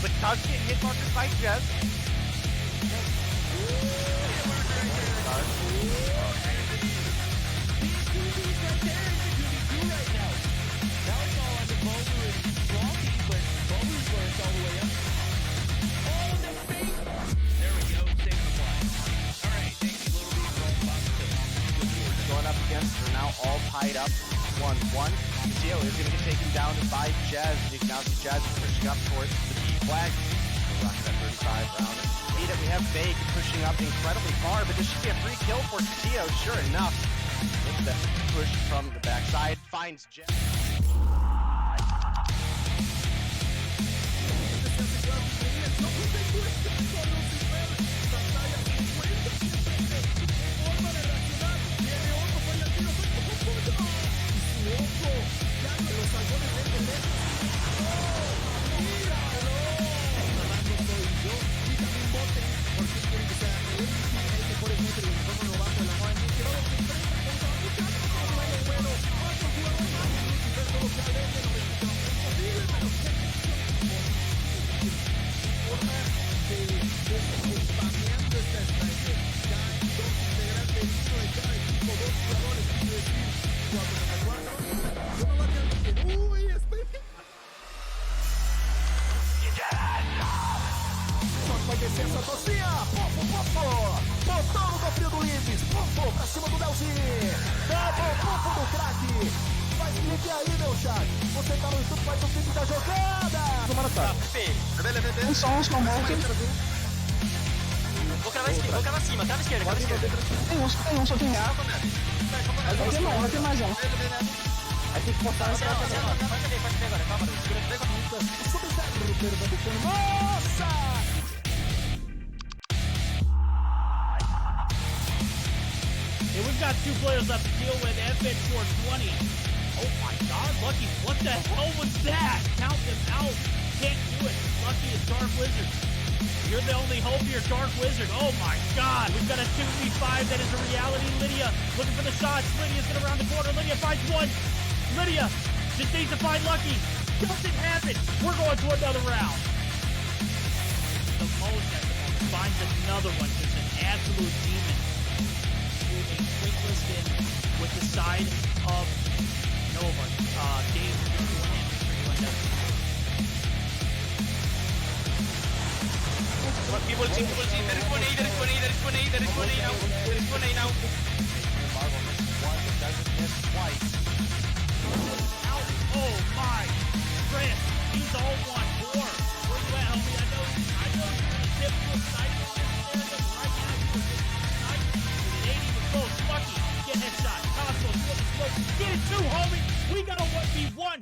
but does get hit markers by Jez. They're now all tied up 1-1. Theo is going to get taken down by Jez. You can now see Jez pushing up towards the B flag. Rocking that 35 round. See that we have Vague pushing up incredibly far, but this should be a free kill for Theo, sure enough. Look at that push from the backside. Finds Jez. Licença, Tocinha! Botão no cofrinho do Ibis! Pra cima do Delzinho! Double do craque! Faz clique aí, meu chat! Você tá no YouTube, faz o clique da jogada! Tomara tá. Um som, morto. Vou cravar cima, crava esquerda, crava esquerda. Tem um, só tem ar. Vai ter mais um. Aí tem que botar essa Pode ver agora, calma, Nossa! And we've got two players left to deal with. FN 420. Oh my god, Lucky, what the hell was that? Count them out. Can't do it. Lucky is Dark Wizard. You're the only hope here, Dark Wizard. Oh my god, we've got a 2v5 that is a reality. Lydia looking for the shots. Lydia's gonna round the corner. Lydia finds one. Lydia just needs to find Lucky. Doesn't happen. We're going to another round. The most at the moment finds another one. Just an absolute demon. Moving quick in with the side of Nova. Dave going in. People see. There is one A now. Marvel misses one, but doesn't miss twice. Oh my! Chris, he's all one more. Where you at, homie? I know you're in a difficult sniper area, but right now you're a sniper. With an 80 with close. Lucky, get headshot. Costco, flip the smoke. Get it too, homie! We got a 1v1!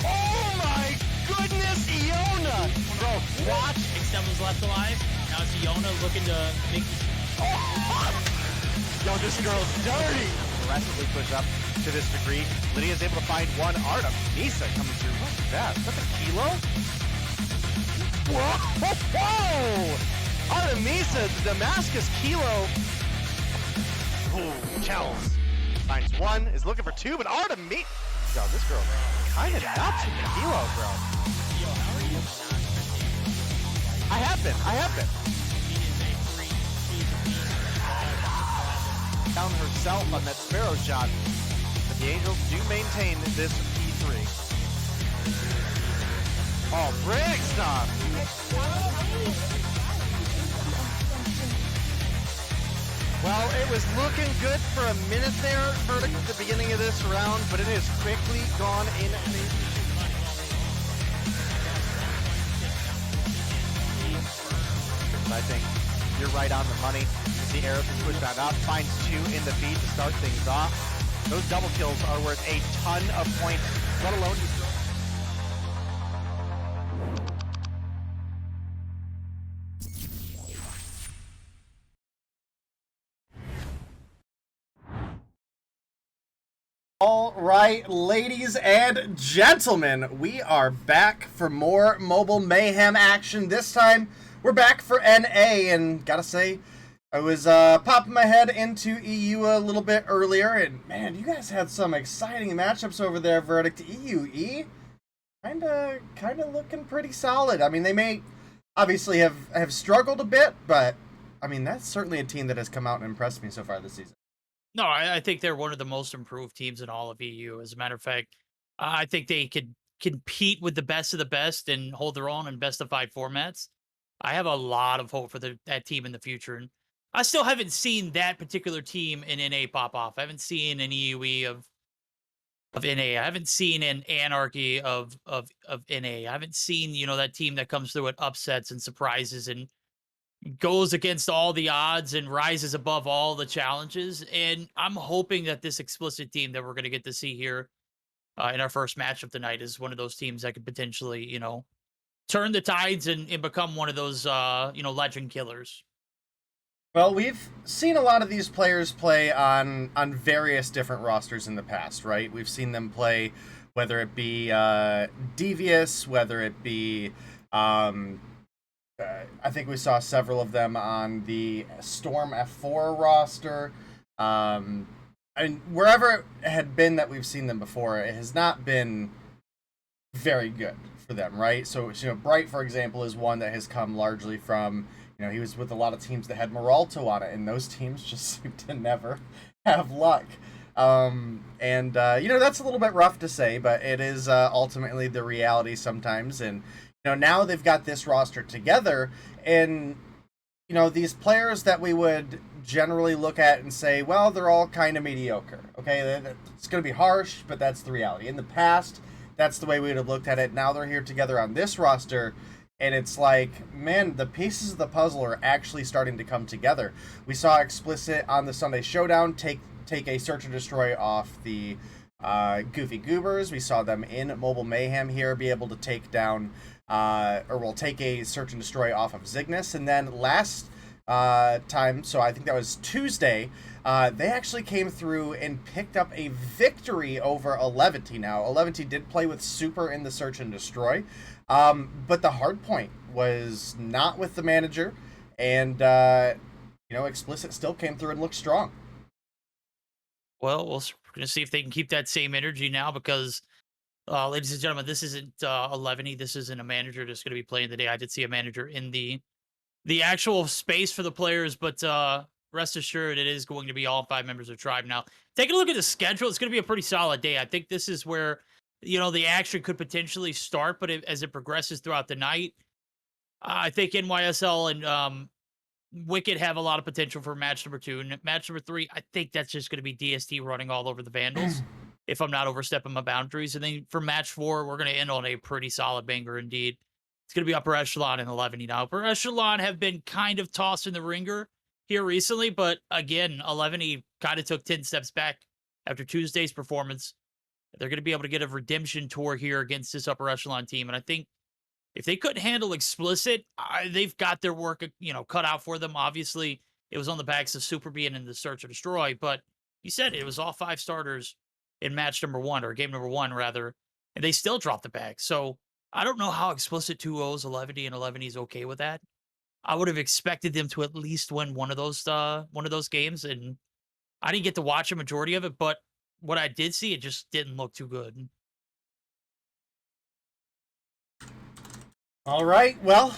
Oh my goodness, Iona! Bro, watch. Extend was left alive. Now it's Iona looking to make the... Yo, this girl's dirty! Aggressively push up to this degree. Lydia's able to find one. Artem, Misa coming through. What's that? Is that the Kilo? Whoa! Artemisa, the Damascus Kilo. Ooh, Chels. Finds one, is looking for two, but Artemisa... Yo, this girl kind of nuts with the Kilo, bro. Yo, how are you? I have been. Down herself on that Sparrow shot, but the Angels do maintain this P3. Oh, Brick stop! Well, it was looking good for a minute there, Verdict, at the beginning of this round, but it has quickly gone in. I think you're right on the money. The arrow can push that up, finds two in the feed to start things off. Those double kills are worth a ton of points, let alone... All right, ladies and gentlemen, we are back for more Mobile Mayhem action. This time, we're back for NA, and gotta say, I was popping my head into EU a little bit earlier, and man, you guys had some exciting matchups over there. Verdict EUE, kind of looking pretty solid. I mean, they may obviously have struggled a bit, but I mean, that's certainly a team that has come out and impressed me so far this season. No, I think they're one of the most improved teams in all of EU. As a matter of fact, I think they could compete with the best of the best and hold their own in best of 5 formats. I have a lot of hope for that team in the future, and I still haven't seen that particular team in NA pop off. I haven't seen an EUE of NA. I haven't seen an Anarchy of NA. I haven't seen that team that comes through at upsets and surprises and goes against all the odds and rises above all the challenges. And I'm hoping that this Xplicit team that we're going to get to see here in our first matchup tonight is one of those teams that could potentially, turn the tides and become one of those, legend killers. Well, we've seen a lot of these players play on various different rosters in the past, right? We've seen them play, whether it be Devious, whether it be I think we saw several of them on the Storm F4 roster. I mean, wherever it had been that we've seen them before, it has not been very good for them, right? So, Bright, for example, is one that has come largely from, he was with a lot of teams that had Moralto on it, and those teams just seem to never have luck. And that's a little bit rough to say, but it is ultimately the reality sometimes. And now they've got this roster together, and these players that we would generally look at and say, well, they're all kind of mediocre. Okay, it's going to be harsh, but that's the reality. In the past, that's the way we would have looked at it. Now they're here together on this roster, and it's like, man, the pieces of the puzzle are actually starting to come together. We saw Xplicit on the Sunday Showdown take a Search and Destroy off the Goofy Goobers. We saw them in Mobile Mayhem here be able to take down take a Search and Destroy off of Zygnus. And then last time, so I think that was Tuesday, they actually came through and picked up a victory over Eleventy. Now, Eleventy did play with Super in the Search and Destroy, but the Hardpoint was not with the manager, and Xplicit still came through and looked strong. Well, we're going to see if they can keep that same energy now because, ladies and gentlemen, this isn't Eleventy. This isn't a manager just going to be playing the day. I did see a manager in the actual space for the players, but rest assured, it is going to be all 5 members of Tribe. Now, taking a look at the schedule, it's going to be a pretty solid day. I think this is where, the action could potentially start, but as it progresses throughout the night, I think NYSL and Wicked have a lot of potential for match number 2. And match number 3, I think that's just going to be DST running all over the Vandals, if I'm not overstepping my boundaries. And then for match 4, we're going to end on a pretty solid banger indeed. It's going to be Upper Echelon and Eleventy. Now, Upper Echelon have been kind of tossed in the ringer here recently, but again, Eleventy kind of took 10 steps back after Tuesday's performance. They're going to be able to get a redemption tour here against this Upper Echelon team. And I think if they couldn't handle Xplicit, they've got their work, cut out for them. Obviously, it was on the backs of Super being in the Search or Destroy, but you said it was all 5 starters in match number 1, or game number 1, rather, and they still dropped the bag. So I don't know how Xplicit 2-0s Eleventy, and Eleventy is okay with that. I would have expected them to at least win one of those games, and I didn't get to watch a majority of it, but what I did see, it just didn't look too good. All right, well,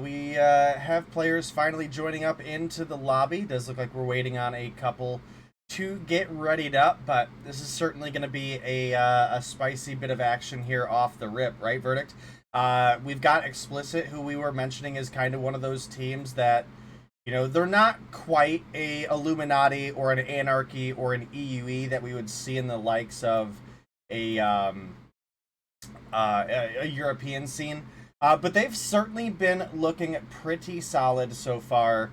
we have players finally joining up into the lobby. Does look like we're waiting on a couple to get readied up, but this is certainly going to be a spicy bit of action here off the rip, right, Verdict? We've got Xplicit, who we were mentioning is kind of one of those teams that, they're not quite a Illuminati or an Anarchy or an EUE that we would see in the likes of a European scene. But they've certainly been looking pretty solid so far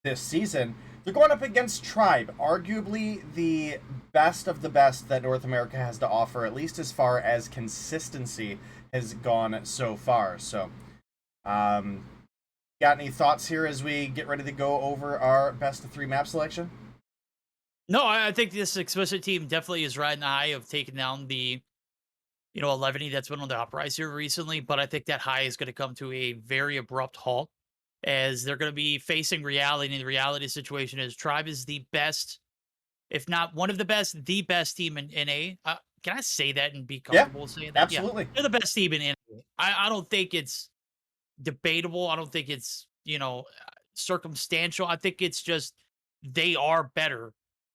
this season. They're going up against Tribe, arguably the best of the best that North America has to offer, at least as far as consistency has gone so far. So, got any thoughts here as we get ready to go over our best of 3 map selection? No, I think this Xplicit team definitely is riding the high of taking down the, Eleventy that's been on the uprise here recently, but I think that high is going to come to a very abrupt halt as they're going to be facing reality. And the reality situation is Tribe is the best, if not one of the best, the best team in NA. Can I say that and be comfortable saying that? Absolutely. Yeah, they're the best team in NA. I don't think it's debatable. I don't think it's, circumstantial. I think it's just they are better,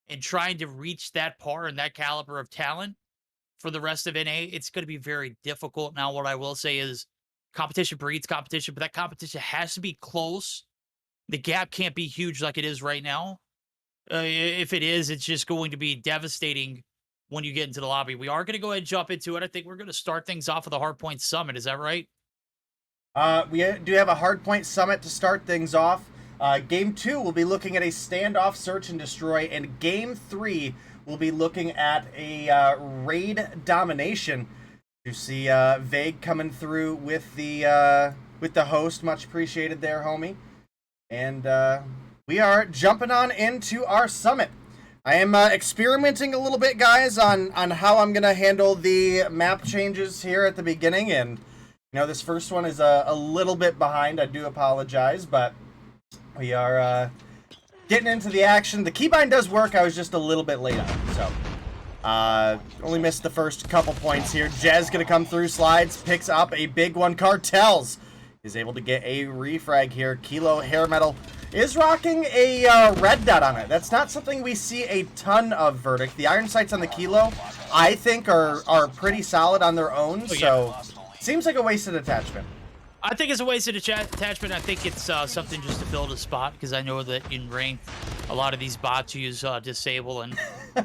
and trying to reach that par and that caliber of talent for the rest of NA, it's going to be very difficult. Now, what I will say is competition breeds competition, but that competition has to be close. The gap can't be huge like it is right now. If it is, it's just going to be devastating when you get into the lobby. We are going to go ahead and jump into it. I think we're going to start things off with the Hardpoint Summit. Is that right? We do have a Hardpoint Summit to start things off. Game 2, we'll be looking at a standoff search and destroy, and Game 3, we'll be looking at a raid domination. You see Vague coming through with the host. Much appreciated there, homie. And we are jumping on into our summit. I am experimenting a little bit, guys, on how I'm going to handle the map changes here at the beginning. And, this first one is a little bit behind. I do apologize, but we are getting into the action. The keybind does work. I was just a little bit late on it, so only missed the first couple points here. Jez going to come through, slides, picks up a big one. Cartels is able to get a refrag here. Kilo Hair Metal is rocking a red dot on it. That's not something we see a ton of, Verdict. The iron sights on the Kilo, I think, are pretty solid on their own, so seems like a wasted attachment. I think it's a wasted attachment. I think it's something just to build a spot, because I know that in ranked, a lot of these bots use disable, and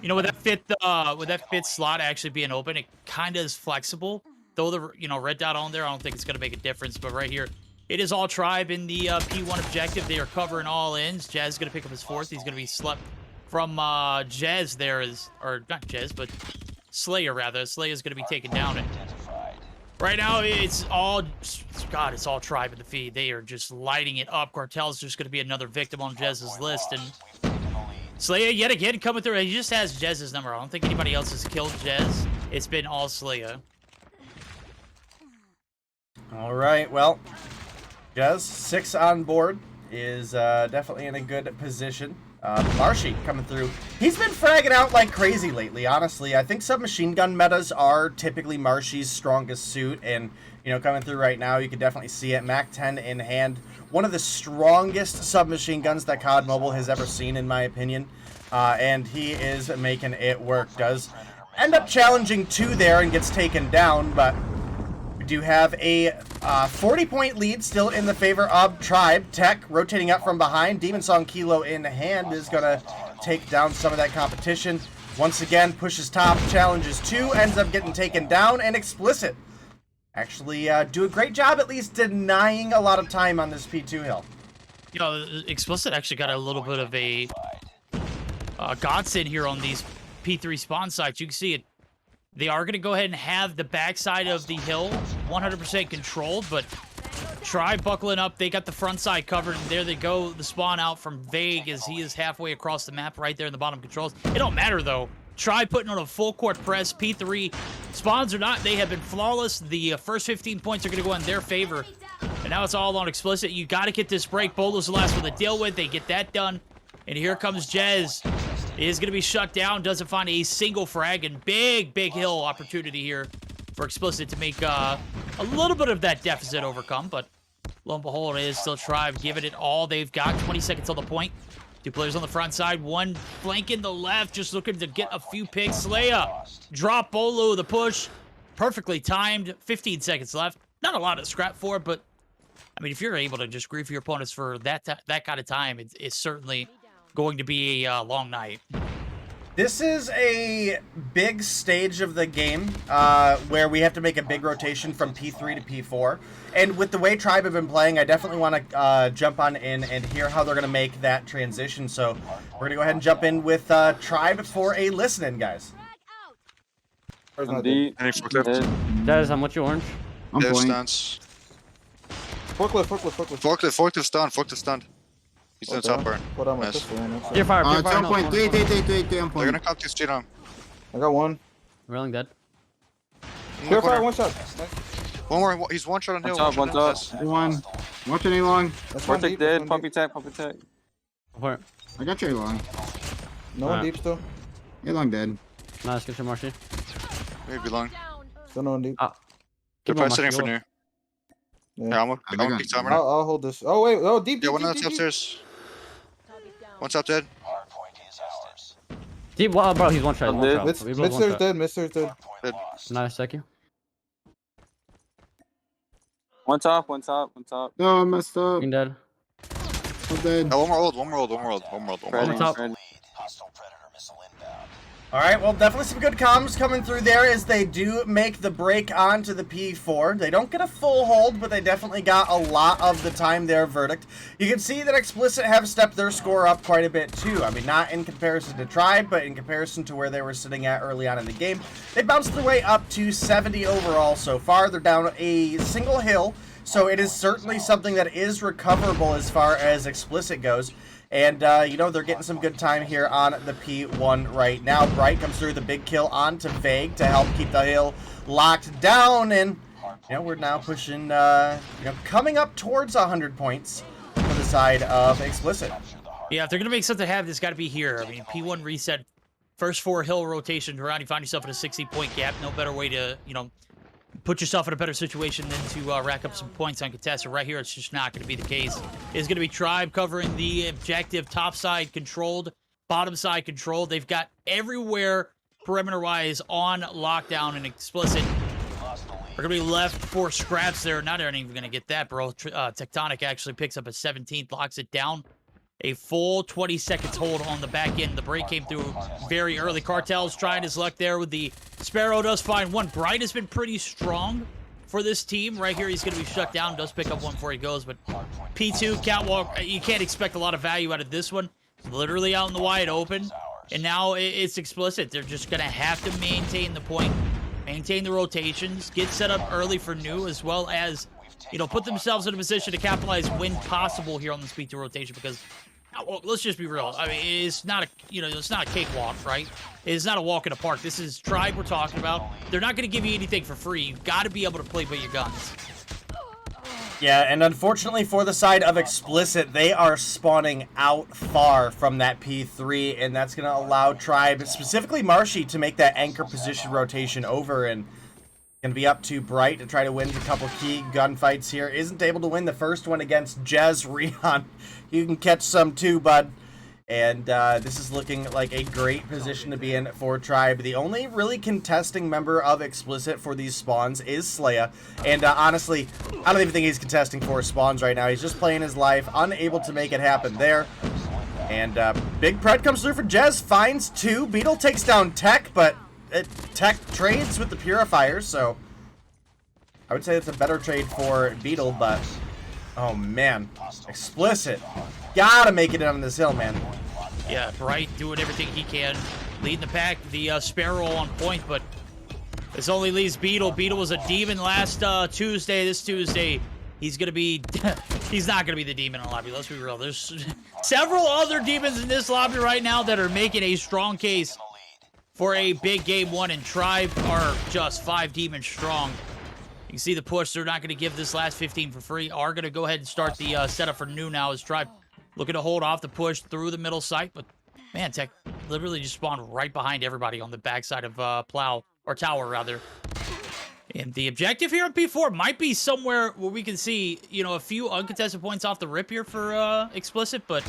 with that fifth slot actually being open, it kind of is flexible. Though the red dot on there, I don't think it's going to make a difference. But right here, it is all Tribe in the P1 objective. They are covering all ends. Jez is going to pick up his fourth. He's going to be slept from Jez there, or not Jez, but Slayer rather. Slayer is going to be taken down. And right now, it's all Tribe in the feed. They are just lighting it up. Cartel's just going to be another victim on Jez's list. And Slayer, yet again, coming through. He just has Jez's number. I don't think anybody else has killed Jez. It's been all Slayer. All right, well, Jez, 6 on board, is definitely in a good position. Marshy coming through. He's been fragging out like crazy lately, honestly. I think submachine gun metas are typically Marshy's strongest suit, and, coming through right now, you can definitely see it. Mac 10 in hand. One of the strongest submachine guns that COD Mobile has ever seen, in my opinion. And he is making it work. Does end up challenging 2 there and gets taken down, but we do have a 40-point lead still in the favor of Tribe. Tech rotating up from behind. Demon Song Kilo in hand is going to take down some of that competition. Once again, pushes top, challenges 2, ends up getting taken down, and Xplicit actually do a great job at least denying a lot of time on this P2 hill. Xplicit actually got a little bit of a godsend here on these P3 spawn sites. You can see it. They are going to go ahead and have the backside of the hill 100% controlled, but Tribe buckling up. They got the front side covered, and there they go. The spawn out from Vague as he is halfway across the map right there in the bottom controls. It don't matter, though. Tribe putting on a full court press. P3 spawns or not, they have been flawless. The first 15 points are going to go in their favor, and now it's all on Xplicit. You got to get this break. Bolo's the last one to deal with. They get that done, and here comes Jez. Is going to be shut down. Doesn't find a single frag, and big hill opportunity here for Xplicit to make a little bit of that deficit overcome, but lo and behold, it is still Tribe giving it all they've got. 20 seconds on the point. 2 players on the front side, 1 flanking the left, just looking to get a few picks. Slayer drop Bolo the push, perfectly timed. 15 seconds left. Not a lot to scrap for, but I mean, if you're able to just grief your opponents for that kind of time, it's certainly going to be a long night. This is a big stage of the game where we have to make a big rotation from P3 to P4. And with the way Tribe have been playing, I definitely want to jump on in and hear how they're going to make that transition. So we're going to go ahead and jump in with Tribe for a listen, guys. Dez, how much you orange? I'm stance. Forklift stunned. He's doing top burn. Nice. Clear fire, clear fire. Point. Wait. They're gonna come to straight on. I got one. Rolling dead. Clear fire, one shot. One more. He's one shot on hill. One top, one top. One. Watch any long. That's one Vortex deep. dead. That's one Pumpy deep. tech, pumpy tech. Where? I got you long. No one deep still. A long dead. Nice, get your Marshy. Maybe long. Still no one deep. They're Keep probably on, sitting Marshy, for go. near. Yeah. Yeah, I'm got gonna peek top right now. I'll hold this. Oh wait, oh deep, Yeah, deep, one deep, that's deep, deep. upstairs. One's up dead. Deep, wow, bro, he's one shot. I'm One dead. shot. Mid We both one stairs shot. dead, mid stairs dead. Nice, thank you. One top, one top, one top. No, I messed up. Green dead. I'm dead. Oh, one more old, one more old, one more old, one more old, one more Ready, old. top. ready. All right, well, definitely some good comms coming through there as they do make the break onto the P4. They don't get a full hold, but they definitely got a lot of the time there, Verdict. You can see that Xplicit have stepped their score up quite a bit, too. I mean, not in comparison to Tribe, but in comparison to where they were sitting at early on in the game. They bounced their way up to 70 overall so far. They're down a single hill, so it is certainly something that is recoverable as far as Xplicit goes. And, you know, they're getting some good time here on the P1 right now. Bright comes through the big kill onto Vague to help keep the hill locked down. And, you know, we're now pushing, you know, coming up towards 100 points for the side of Xplicit. Yeah, if they're going to make something happen, it's got to be here. I mean, P1 reset, first 4 hill rotations around, you find yourself in a 60-point gap. No better way to, you know, put yourself in a better situation than to rack up some points on contested. Right here, it's just not going to be the case. It's going to be Tribe covering the objective, top side controlled, bottom side controlled. They've got everywhere perimeter-wise on lockdown and Xplicit. We're going to be left for scraps there. Not even going to get that, bro. Tectonic actually picks up a 17th, locks it down. A full 20 seconds hold on the back end. The break came through very early. Cartel's trying his luck there with the Sparrow. Does find one. Bright has been pretty strong for this team. Right here, he's going to be shut down. Does pick up one before he goes, but P2, Catwalk, you can't expect a lot of value out of this one. It's literally out in the wide open, and now it's Xplicit. They're just going to have to maintain the point, maintain the rotations, get set up early for new, as well as, you know, put themselves in a position to capitalize when possible here on the speed to rotation, because well, let's just be real. I mean, it's not a, you know, it's not a cakewalk, right? It's not a walk in the park. This is Tribe we're talking about. They're not going to give you anything for free. You've got to be able to play by your guns. Yeah, and unfortunately for the side of Xplicit, they are spawning out far from that P3, and that's going to allow Tribe, specifically Marshy, to make that anchor position rotation over, and going to be up to Bright to try to win a couple key gunfights here. Isn't able to win the first one against Jez Rion. You can catch some too, bud. And this is looking like a great position to be in for Tribe. The only really contesting member of Xplicit for these spawns is Slaya. And honestly, I don't even think he's contesting for spawns right now. He's just playing his life, unable to make it happen there. And Big Pred comes through for Jez, finds 2. Beetle takes down Tech, but Tech trades with the Purifiers, so I would say it's a better trade for Beetle, but oh man, Xplicit gotta make it on this hill, man. Yeah, Bright doing everything he can, leading the pack. The Sparrow on point, but this only leaves Beetle. Beetle was a demon last Tuesday. This Tuesday, he's gonna be he's not gonna be the demon in the lobby. Let's be real. There's several other demons in this lobby right now that are making a strong case for a big game 1, and Tribe are just 5 demons strong. You can see the push. They're not going to give this last 15 for free. Are going to go ahead and start the setup for new now as Tribe looking to hold off the push through the middle site. But, man, Tech literally just spawned right behind everybody on the backside of Plow, or Tower, rather. And the objective here on P4 might be somewhere where we can see, you know, a few uncontested points off the rip here for Xplicit, but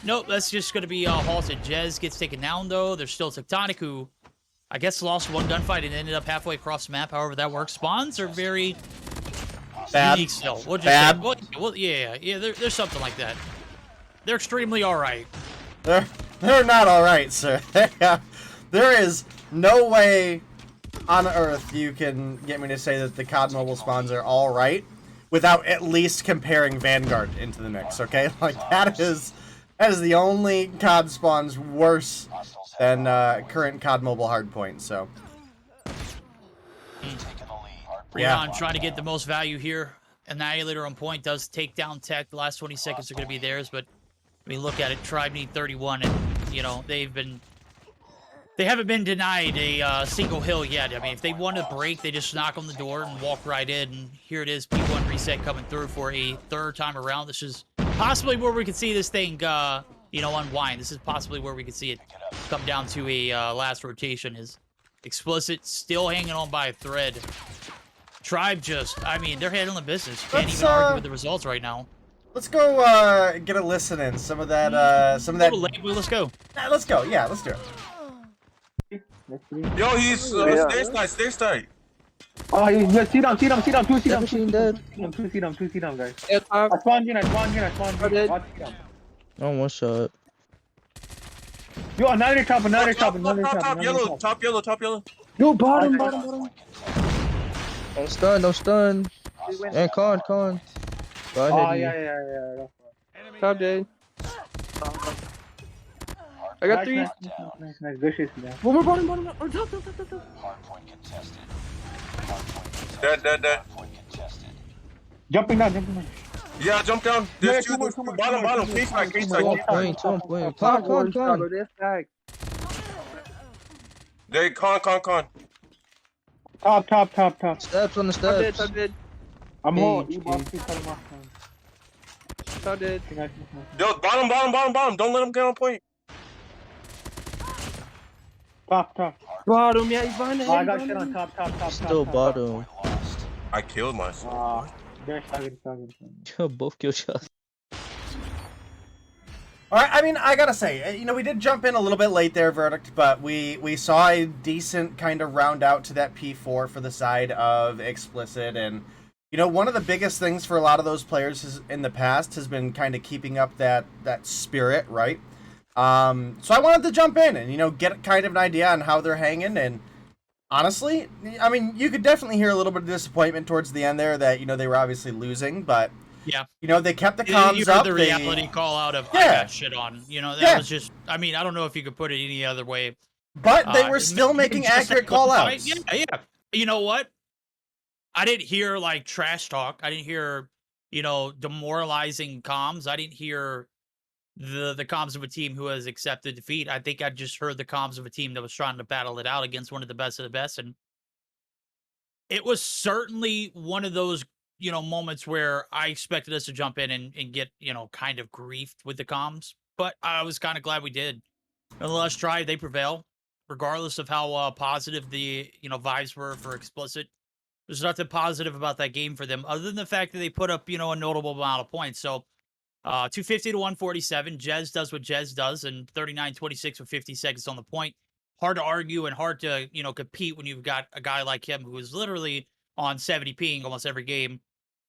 nope, that's just going to be halted. Jez gets taken down, though. There's still Tectonic, who I guess lost one gunfight and ended up halfway across the map. However, that works. Spawns are very Bad. unique still. We'll just Bad. say, well, yeah, there's something like that. They're extremely all right. They're not all right, sir. There is no way on earth you can get me to say that the COD Mobile spawns are all right without at least comparing Vanguard into the mix, okay? Like, that is the only COD spawns worse than current COD Mobile Hardpoint, so. Rion trying to get the most value here. Annihilator on point does take down Tech. The last 20 seconds are going to be theirs, but I mean, look at it. Tribe need 31, and, you know, they've been they haven't been denied a single hill yet. I mean, if they want to break, they just knock on the door and walk right in. And here it is, P1 reset coming through for a third time around. This is possibly where we could see this thing, unwind. This is possibly where we could see it come down to a last rotation. Is Xplicit still hanging on by a thread. Tribe I mean, they're handling business. Can't even argue with the results right now. Let's go get a listen in. Some of that. Let's go. Let's go. Yeah, let's do it. Yo, he's stairs tight. Oh, he's see down, two see down, Machine dead. two see down, guys. Yeah, top. I spawned in. Watch down. Oh, one shot. Yo, another top. Top yellow. Yo, bottom. Don't stun. And con. Oh, yeah. Top J. I got 3. Nice. Good shit, man. One more bottom. On top. Dead. Jumping down. Yeah, jump down. There's two bottom. Case side. Point. Con. They con. Top. Steps on the steps. I'm home. Top dead. Yo, bottom. Don't let him get on point. Top. Bottom, yeah, he's behind the I got shit on top. Still bottom. I killed myself. Both kill shots. All right, I mean, I gotta say, we did jump in a little bit late there, Verdict, but we saw a decent kind of round out to that P4 for the side of Xplicit, and one of the biggest things for a lot of those players in the past has been kind of keeping up that spirit, right? So I wanted to jump in and get kind of an idea on how they're hanging, and honestly, I mean, you could definitely hear a little bit of disappointment towards the end there that they were obviously losing, but. Yeah. They kept the comms up. The reality call out of I got shit on. That was just, I mean, I don't know if you could put it any other way. But they were still making accurate call outs. Yeah. You know what? I didn't hear trash talk. I didn't hear, demoralizing comms. I didn't hear the comms of a team who has accepted defeat. I think I just heard the comms of a team that was trying to battle it out against one of the best of the best. And it was certainly one of those moments where I expected us to jump in and get, kind of griefed with the comms, but I was kind of glad we did. Nonetheless, Tribe, they prevail, regardless of how positive the, vibes were for Xplicit. There's nothing positive about that game for them, other than the fact that they put up, a notable amount of points. So, 250 to 147, Jez does what Jez does, and 39-26 with 50 seconds on the point. Hard to argue and hard to, compete when you've got a guy like him who is literally on 70 ping almost every game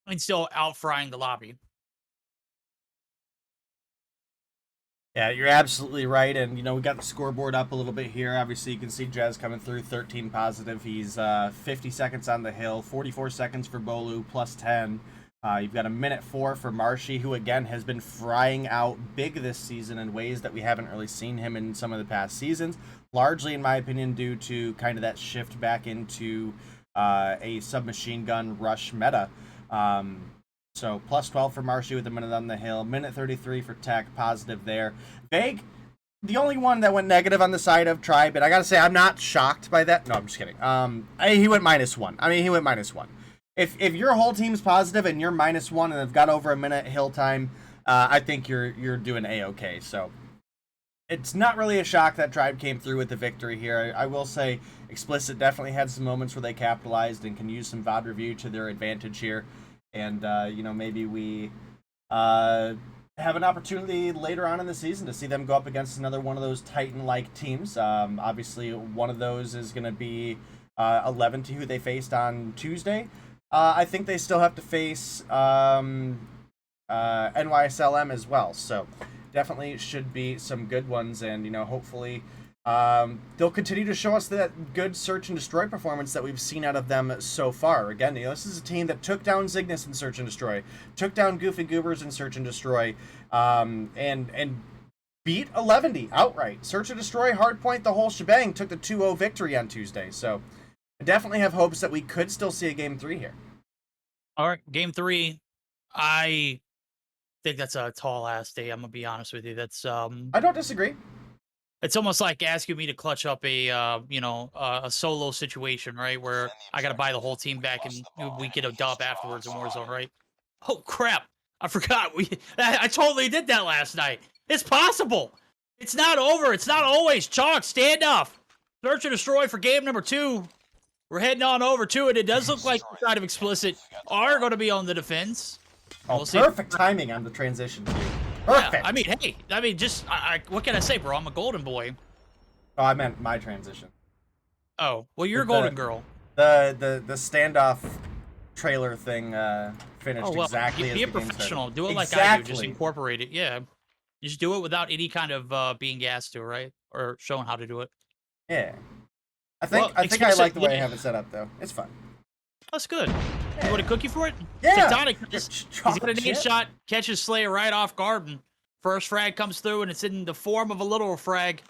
and still out frying the lobby. Yeah, you're absolutely right. And, we got the scoreboard up a little bit here. Obviously, you can see Jez coming through 13 positive. He's 50 seconds on the hill, 44 seconds for Bolu, plus 10. You've got a minute 4 for Marshy, who, again, has been frying out big this season in ways that we haven't really seen him in some of the past seasons. Largely, in my opinion, due to kind of that shift back into a submachine gun rush meta. So plus 12 for Marshy with a minute on the hill, minute 33 for Tech, positive there. Vague, the only one that went negative on the side of Tribe, and I gotta say, I'm not shocked by that. No, I'm just kidding. He went -1. I mean, he went -1. If your whole team's positive and you're -1 and have got over a minute hill time, I think you're doing A-okay. So it's not really a shock that Tribe came through with the victory here. I will say Xplicit definitely had some moments where they capitalized and can use some VOD review to their advantage here. And, maybe we have an opportunity later on in the season to see them go up against another one of those Titan-like teams. Obviously, one of those is going to be Eleventy, who they faced on Tuesday. I think they still have to face NYSLM as well. So definitely should be some good ones. And, hopefully they'll continue to show us that good search and destroy performance that we've seen out of them so far. Again, this is a team that took down Zygnus in search and destroy, took down Goofy Goobers in search and destroy, and beat Eleventy outright. Search and destroy, Hardpoint, the whole shebang, took the 2-0 victory on Tuesday. So I definitely have hopes that we could still see a game 3 here. All right, game 3. I think that's a tall ass day. I'm gonna be honest with you. That's I don't disagree. It's almost like asking me to clutch up a, you know, a solo situation, right? Where I got to buy the whole team back and we get a dub afterwards in Warzone, right? Oh, crap. I forgot. I totally did that last night. It's possible. It's not over. It's not always. Chalk, stand off. Search and destroy for game number 2. We're heading on over to it. It does look like the side of Xplicit are going to be on the defense. Oh, perfect timing on the transition, too. Perfect. Yeah, I mean, hey, just, what can I say, bro? I'm a golden boy. Oh, I meant my transition. Oh, well, you're a golden girl. The standoff trailer thing finished exactly as be a the game professional. started. Do it like I do. Just incorporate it. Yeah. Just do it without any kind of being gassed to, right? Or showing how to do it. Yeah. I think I like the way I have it set up, though. It's fun. That's good. You want a cookie for it? Yeah. Tectonic. He's got a nade shot, catches Slayer right off guard, and first frag comes through, and it's in the form of a literal frag.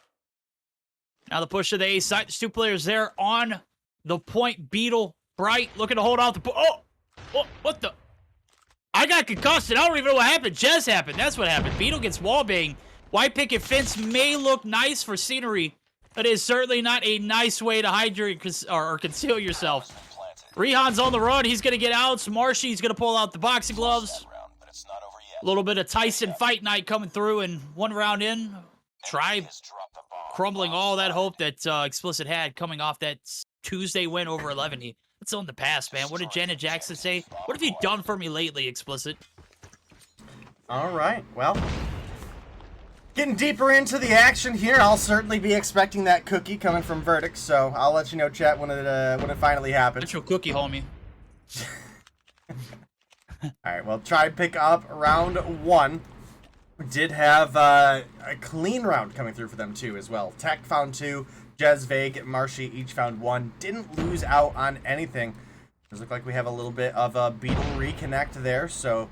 Now the push to the A side. There's 2 players there on the point. Beetle, Bright, looking to hold off the... Oh, what the... I got concussed, and I don't even know what happened. Jez happened. That's what happened. Beetle gets wallbang. White picket fence may look nice for scenery, but it is certainly not a nice way to hide your or conceal yourself. Rehan's on the run. He's going to get out. Marshy's going to pull out the boxing gloves. A little bit of Tyson fight night coming through, and 1 round in. Tribe crumbling all that hope that Xplicit had coming off that Tuesday win over Eleventy. It's on the past, man. What did Janet Jackson say? What have you done for me lately, Xplicit? All right, well, getting deeper into the action here. I'll certainly be expecting that cookie coming from Verdict, so I'll let you know, chat, when it finally happens. Get your cookie, homie. All right, well, try pick up round 1. We did have a clean round coming through for them too as well. Tech found 2. Jez, Vague, Marshy each found 1. Didn't lose out on anything. Does look like we have a little bit of a Beetle reconnect there, so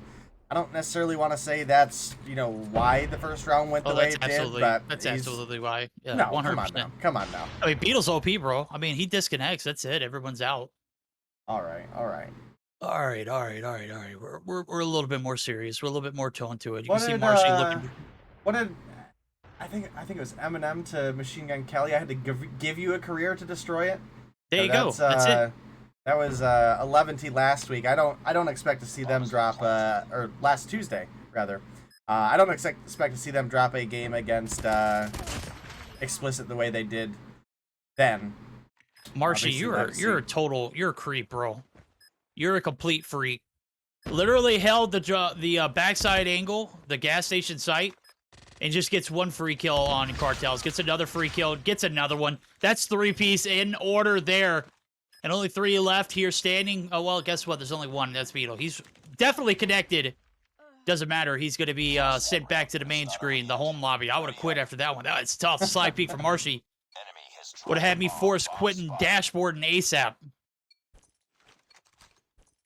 I don't necessarily want to say that's, you know, why the first round went the way it did, but that's absolutely why. Yeah, no, 100%. Come on now. I mean, Beetle's OP, bro. I mean, he disconnects. That's it. Everyone's out. All right. All right. We're a little bit more serious. We're a little bit more toned to it. You can see Marshy looking. What did I think it was Eminem to Machine Gun Kelly? I had to give you a career to destroy it. There you go. That's it. That was Eleventy last week. I don't expect to see them drop or last Tuesday rather. I don't expect to see them drop a game against Xplicit the way they did then. Marshy, you're a creep, bro. You're a complete freak. Literally held the backside angle, the gas station site, and just gets 1 free kill on Cartels. Gets another free kill, gets another one. That's 3-piece in order there. And only 3 left here standing. Oh, well, guess what? There's only 1. That's Beetle. He's definitely connected. Doesn't matter. He's going to be sent back to the main screen, the home lobby. I would have quit after that one. It's tough. Slide peek for Marshy. Would have had me forced quitting dashboard and ASAP.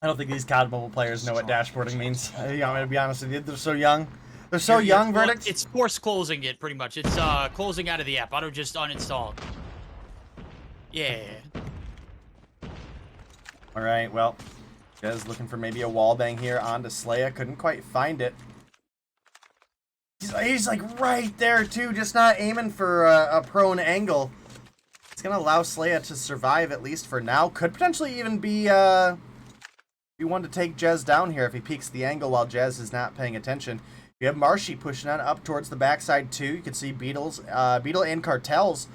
I don't think these COD mobile players know what dashboarding means. I'm going to be honest with you. They're so young. They're so young, Verdict. It's force closing it, pretty much. It's closing out of the app. I don't just uninstall. Yeah. All right, well, Jez looking for maybe a wallbang here onto Slaya. Couldn't quite find it. He's like right there, too, just not aiming for a prone angle. It's going to allow Slaya to survive, at least for now. Could potentially even be one to take Jez down here if he peeks the angle while Jez is not paying attention. You have Marshy pushing on up towards the backside, too. You can see Beetle and Cartels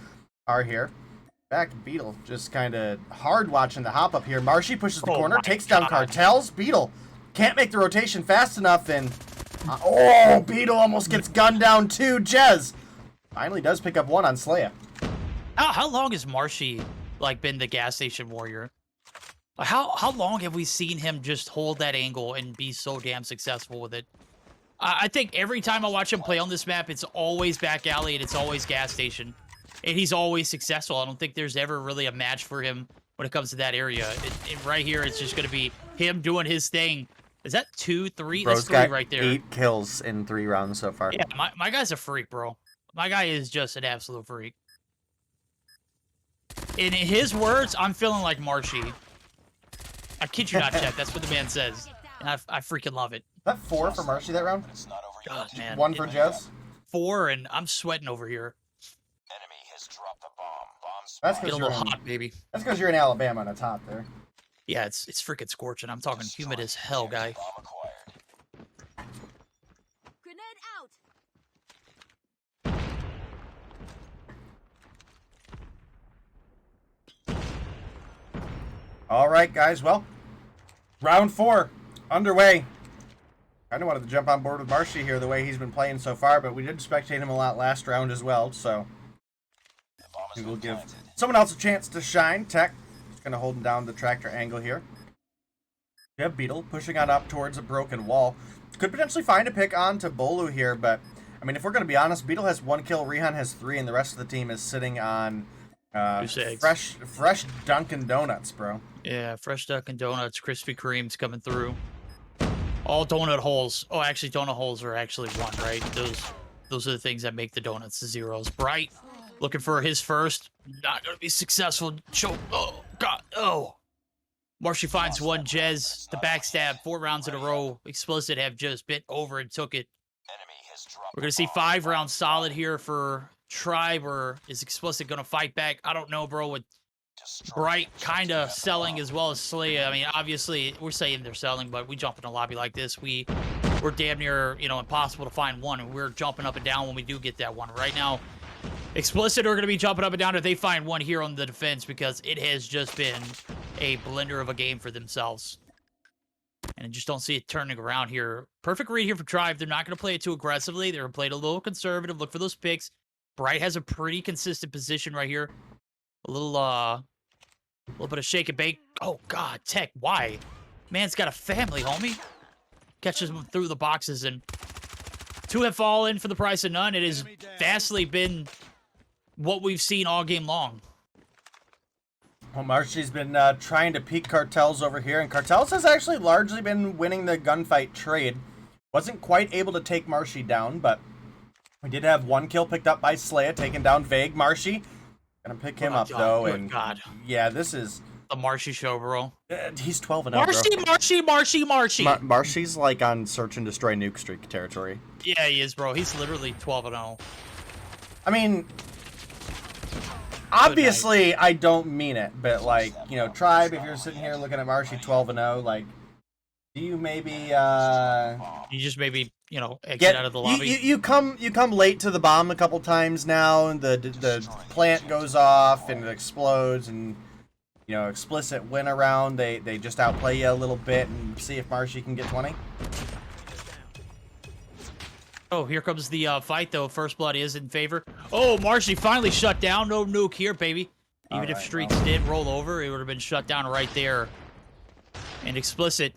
are here. In fact, Beetle just kind of hard watching the hop up here. Marshy pushes the corner, takes down Cartels. Beetle can't make the rotation fast enough, and Beetle almost gets gunned down too. Jez finally does pick up 1 on Slaya. How long has Marshy been the gas station warrior? How long have we seen him just hold that angle and be so damn successful with it? I think every time I watch him play on this map, it's always back alley and it's always gas station. And he's always successful. I don't think there's ever really a match for him when it comes to that area. Right here, it's just going to be him doing his thing. Is that 2, 3? That's 3 right there. 8 kills in 3 rounds so far. Yeah, my guy's a freak, bro. My guy is just an absolute freak. In his words, I'm feeling like Marshy. I kid you not, chat. That's what the man says. And I freaking love it. Is that 4 for Marshy that round? God, man. 1 for Jez? 4, and I'm sweating over here. That's Get because a you're little in, hot, baby. that's because you're in Alabama and it's hot there. Yeah, it's freaking scorching. I'm talking humid as hell, guy. Grenade out. All right, guys. Well, round 4 underway. I wanted to jump on board with Marshy here the way he's been playing so far, but we did spectate him a lot last round as well, so we will give someone else a chance to shine. Tech is going to hold him down the tractor angle here. We have Beetle pushing on up towards a broken wall. Could potentially find a pick on to Bolu here, but I mean, if we're going to be honest, Beetle has 1 kill, Rehan has 3, and the rest of the team is sitting on fresh Dunkin' Donuts, bro. Yeah, fresh Dunkin' Donuts, Krispy Kremes coming through. All donut holes. Oh, actually, donut holes are actually 1, right? Those are the things that make the donuts the zeros. Bright, looking for his first. Not going to be successful. Choke. Oh, God. Oh. Marshy finds 1. Jez, the backstab. 4 rounds in a row. Xplicit have just bit over and took it. We're going to see 5 rounds solid here for Tribe, or is Xplicit going to fight back? I don't know, bro. With Bright kind of selling as well as Slay. I mean, obviously, we're saying they're selling, but we jump in a lobby like this, we're damn near, impossible to find one, and we're jumping up and down when we do get that one. Right now, Xplicit are going to be jumping up and down if they find one here on the defense, because it has just been a blender of a game for themselves. And I just don't see it turning around here. Perfect read here for Tribe. They're not going to play it too aggressively. They're going to play it a little conservative, look for those picks. Bright has a pretty consistent position right here. A little bit of shake and bake. Oh, God, Tech, why? Man's got a family, homie. Catches him through the boxes, and 2 have fallen for the price of none. It has vastly been what we've seen all game long. Well, Marshy's been trying to peek Cartels over here, and Cartels has actually largely been winning the gunfight trade. Wasn't quite able to take Marshy down, but we did have 1 kill picked up by Slaya, taking down Vague. Marshy gonna pick him up, though, and yeah, this is the Marshy show, bro. He's 12-0, Marshy. Marshy's like on search and destroy nuke streak territory. Yeah, he is, bro. He's literally 12-0. I mean, obviously, I don't mean it, but like, Tribe, if you're sitting here looking at Marshy 12-0, like, do you maybe you just maybe exit out of the lobby? You come late to the bomb a couple times now, and the plant goes off and it explodes, and Xplicit win around. They just outplay you a little bit and see if Marshy can get 20. Oh, here comes the fight, though. First blood is in favor. Oh, Marshy finally shut down. No nuke here, baby. Even if Streaks did roll over, it would have been shut down right there. And Xplicit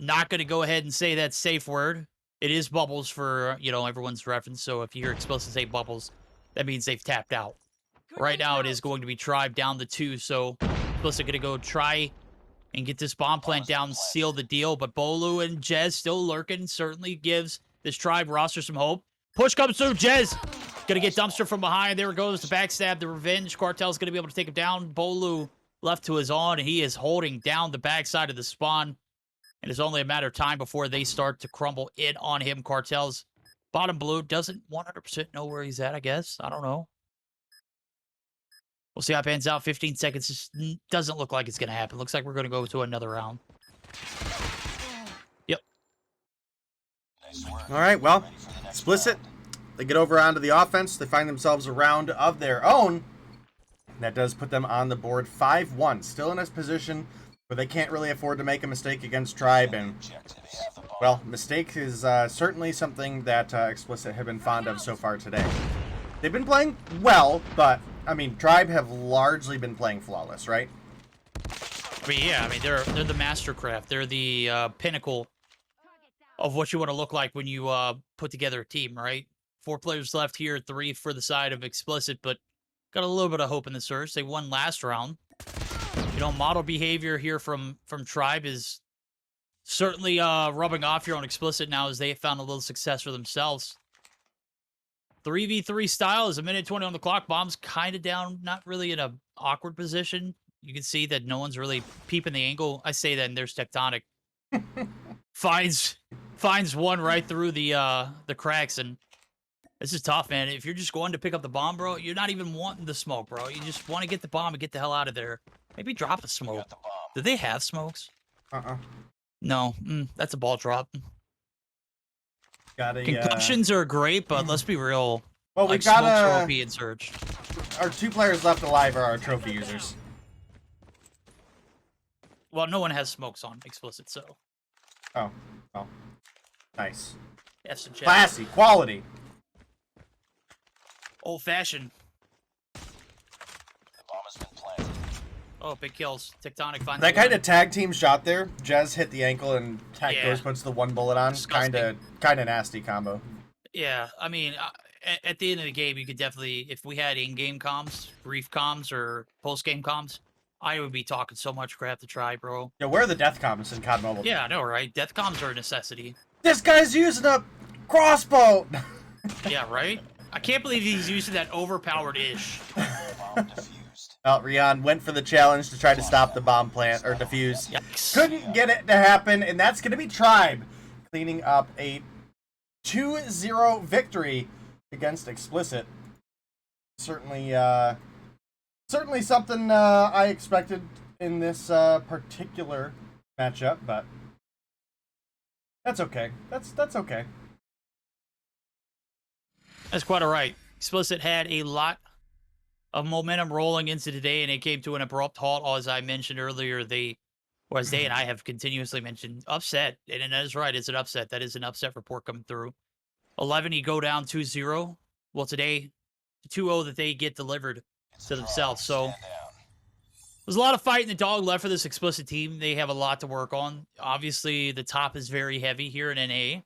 not going to go ahead and say that safe word. It is bubbles for, everyone's reference. So if you hear Xplicit say bubbles, that means they've tapped out. Right now, it is going to be Tribe down the 2. So Xplicit going to go try and get this bomb plant down, seal the deal. But Bolu and Jez still lurking. Certainly gives this Tribe roster some hope. Push comes through. Jez going to get dumpster from behind. There it goes. The backstab, the revenge. Cartel's going to be able to take him down. Bolu left to his own, and he is holding down the backside of the spawn. And it's only a matter of time before they start to crumble in on him. Cartel's bottom blue doesn't 100% know where he's at, I guess. I don't know. We'll see how it pans out. 15 seconds just doesn't look like it's going to happen. Looks like we're going to go to another round. Yep. All right, well, Xplicit, they get over onto the offense. They find themselves a round of their own. That does put them on the board 5-1. Still in a position where they can't really afford to make a mistake against Tribe. And, well, mistake is certainly something that Xplicit have been fond of so far today. They've been playing well, but, I mean, Tribe have largely been playing flawless, right? I mean, yeah, they're the mastercraft. They're the pinnacle of what you want to look like when you put together a team, right? 4 players left here, 3 for the side of Xplicit, but got a little bit of hope in the surge. They won last round. Model behavior here from Tribe is certainly rubbing off here on Xplicit now, as they have found a little success for themselves. 3v3 style is 1:20 on the clock. Bomb's kind of down, not really in a awkward position. You can see that no one's really peeping the angle. I say that, and there's Tectonic. finds one right through the cracks, and This is tough, man. If you're just going to pick up the bomb, bro, you're not even wanting the smoke, bro. You just want to get the bomb and get the hell out of there. Maybe drop a smoke. Do they have smokes? No. That's a ball drop. Concussions are great, but let's be real. Well, we like got smoke trophy and search. Our 2 players left alive are our trophy users. Well, no one has smokes on Xplicit, so. Oh, well, nice. Yes, and Classy, quality. Old fashioned. Oh, big kills. Tectonic finds That kind of tag team shot there. Jez hit the ankle and Tech Yeah. goes puts the 1 bullet on. Kind of nasty combo. Yeah, I mean, at the end of the game, you could definitely, if we had in-game comms, brief comms, or post-game comms, I would be talking so much crap to try, bro. Yeah, where are the death comms in COD Mobile? Yeah, I know, right? Death comms are a necessity. This guy's using a crossbow! Yeah, right? I can't believe he's using that overpowered ish. Well, Rion went for the challenge to try to stop the bomb plant, or defuse. Yikes. Couldn't get it to happen, and that's going to be Tribe cleaning up a 2-0 victory against Xplicit. Certainly, certainly something I expected in this particular matchup, but that's okay. That's okay. That's quite all right. Xplicit had a lot of momentum rolling into today, and it came to an abrupt halt. As I mentioned earlier, as they and I have continuously mentioned, upset. And that is right, it's an upset. That is an upset report coming through. 11, you go down 2-0. Well, today, the 2-0 that they get delivered to themselves. So there's a lot of fight in the dog left for this Xplicit team. They have a lot to work on. Obviously, the top is very heavy here in NA.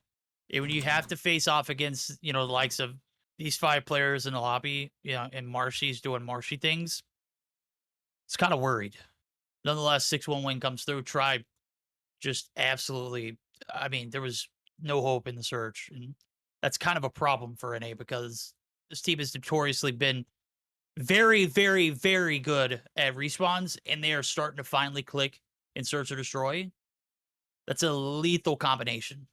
And when you have to face off against, the likes of these 5 players in the lobby, and Marshy's doing Marshy things, it's kind of worried. Nonetheless, 6-1 win comes through. Tribe just absolutely, I mean, there was no hope in the search. And that's kind of a problem for NA because this team has notoriously been very, very, very good at respawns, and they are starting to finally click in Search or Destroy. That's a lethal combination.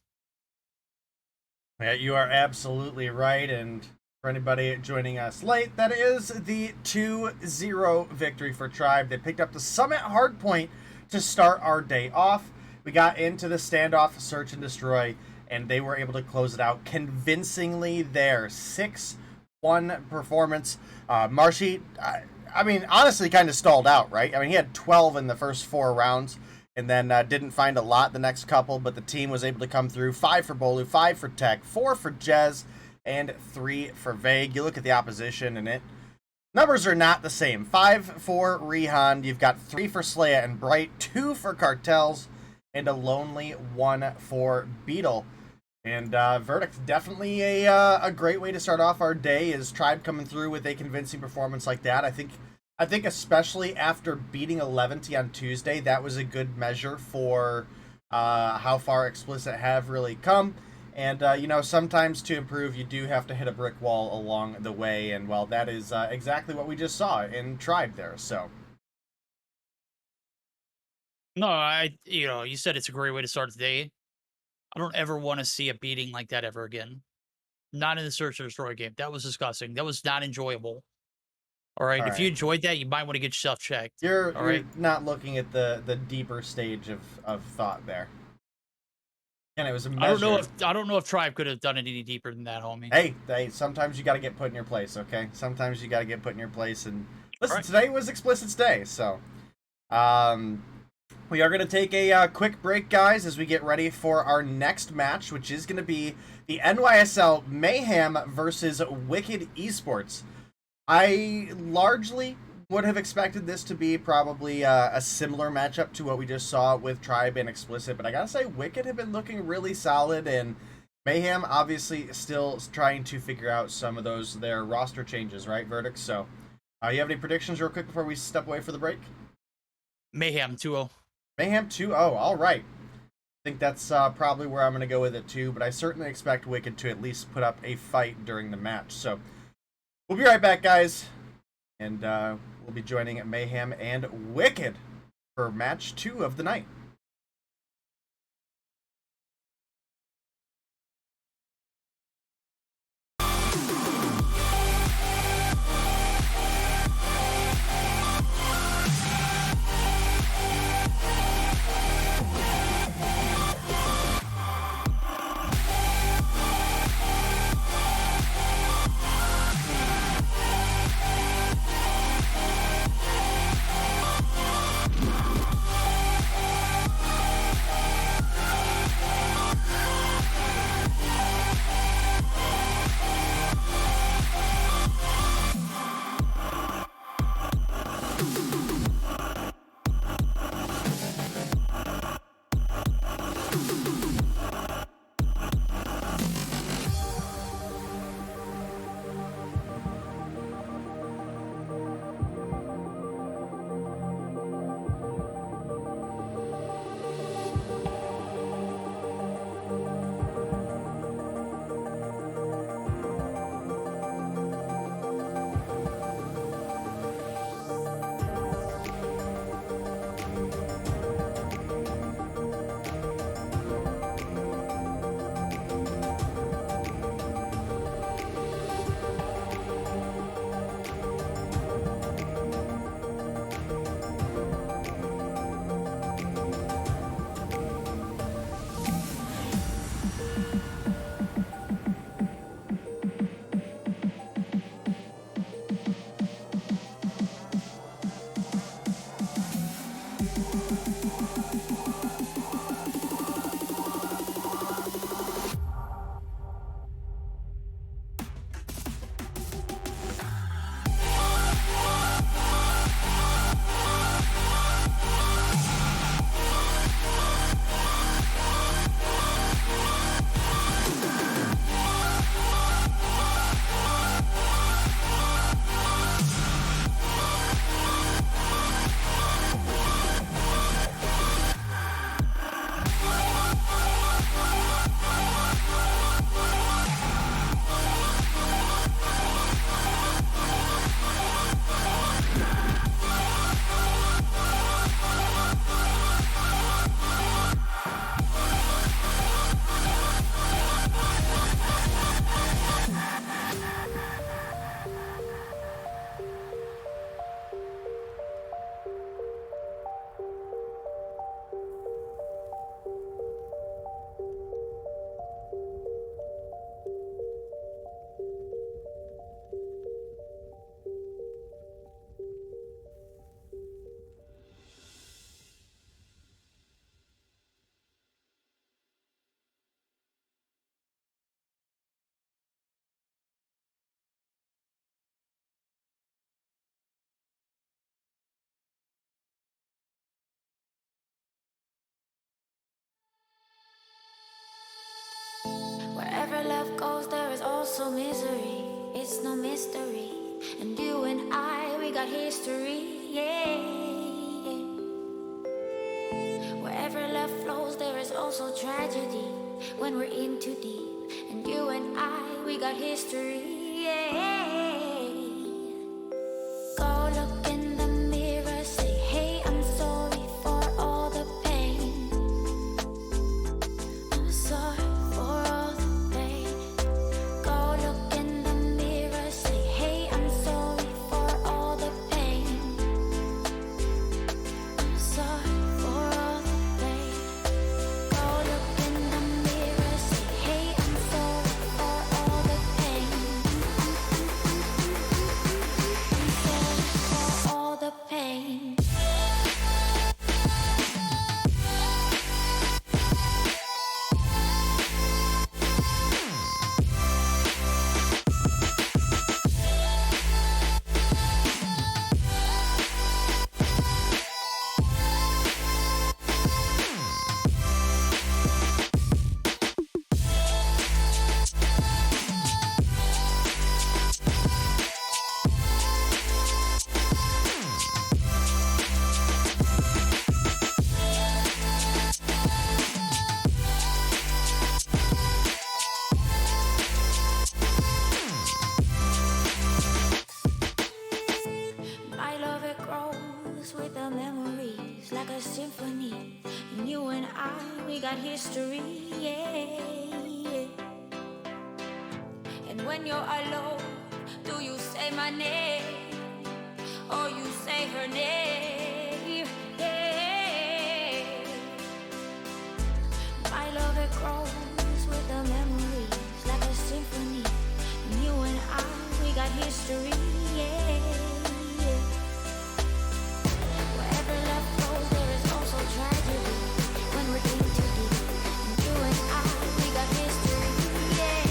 Yeah, you are absolutely right, and for anybody joining us late, that is the 2-0 victory for Tribe. They picked up the Summit Hardpoint to start our day off. We got into the standoff, Search and Destroy, and they were able to close it out convincingly there. 6-1 performance. Marshy, I mean, honestly kind of stalled out, right? I mean, he had 12 in the first 4 rounds, and then didn't find a lot the next couple, but the team was able to come through. 5 for Bolu, 5 for Tech, 4 for Jez, and 3 for Vague. You look at the opposition, and numbers are not the same. 5 for Rehan, you've got 3 for Slaya and Bright, 2 for Cartels, and a lonely 1 for Beetle. And Verdict, definitely a great way to start off our day is Tribe coming through with a convincing performance like that. I think especially after beating Eleventy on Tuesday, that was a good measure for how far Xplicit have really come. And, sometimes to improve, you do have to hit a brick wall along the way. And, well, that is exactly what we just saw in Tribe there, so. No, you said it's a great way to start the day. I don't ever want to see a beating like that ever again. Not in the Search or Destroy game. That was disgusting. That was not enjoyable. All right. If you enjoyed that, you might want to get yourself checked. You're not looking at the deeper stage of thought there. And it was a measure. I don't know if Tribe could have done it any deeper than that, homie. Hey, sometimes you got to get put in your place, okay? Sometimes you got to get put in your place. And listen, today was Xplicit's day, so we are going to take a quick break, guys, as we get ready for our next match, which is going to be the NYSL Mayhem versus Wicked Esports. I largely would have expected this to be probably a similar matchup to what we just saw with Tribe and Xplicit, but I gotta say, Wicked have been looking really solid, and Mayhem obviously still trying to figure out some of their roster changes, right, Verdict? So, you have any predictions real quick before we step away for the break? Mayhem 2-0. Mayhem 2-0, all right. I think that's probably where I'm going to go with it too, but I certainly expect Wicked to at least put up a fight during the match. So, we'll be right back, guys, and we'll be joining Mayhem and Wicked for match 2 of the night. Wherever love goes, there is also misery. It's no mystery. And you and I, we got history. Yeah. Wherever love flows, there is also tragedy. When we're in too deep. And you and I, we got history. Yeah. Go look in the mirror, say, hey, I'm sorry for all the pain. I'm sorry for all the pain. Go look in the mirror, say, hey, I'm sorry for all the pain. I'm sorry for all the pain. Go look in the mirror, say, hey, I'm sorry for all the pain. I'm sorry for all the pain. My love, it grows with the memories like a symphony. And you and I, we got history, yeah. And when you're alone, do you say my name or you say her name? Yeah. My love, it grows with the memories like a symphony. And you and I, we got history, yeah. Wherever love flows, there is also tragedy. When we're in too deep, and you and I, we got history, yeah.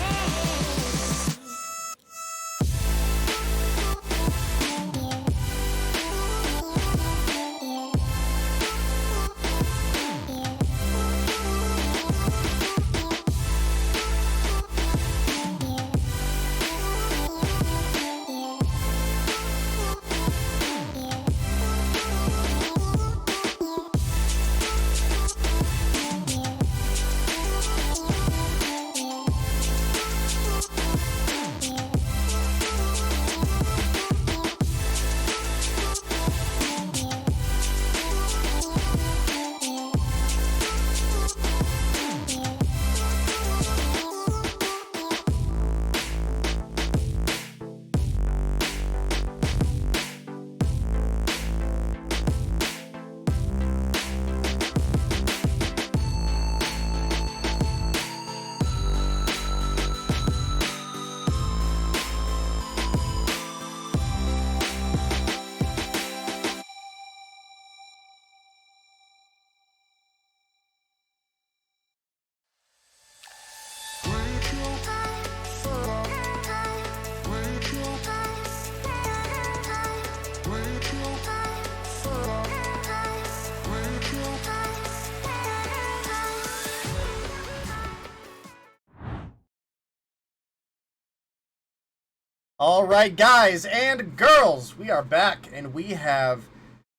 All right, guys and girls, we are back, and we have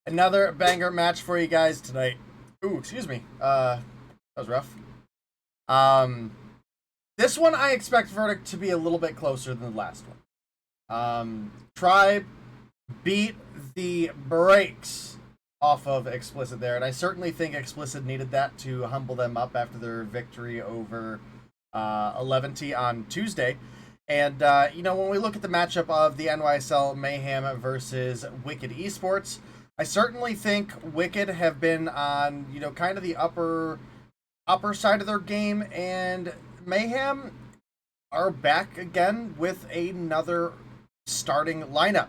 another banger match for you guys tonight. Ooh, excuse me. That was rough. This one I expect verdict to be a little bit closer than the last one. Tribe beat the brakes off of Xplicit there, and I certainly think Xplicit needed that to humble them up after their victory over Eleventy on Tuesday. And, you know, when we look at the matchup of the NYSL Mayhem versus Wicked Esports, I certainly think Wicked have been on, you know, kind of the upper side of their game, and Mayhem are back again with another starting lineup.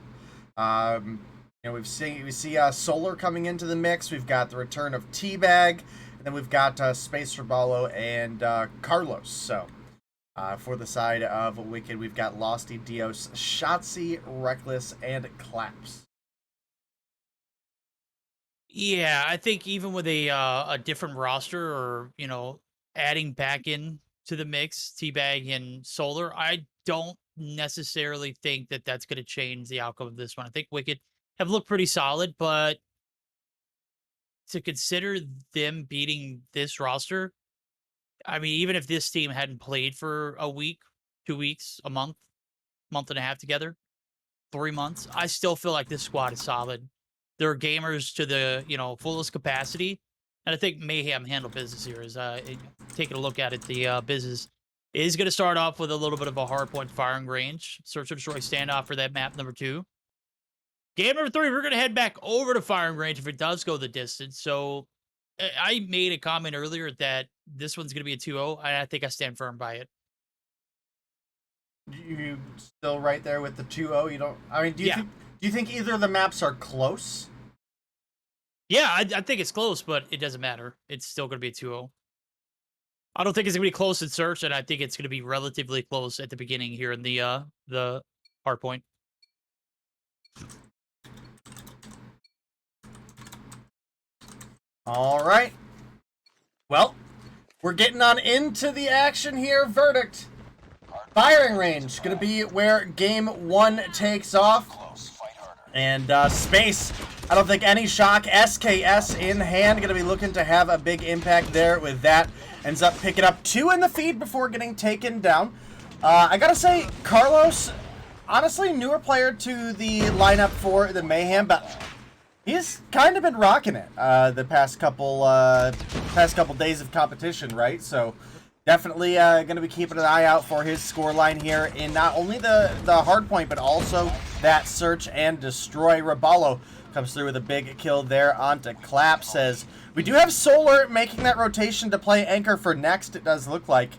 You know, we see Solar coming into the mix. We've got the return of Teabag, and then we've got Space Rabalo and Carlos. So, for the side of Wicked, we've got Losty, Dios, Shotzi, Reckless, and Claps. Yeah, I think even with a different roster, or adding back in to the mix, Teabag and Solar, I don't necessarily think that that's going to change the outcome of this one. I think Wicked have looked pretty solid, but to consider them beating this roster, I mean, even if this team hadn't played for a week, 2 weeks, a month and a half together, 3 months, I still feel like this squad is solid. They're gamers to the, fullest capacity. And I think Mayhem handle business here. Is taking a look at it, the business is going to start off with a little bit of a hardpoint firing range. Search and destroy standoff for that map number 2. Game number 3, we're going to head back over to firing range if it does go the distance. So I made a comment earlier that this one's going to be a 2-0, and I think I stand firm by it. You still right there with the 2-0? You don't. I mean, do you think either of the maps are close? Yeah, I think it's close, but it doesn't matter. It's still going to be a 2-0. I don't think it's going to be close in search, and I think it's going to be relatively close at the beginning here in the hardpoint. All right. Well, we're getting on into the action here. Verdict. Firing range going to be where game 1 takes off. And space, I don't think any shock. SKS in hand, going to be looking to have a big impact there with that. Ends up picking up 2 in the feed before getting taken down. I got to say, Carlos, honestly, newer player to the lineup for the Mayhem, but he's kind of been rocking it the past couple days of competition, right? So definitely going to be keeping an eye out for his scoreline here in not only the hardpoint, but also that search and destroy. Raballo comes through with a big kill there onto Clap. Says we do have Solar making that rotation to play anchor for next. It does look like,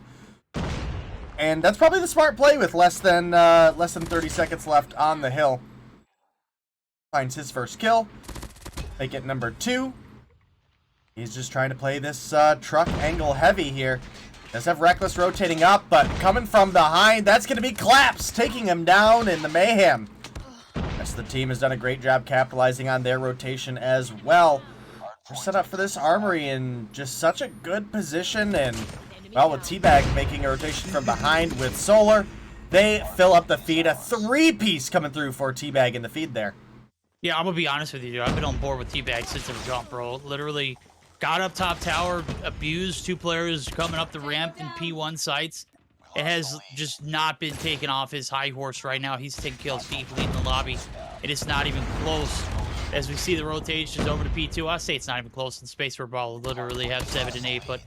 and that's probably the smart play with less than 30 seconds left on the hill. Finds his first kill. Make it number 2. He's just trying to play this truck angle heavy here. Does have Reckless rotating up, but coming from behind, that's going to be Claps, taking him down in the Mayhem. Yes, the team has done a great job capitalizing on their rotation as well. We're set up for this armory in just such a good position, and, well, with Teabag making a rotation from behind with Solar, they fill up the feed. A 3-piece coming through for Teabag in the feed there. Yeah, I'm going to be honest with you, dude. I've been on board with Teabag since the jump, bro. Literally got up top tower, abused 2 players coming up the ramp in P1 sites. It has just not been taken off his high horse right now. He's 10 kills deep, leading the lobby. It is not even close. As we see the rotations over to P2, I say it's not even close in space for ball. Literally have 7 and 8, but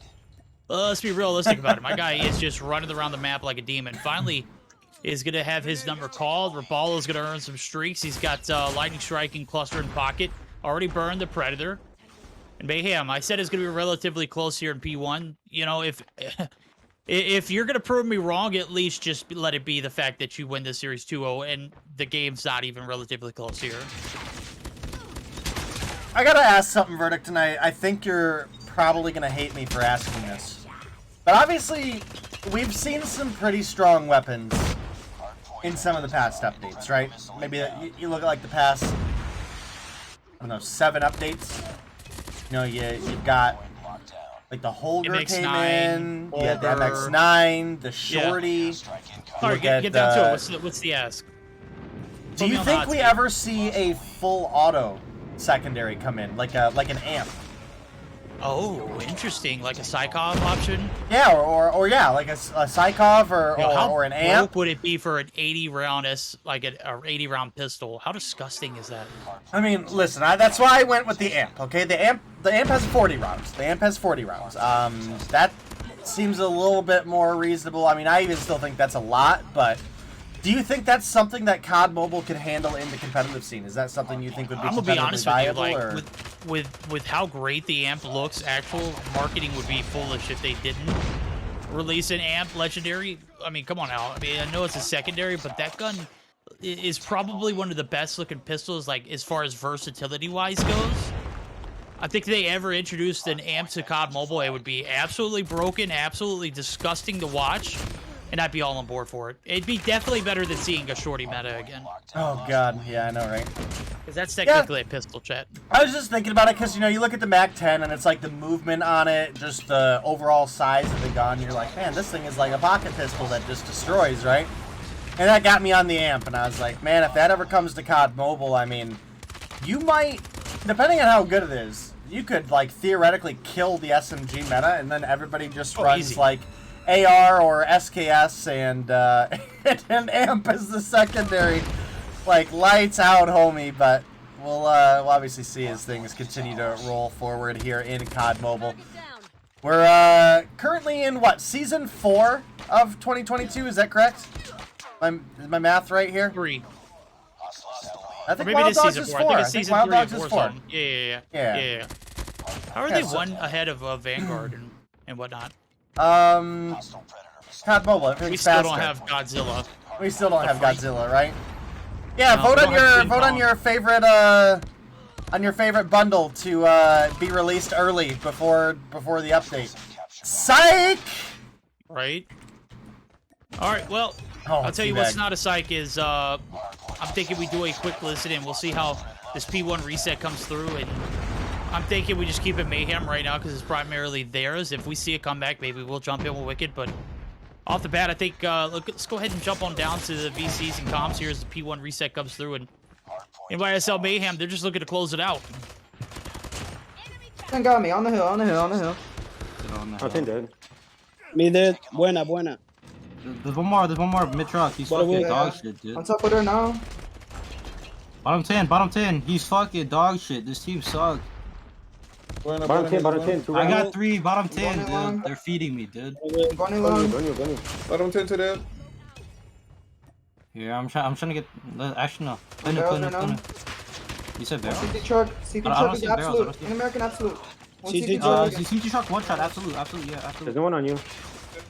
let's be realistic about it. My guy is just running around the map like a demon. Finally is going to have his number called. Raballo is going to earn some streaks. He's got Lightning Strike and Cluster in pocket. Already burned the Predator. And Mayhem, I said it's going to be relatively close here in P1. You know, if you're going to prove me wrong, at least just let it be the fact that you win this series 2-0, and the game's not even relatively close here. I got to ask something, Verdict, and I think you're probably going to hate me for asking this. But obviously, we've seen some pretty strong weapons in some of the past updates, right? Maybe you look at like the past, I don't know, 7 updates. You know, you've got like the Holger MX9, came in, you had the MX9, the Shorty. Yeah. All right, get down to it. What's the ask? Do you think we ever see a full auto secondary come in, like an amp? Oh, interesting. Like a Psychov option? Yeah, or yeah, like a Psychov or an amp. How broke would it be for an 80-round like an 80-round pistol? How disgusting is that? I mean, listen, that's why I went with the amp. Okay, the amp has 40 rounds. The amp has 40 rounds. That seems a little bit more reasonable. I mean, I even still think that's a lot, but do you think that's something that COD Mobile could handle in the competitive scene? Is that something you think would be competitively viable? I'm gonna be honest with you, like, with how great the amp looks, actual marketing would be foolish if they didn't release an amp legendary. I mean, come on now. I mean, I know it's a secondary, but that gun is probably one of the best looking pistols, like, as far as versatility wise goes. I think if they ever introduced an amp to COD Mobile, it would be absolutely broken, absolutely disgusting to watch. And I'd be all on board for it. It'd be definitely better than seeing a Shorty meta again. Oh, God. Yeah, I know, right? Because that's technically a pistol, chat. I was just thinking about it because, you know, you look at the MAC-10 and it's like the movement on it, just the overall size of the gun. You're like, man, this thing is like a pocket pistol that just destroys, right? And that got me on the amp, and I was like, man, if that ever comes to COD Mobile, I mean, you might, depending on how good it is, you could, like, theoretically kill the SMG meta, and then everybody just runs, easy. like, AR or SKS, and and amp is the secondary. Like, lights out, homie, but we'll obviously see as things continue to roll forward here in COD Mobile. We're currently in, what, Season 4 of 2022, is that correct? Is my math right here? 3. I think Maybe Wild this Dogs season is 4. 4. I I think think it's Wild season 3 Dogs of is 4. Warzone. Yeah. How are they Okay, so- one ahead of Vanguard and whatnot? COD Mobile, everything's We still faster. don't have Godzilla. We still don't have fight. Godzilla, right? Yeah, No, vote we on don't have King vote on Kong. your favorite bundle to be released early before the update. Psych! Right? Alright, well, Oh, I'll tell you what's teabag. not a psych is, I'm thinking we do a quick listen and we'll see how this P1 reset comes through, and I'm thinking we just keep it Mayhem right now because it's primarily theirs. If we see a comeback, maybe we'll jump in with Wicked, but off the bat, I think, let's go ahead and jump on down to the VCs and comms here as the P1 reset comes through, and NYSL Mayhem, they're just looking to close it out. One got me on the hill. I think dead. Me dead. Buena. There's one more mid truck. He's fucking dog shit, dude. On top of her now. Bottom 10. He's fucking dog shit. This team sucks. Bottom 10. I got 3 bottom 10, Going along. dude. They're feeding me, dude. Going long. Bottom 10 to that. Yeah, I'm trying to get. Actually, no. Barrels right now. You said barrel. CT truck. CT I don't truck is see barrels, I absolute. don't see- In American absolute. One CT CT truck. truck. CT truck one shot. Absolute, yeah, absolutely. There's no one on you.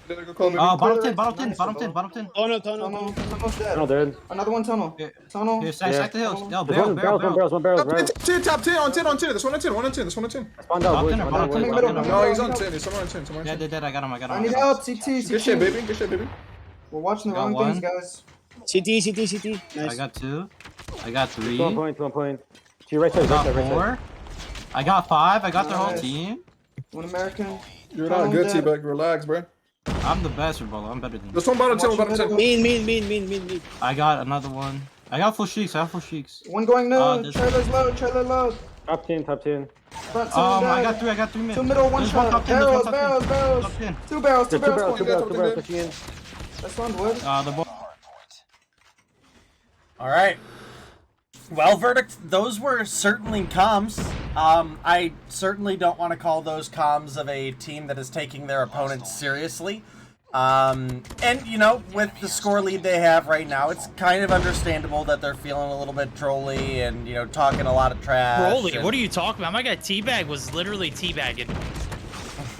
Did I go call me? Bottom 10. Nice, Bottom bro. 10. Tunnel. Tunnel's dead. Tunnel dead. Another one tunnel. Yeah. Tunnel. Here, stack the hills. Yo, There's one barrel. barrels. Top 10 on 10. There's one on 10. Spawn down, Bottom boys. 10 or Spawn bottom down, 10? boys. Middle. No, he's on 10. He's somewhere on 10. Yeah, dead. I got him. I need help. CT. Good shit, baby. We're watching the Got wrong one. things, guys. CT. I Nice. got 2. I got 3. 2 on point. To your right side, I got right side. 4. I got 5. I got their whole Nice. team. One American. You're not good, T-Bag. Relax, bro. I'm the best, Rebolo. I'm better than you. There's one bottom 10. Bottom 10. Mean. I got another one. I got full sheiks. One going no. this- Trailer low. Top 10. Front seven I dead. got 3 mid. 2 middle, 1 There's shot. top 10, there's one Barrels. top 10. 2 barrels. Two barrels Yeah, pushing in. That's one wood. The ball. All right. Well, verdict, those were certainly comms. I certainly don't want to call those comms of a team that is taking their opponents seriously. And, you know, with the score lead they have right now, it's kind of understandable that they're feeling a little bit trolly and, you know, talking a lot of trash. Broly, and- what are you talking about? My guy T-Bag was literally teabagging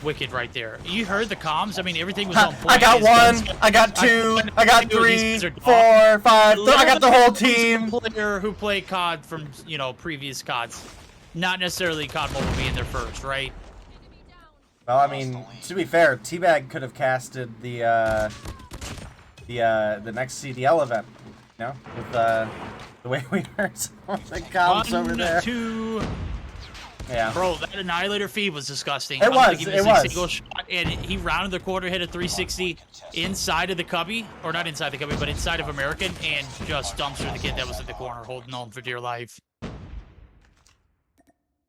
Wicked right there. You heard the comms? I mean, everything was on point. I got His guns 1, I got 2, I got Dude, 3, these are 4, 5, I got the whole team. Player who played COD from, you know, previous CODs. Not necessarily COD Mobile being their first, right? Well, I mean, to be fair, T-Bag could have casted the next CDL event, you know, with the way we heard some of the comms over 1, there. 2. Yeah. Bro, that Annihilator feed was disgusting. It I'm gonna was, give it him a was. single shot, and he rounded the corner, hit a 360 inside of the cubby, or not inside the cubby, but inside of American, and just dumpstered the kid that was in the corner, holding on for dear life.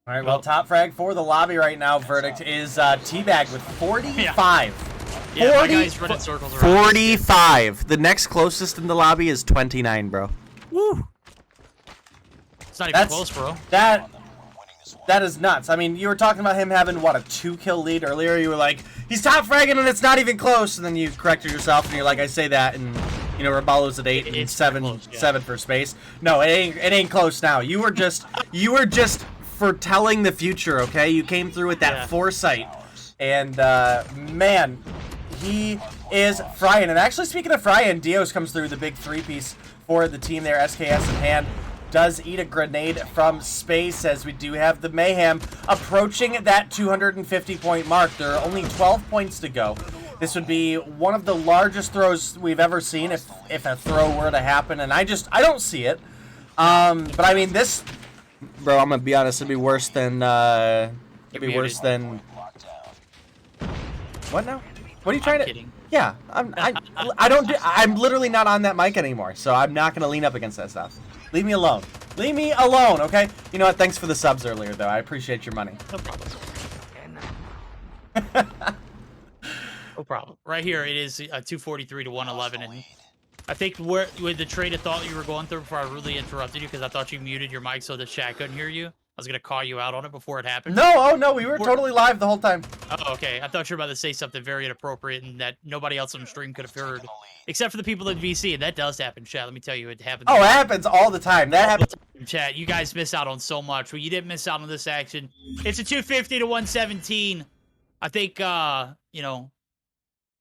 All right, well, top frag for the lobby right now. Verdict is T-Bag with 45. Yeah, my 40 guy's running circles around. 45. The next closest in the lobby is 29, bro. Woo! It's not even That's- close, bro. That is nuts. I mean, you were talking about him having, what, a 2-kill lead earlier? You were like, he's top fragging and it's not even close. And then you corrected yourself and you're like, I say that, and, you know, Rebalo's at 8 and It's 7 close, yeah. 7 for space. No, it ain't close now. You were just foretelling the future, okay? You came through with that Yeah. foresight. And, man, he is frying. And actually, speaking of frying, Dios comes through the big 3-piece for the team there, SKS in hand. Does eat a grenade from space, as we do have the Mayhem approaching that 250-point mark. There are only 12 points to go. This would be one of the largest throws we've ever seen if a throw were to happen, and I don't see it. But I mean, this, bro, I'm gonna be honest, it'd be worse than, What now? What are you trying to? Kidding. Yeah, I'm literally not on that mic anymore, so I'm not gonna lean up against that stuff. Leave me alone. Leave me alone, okay? You know what? Thanks for the subs earlier, though. I appreciate your money. No problem. No problem. Right here, it is 243 to 111, and I think with the train of thought you were going through before I really interrupted you because I thought you muted your mic so the chat couldn't hear you. I was gonna call you out on it before it happened. No, oh no, we were totally live the whole time. Oh, okay. I thought you were about to say something very inappropriate and that nobody else on the stream could have heard, except for the people in VC, and that does happen, chat. Let me tell you, it happens. Oh, it happens all the time. That happens. Chat, you guys miss out on so much. Well, you didn't miss out on this action. It's a 250 to 117. I think, you know,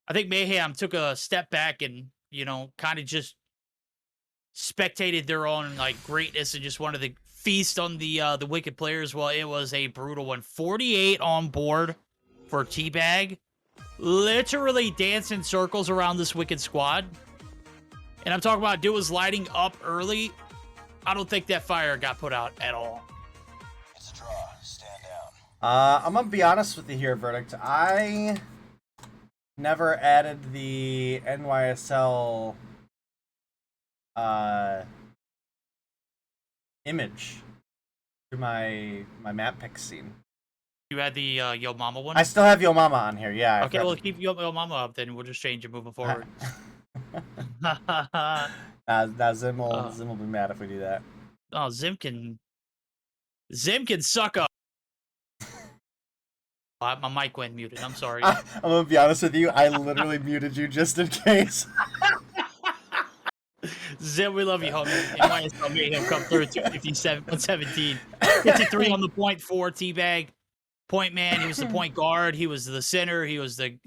I think Mayhem took a step back and, you know, kind of just spectated their own like greatness and just wanted to feast on the wicked players. Well, it was a brutal one. 48 on board for Teabag. Literally dancing circles around this wicked squad. And I'm talking about dude was lighting up early. I don't think that fire got put out at all. It's a draw. Stand down. I'm gonna be honest with you here, Verdict. I never added the NYSL image to my map pick scene. You had the Yo Mama one? I still have Yo Mama on here, yeah. Okay, well keep Yo Mama up then. We'll just change it moving forward. Now Zim will be mad if we do that. Oh, Zim can suck up. My mic went muted. I'm sorry. I'm gonna be honest with you. I literally muted you just in case. Zim, we love you, homie. NYSL Mayhem come through 257, 117. 53 on the point for Teabag. Point man, he was the point guard, he was the center, he was the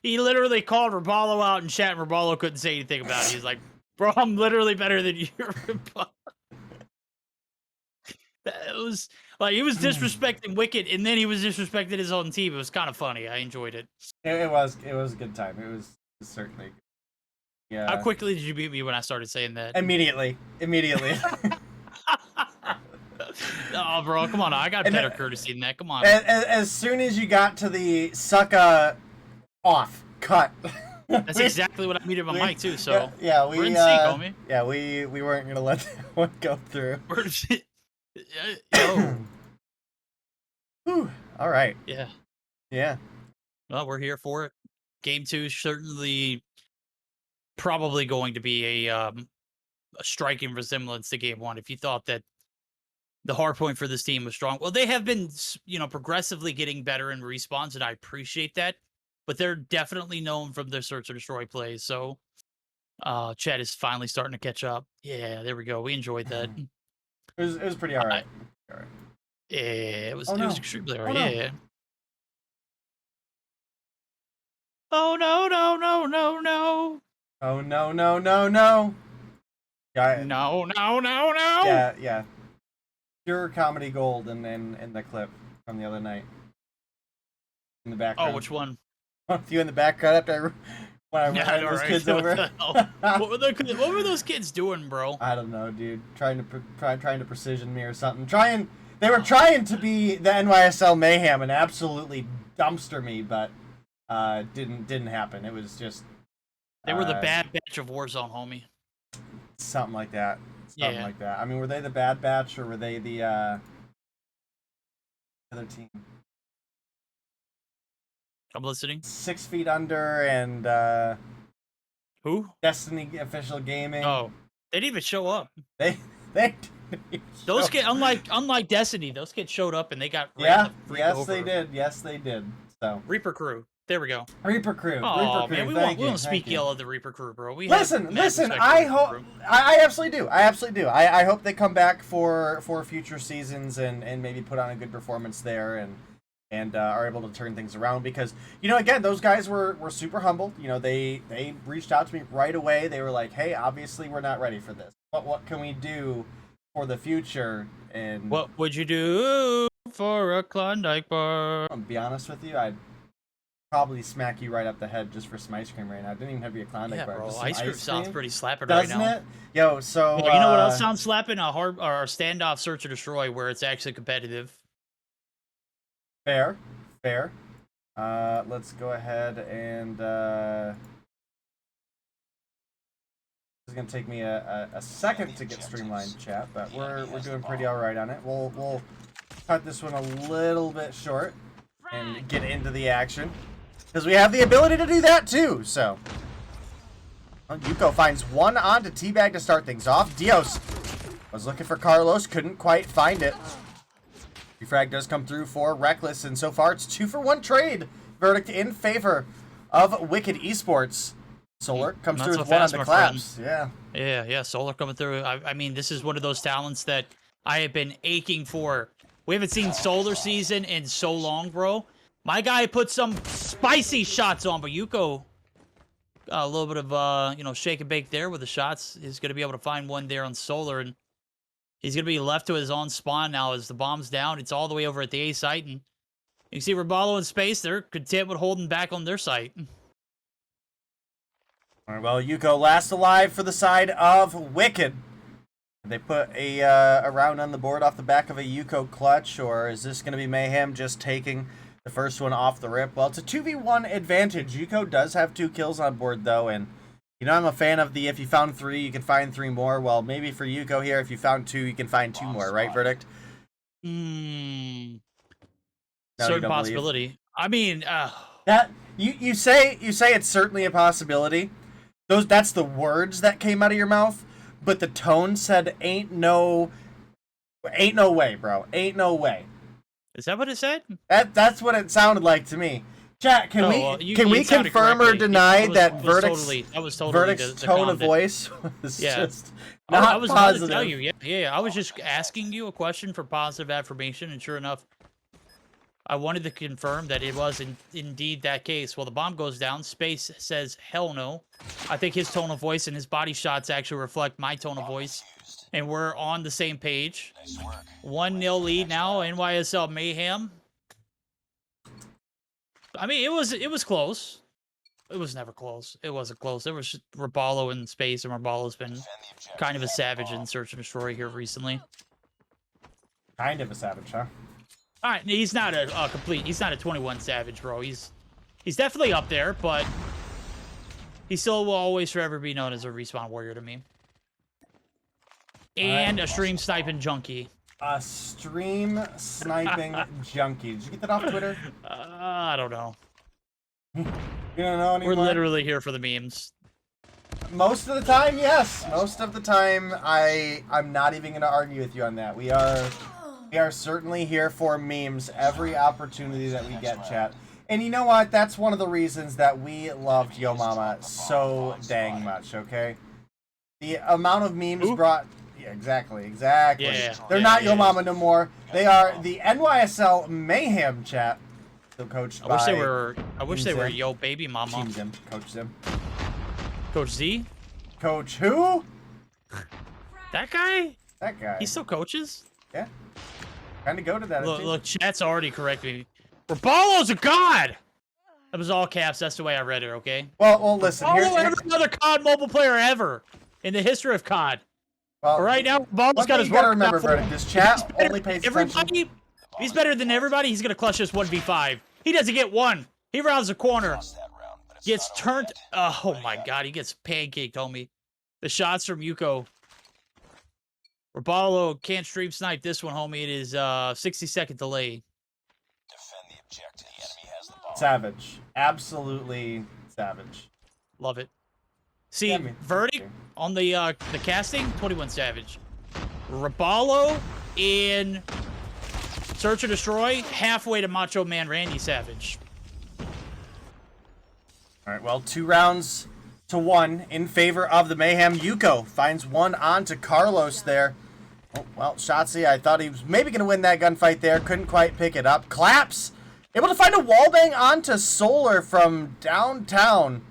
he literally called Raballo out in chat, and Raballo couldn't say anything about it. He's like, bro, I'm literally better than you, Raballo. It was like he was disrespecting Wicked, and then he was disrespecting his own team. It was kind of funny. I enjoyed it. It was a good time. It was certainly good. Yeah. How quickly did you beat me when I started saying that? Immediately. Oh, bro, come on. I got better courtesy than that. Come on. As soon as you got to the sucka off, cut. That's exactly what I muted my mic, too, so. Yeah, we're in sync, homie. Yeah, we weren't going to let that one go through. Yo. Whew. All right. Yeah. Yeah. Well, we're here for it. Game 2 certainly probably going to be a striking resemblance to Game 1. If you thought that the hard point for this team was strong. Well, they have been, you know, progressively getting better in respawns, and I appreciate that. But they're definitely known from their search and destroy plays. So, Chad is finally starting to catch up. Yeah, there we go. We enjoyed that. It was pretty all right. Yeah, it was extremely all Oh, right. no. Yeah. Oh no! Oh no! Yeah. No! Yeah. Pure comedy gold in the clip from the other night. In the background. Oh, which one? You in the background after when I ran those kids over. What were those kids doing, bro? I don't know, dude. Trying to precision me or something. They were trying to be the NYSL Mayhem and absolutely dumpster me, but didn't happen. It was just They were the bad batch of Warzone, homie. Something like that. Something Yeah. like that. I mean, were they the bad batch or were they the other team? I'm listening. 6 Feet Under and Who? Destiny Official Gaming. Oh, they didn't even show up. They Those kids, unlike Destiny, those kids showed up and they got they did. Yes, they did. So Reaper Crew. There we go. Reaper Crew. Oh Reaper Crew. man, we don't speak ill of the Reaper Crew, bro. Listen. I hope. I absolutely do. I hope they come back for future seasons and maybe put on a good performance there and are able to turn things around because again those guys were super humble. They reached out to me right away. They were like, hey, obviously we're not ready for this. But what can we do for the future? And what would you do for a Klondike bar? I'll be honest with you, I'd probably smack you right up the head just for some ice cream right now. I didn't even have to be a Klondike bar. bro, Just some ice cream sounds pretty slapping right now. Doesn't it? Yo, so... Well, you know what else sounds slapping? A standoff search or destroy where it's actually competitive. Fair. Let's go ahead and... It's going to take me a second to get streamlined, chat, but we're doing pretty alright on it. We'll cut this one a little bit short and get into the action. Because we have the ability to do that too, so... Well, Yuko finds one onto Teabag to start things off. Dios was looking for Carlos, couldn't quite find it. Refrag does come through for Reckless, and so far it's 2-for-1 trade. Verdict in favor of Wicked Esports. Solar comes through with one on the claps. Yeah, Solar coming through. I mean, this is one of those talents that I have been aching for. We haven't seen Solar season in so long, bro. My guy put some spicy shots on, but Yuko got a little bit of, you know, shake and bake there with the shots. He's going to be able to find one there on Solar, and he's going to be left to his own spawn now as the bomb's down. It's all the way over at the A site, and you can see Rabalo in space. They're content with holding back on their site. All right, well, Yuko last alive for the side of Wicked. They put a round on the board off the back of a Yuko clutch, or is this going to be Mayhem just taking the first one off the rip? Well, it's a 2v1 advantage. Yuko does have 2 kills on board, though, and you know I'm a fan of the if you found 3, you can find 3 more. Well, maybe for Yuko here, if you found 2, you can find 2 more, right, Verdict? No, believe? certain possibility. I mean, that you say it's certainly a possibility. That's the words that came out of your mouth, but the tone said ain't no way, bro. Ain't no way. Is that what it said? That's what it sounded like to me. Chat, can we confirm or deny that Verdict's tone of voice was just not I was positive? About to tell you, yeah. I was just asking you a question for positive affirmation, and sure enough, I wanted to confirm that it was indeed that case. Well, the bomb goes down. Space says, hell no. I think his tone of voice and his body shots actually reflect my tone of voice. And we're on the same page. 1-0 lead now, NYSL Mayhem. I mean, it was close. It was never close. It wasn't close. There was Rabalo in space, and Rabalo's been kind of a savage in Search and Destroy here recently. Kind of a savage, huh? All right, he's not a he's not a 21 savage, bro. He's definitely up there, but he still will always forever be known as a respawn warrior to me. And a stream sniping junkie. A stream sniping junkie. Did you get that off Twitter? I don't know. You don't know anymore? We're literally here for the memes. Most of the time, yes. Most of the time, I'm not even going to argue with you on that. We are certainly here for memes every opportunity that we get, chat. And you know what? That's one of the reasons that we loved Yo Mama so dang much, okay? The amount of memes brought... Yeah, exactly. Yeah, They're not Yo Mama no more. They are the NYSL Mayhem, chat. Still coached by... I wish they were Yo Baby Mama. Team Zim. Coach Zim. Coach Z? Coach who? That guy? That guy. He still coaches? Yeah. Kind of go to that. Look, chat's already correcting me. Rabalo's a god! That was all caps. That's the way I read it, okay? Well, listen. Here's every other COD mobile player ever in the history of COD. Well, right now, Rabalo's got his work. Remember, Verdict, this chat only pays attention. He's better than everybody. He's going to clutch this 1v5. He doesn't get one. He rounds the corner. Gets turned. Oh, my God. He gets pancaked, homie. The shots from Yuko. Rabalo can't stream snipe this one, homie. It is 60-second delay. Defend the objective. The enemy has the ball. Savage. Absolutely savage. Love it. See, Verdict on the casting, 21 savage. Rabalo in Search or Destroy, halfway to Macho Man Randy Savage. All right, well, 2 rounds to 1 in favor of the Mayhem. Yuko finds one onto Carlos there. Oh, well, Shotzi, I thought he was maybe going to win that gunfight there. Couldn't quite pick it up. Claps. Able to find a wallbang onto Solar from downtown.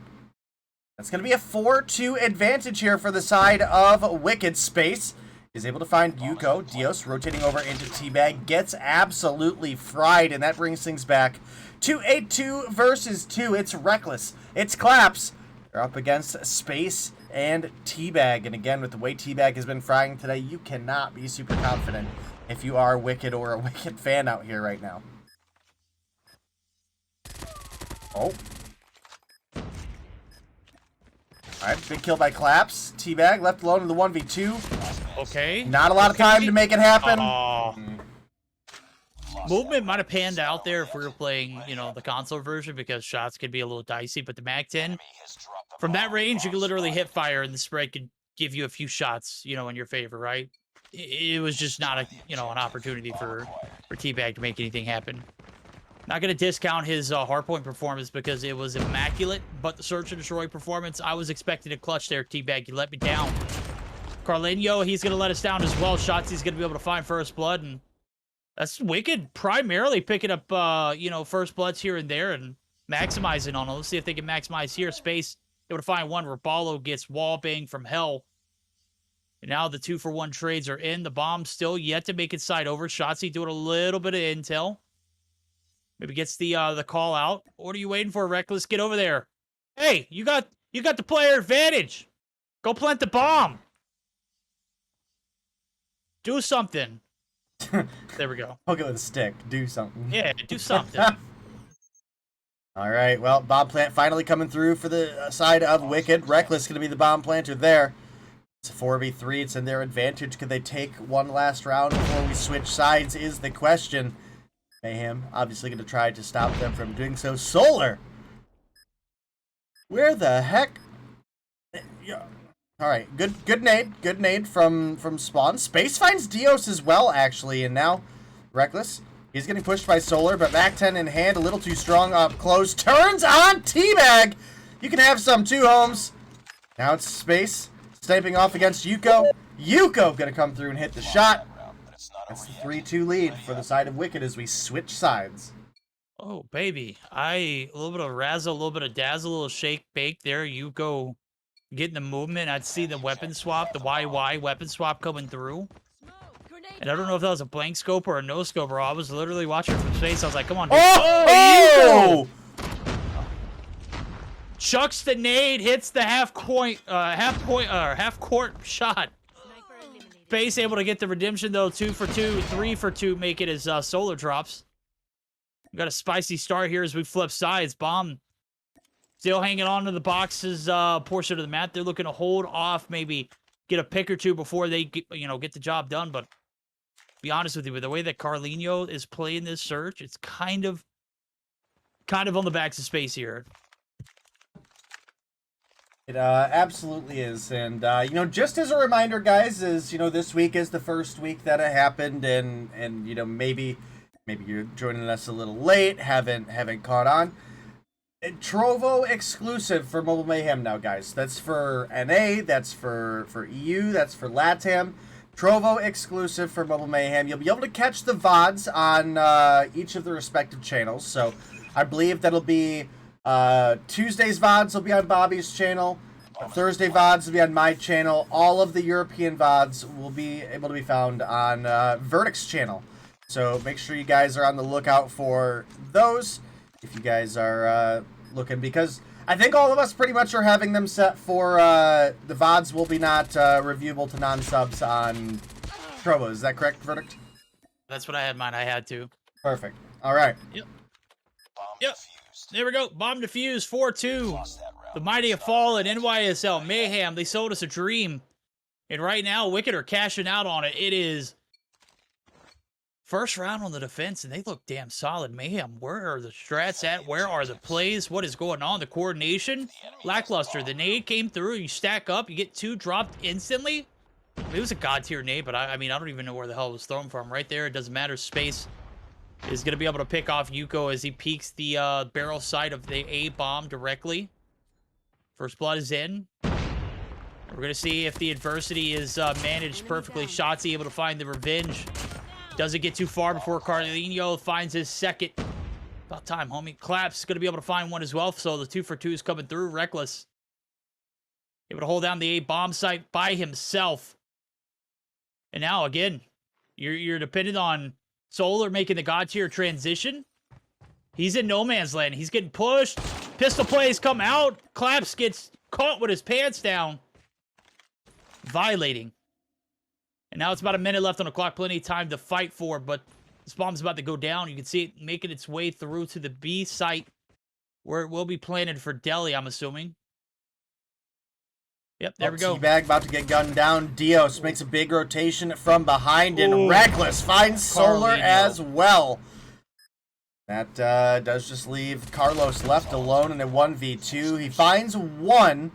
That's going to be a 4-2 advantage here for the side of Wicked. Space is able to find Yuko. Dios rotating over into Teabag, gets absolutely fried, and that brings things back to a 2 versus 2. It's Reckless. It's Claps. They're up against Space and Teabag. And again, with the way Teabag has been frying today, you cannot be super confident if you are Wicked or a Wicked fan out here right now. Oh. Alright, big kill by Claps. Teabag left alone in the 1v2. Okay. Not a lot of time to make it happen. Movement might have panned out there if we were playing, you know, the console version, because shots could be a little dicey, but the Mag-10, from that range, you could literally hit fire and the spread could give you a few shots, you know, in your favor, right? It was just not a, you know, an opportunity for Teabag to make anything happen. Not going to discount his hardpoint performance because it was immaculate, but the search and destroy performance, I was expecting a clutch there, Teabag. You let me down. Carlinho, he's going to let us down as well. Shots he's going to be able to find first blood, and that's Wicked primarily picking up, you know, first bloods here and there and maximizing on them. Let's see if they can maximize here. Space, able to find one. Rapallo gets wall bang from hell. And now the 2-for-1 trades are in. The bomb still yet to make its side over. Shotsy doing a little bit of intel. Maybe gets the call out. What are you waiting for, Reckless? Get over there. Hey, you got the player advantage. Go plant the bomb. Do something. There we go. Poke it with a stick. Do something. Yeah, do something. All right, well, bomb plant finally coming through for the side of Wicked. Reckless going to be the bomb planter there. It's a 4v3. It's in their advantage. Could they take one last round before we switch sides is the question. Mayhem obviously going to try to stop them from doing so. Solar! Where the heck? Yeah. All right, good nade from Spawn. Space finds Dios as well, actually, and now Reckless. He's getting pushed by Solar, but Mag-10 in hand, a little too strong up close. Turns on Teabag! You can have some too, Holmes. Now it's Space, sniping off against Yuko. Yuko gonna come through and hit the shot. That's the 3-2 lead for the side of Wicked as we switch sides. Oh, baby. A little bit of razzle, a little bit of dazzle, a little shake, bake there. Yuko getting the movement. I'd see the weapon swap, the YY weapon swap coming through. And I don't know if that was a blank scope or a no scope, bro. I was literally watching from space. I was like, come on, dude. Oh! Chucks the nade, hits the half court shot. Space able to get the redemption though. 2 for 2, 3 for 2, make it as Solar drops. We got a spicy start here as we flip sides. Bomb still hanging on to the boxes portion of the map. They're looking to hold off, maybe get a pick or two before they get, you know, get the job done. But be honest with you, with the way that Carlinho is playing this search, it's kind of on the backs of Space here. It absolutely is, and you know, just as a reminder, guys, is, you know, this week is the first week that it happened, and you know, maybe you're joining us a little late, haven't caught on. Trovo exclusive for Mobile Mayhem now, guys. That's for NA, that's for EU, that's for LATAM. Trovo exclusive for Mobile Mayhem. You'll be able to catch the VODs on each of the respective channels. So I believe that'll be Tuesday's VODs will be on Bobby's channel. Thursday VODs will be on my channel. All of the European VODs will be able to be found on Verdict's channel. So make sure you guys are on the lookout for those if you guys are looking, because I think all of us pretty much are having them set for the VODs will be not reviewable to non-subs on Trovo. Is that correct, Verdict? That's what I had mine. I had to. Perfect. All right. Yep. There we go. Bomb defused. 4-2. The mighty have fallen. NYSL Mayhem. They sold us a dream. And right now, Wicked are cashing out on it. It is first round on the defense, and they look damn solid. Mayhem, where are the strats at? Where are the plays? What is going on? The coordination? Lackluster. The nade came through. You stack up. You get 2 dropped instantly. It was a god-tier nade, but I mean, I don't even know where the hell it was thrown from. Right there. It doesn't matter. Space is going to be able to pick off Yuko as he peeks the barrel side of the A bomb directly. First blood is in. We're going to see if the adversity is managed perfectly. Shotsy able to find the revenge. Doesn't get too far before Carlinho finds his second. About time, homie. Claps going to be able to find one as well. So the 2 for 2 is coming through. Reckless able to hold down the A bomb site by himself. And now again, you're dependent on Solar making the god tier transition. He's in no man's land. He's getting pushed. Pistol plays come out. Claps gets caught with his pants down. Violating. And now it's about a minute left on the clock. Plenty of time to fight for, but this bomb's about to go down. You can see it making its way through to the B site where it will be planted for Delhi, I'm assuming. Yep, there we go. Teabag about to get gunned down. Dios makes a big rotation from behind, and Reckless finds Solar as well. That does just leave Carlos left alone in a 1v2. He finds one,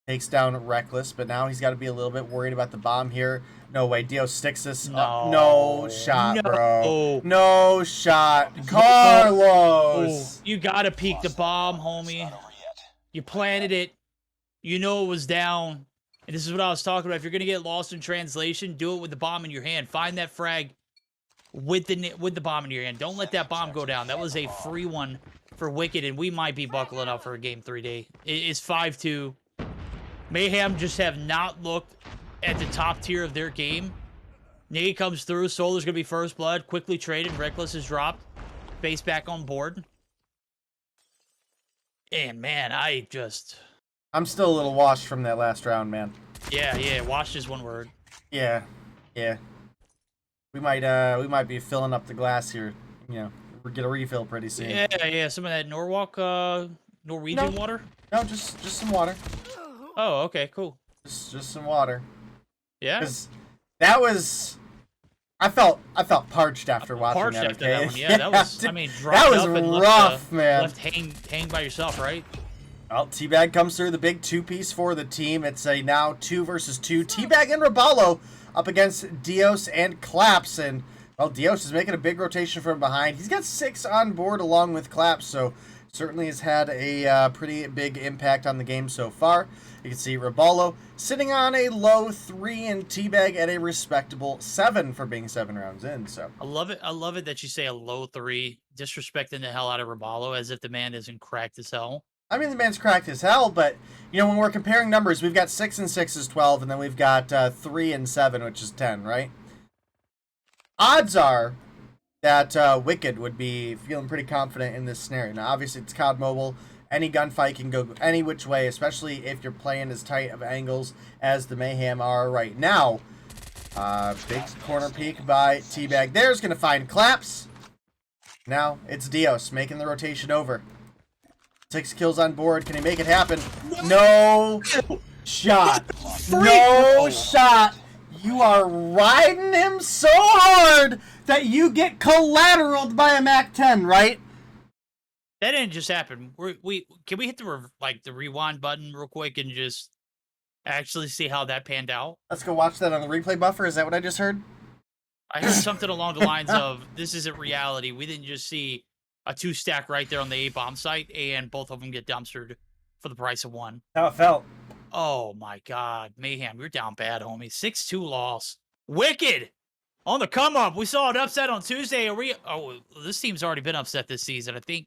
takes down Reckless, but now he's got to be a little bit worried about the bomb here. No way, Dios sticks this up. No shot, bro. No shot. Carlos! You gotta peek the bomb, homie. You planted it. You know it was down. And this is what I was talking about. If you're going to get lost in translation, do it with the bomb in your hand. Find that frag with the bomb in your hand. Don't let that bomb go down. That was a free one for Wicked, and we might be buckling up for a game 3 day. It's 5-2. Mayhem just have not looked at the top tier of their game. Nate comes through. Solar's going to be first blood. Quickly traded. Reckless is dropped. Base back on board. And, man, I'm still a little washed from that last round, man. Yeah, washed is one word. Yeah. We might be filling up the glass here. You know, we'll get a refill pretty soon. Yeah. Some of that Norwegian water? No, just some water. Oh, okay, cool. Just some water. Yeah. Because that was, I felt parched after watching that. After that one. Yeah, that was. I mean, that was rough, man. Left hang by yourself, right? Well, Teabag comes through, the big two-piece for the team. It's a now 2 versus 2. Teabag and Raballo up against Dios and Claps. And, well, Dios is making a big rotation from behind. He's got 6 on board along with Claps, so certainly has had a pretty big impact on the game so far. You can see Raballo sitting on a low 3 and Teabag at a respectable 7 for being 7 rounds in. So I love it that you say a low 3, disrespecting the hell out of Raballo as if the man isn't cracked as hell. I mean, the man's cracked as hell, but, you know, when we're comparing numbers, we've got 6 and 6 is 12, and then we've got 3 and 7, which is 10, right? Odds are that Wicked would be feeling pretty confident in this scenario. Now, obviously, it's COD Mobile. Any gunfight can go any which way, especially if you're playing as tight of angles as the Mayhem are right now. Big corner peek by Teabag. There's going to find Claps. Now, it's Dios making the rotation over. 6 kills on board. Can he make it happen? No shot. No shot. You are riding him so hard that you get collateraled by a MAC-10, right? That didn't just happen. Can we hit the rewind button real quick and just actually see how that panned out? Let's go watch that on the replay buffer. Is that what I just heard? I heard something along the lines of, this isn't reality. We didn't just see a 2-stack right there on the A-bomb site, and both of them get dumpstered for the price of 1. How it felt. Oh, my God. Mayhem, you're down bad, homie. 6-2 loss. Wicked! On the come-up. We saw an upset on Tuesday. This team's already been upset this season. I think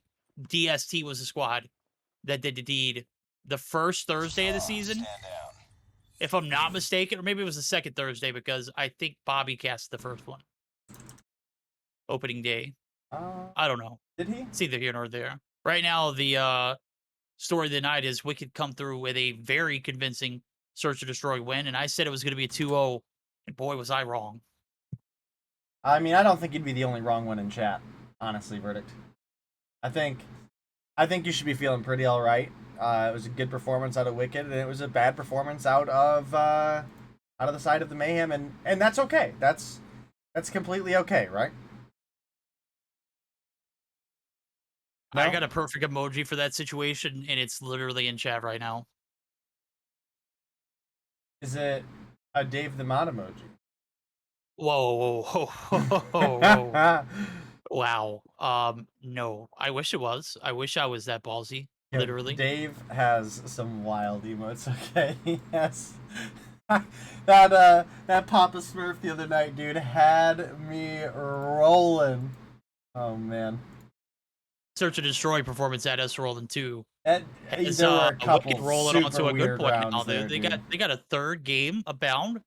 DST was the squad that did the deed the first Thursday of the season. If I'm not mistaken, or maybe it was the second Thursday, because I think Bobby cast the first one. Opening day. I don't know. Did he? It's either here nor there. Right now, the story of the night is Wicked come through with a very convincing search and destroy win, and I said it was going to be a 2-0, and boy, was I wrong. I mean, I don't think you'd be the only wrong one in chat, honestly, Verdict. I think you should be feeling pretty all right. It was a good performance out of Wicked, and it was a bad performance out of the side of the Mayhem, and that's okay. That's completely okay, right? No? I got a perfect emoji for that situation, and it's literally in chat right now. Is it a Dave the Mod emoji? Whoa. Wow. No. I wish it was. I wish I was that ballsy. Yeah, literally. Dave has some wild emotes, okay? Yes. That Papa Smurf the other night, dude, had me rolling. Oh, man. Search and destroy performance at us rolling too. There were a couple rolling onto a good point now. there, They got a third game abound.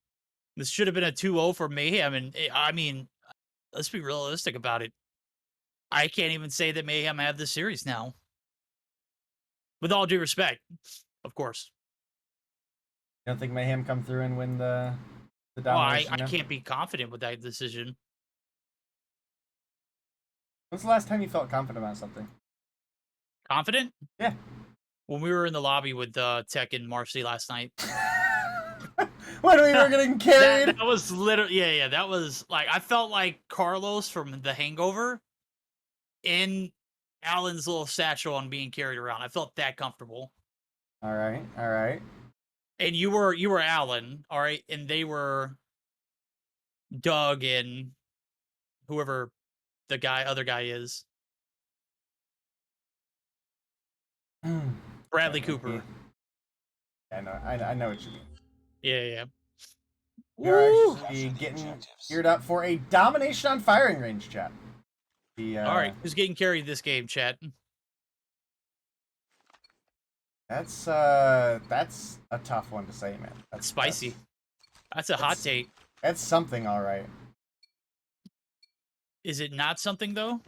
This should have been a 2-0 for Mayhem, and I mean, let's be realistic about it. I can't even say that Mayhem have this series now. With all due respect, of course. You don't think Mayhem come through and win the Well, I domination? can't be confident with that decision. When's the last time you felt confident about something? Confident? Yeah. When we were in the lobby with Tech and Marcy last night. When we were getting carried? that was literally, yeah. That was like, I felt like Carlos from The Hangover in Alan's little satchel and being carried around. I felt that comfortable. All right. And you were Alan, all right, and they were Doug and whoever the other guy is. Bradley Cooper. I know what you mean. Yeah. We're actually getting geared up for a domination on firing range, chat. All right, who's getting carried this game, chat? That's a tough one to say, man. That's spicy. That's a hot take. That's something, all right. Is it not something though?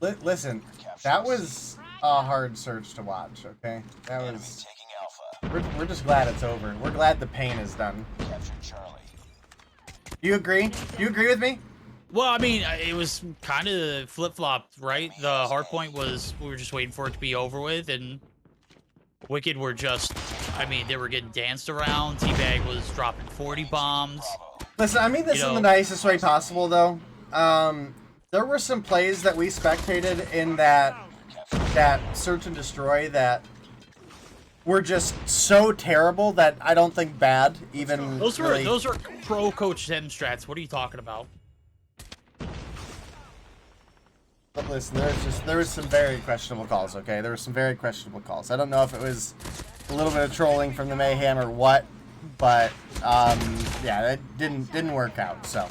Listen, that was a hard search to watch. Okay, that was. We're just glad it's over. We're glad the pain is done. You agree? You agree with me? Well, I mean, it was kind of flip-flopped, right? The hardpoint was, we were just waiting for it to be over with, and Wicked were just, I mean, they were getting danced around. Teabag was dropping 40 bombs. Listen, I mean this in the nicest way possible, though. There were some plays that we spectated in that search and destroy that were just so terrible that I don't think bad even. Those were pro Coach Zen strats. What are you talking about? But listen, there was some very questionable calls. Okay, there were some very questionable calls. I don't know if it was a little bit of trolling from the Mayhem or what, but yeah, that didn't work out. So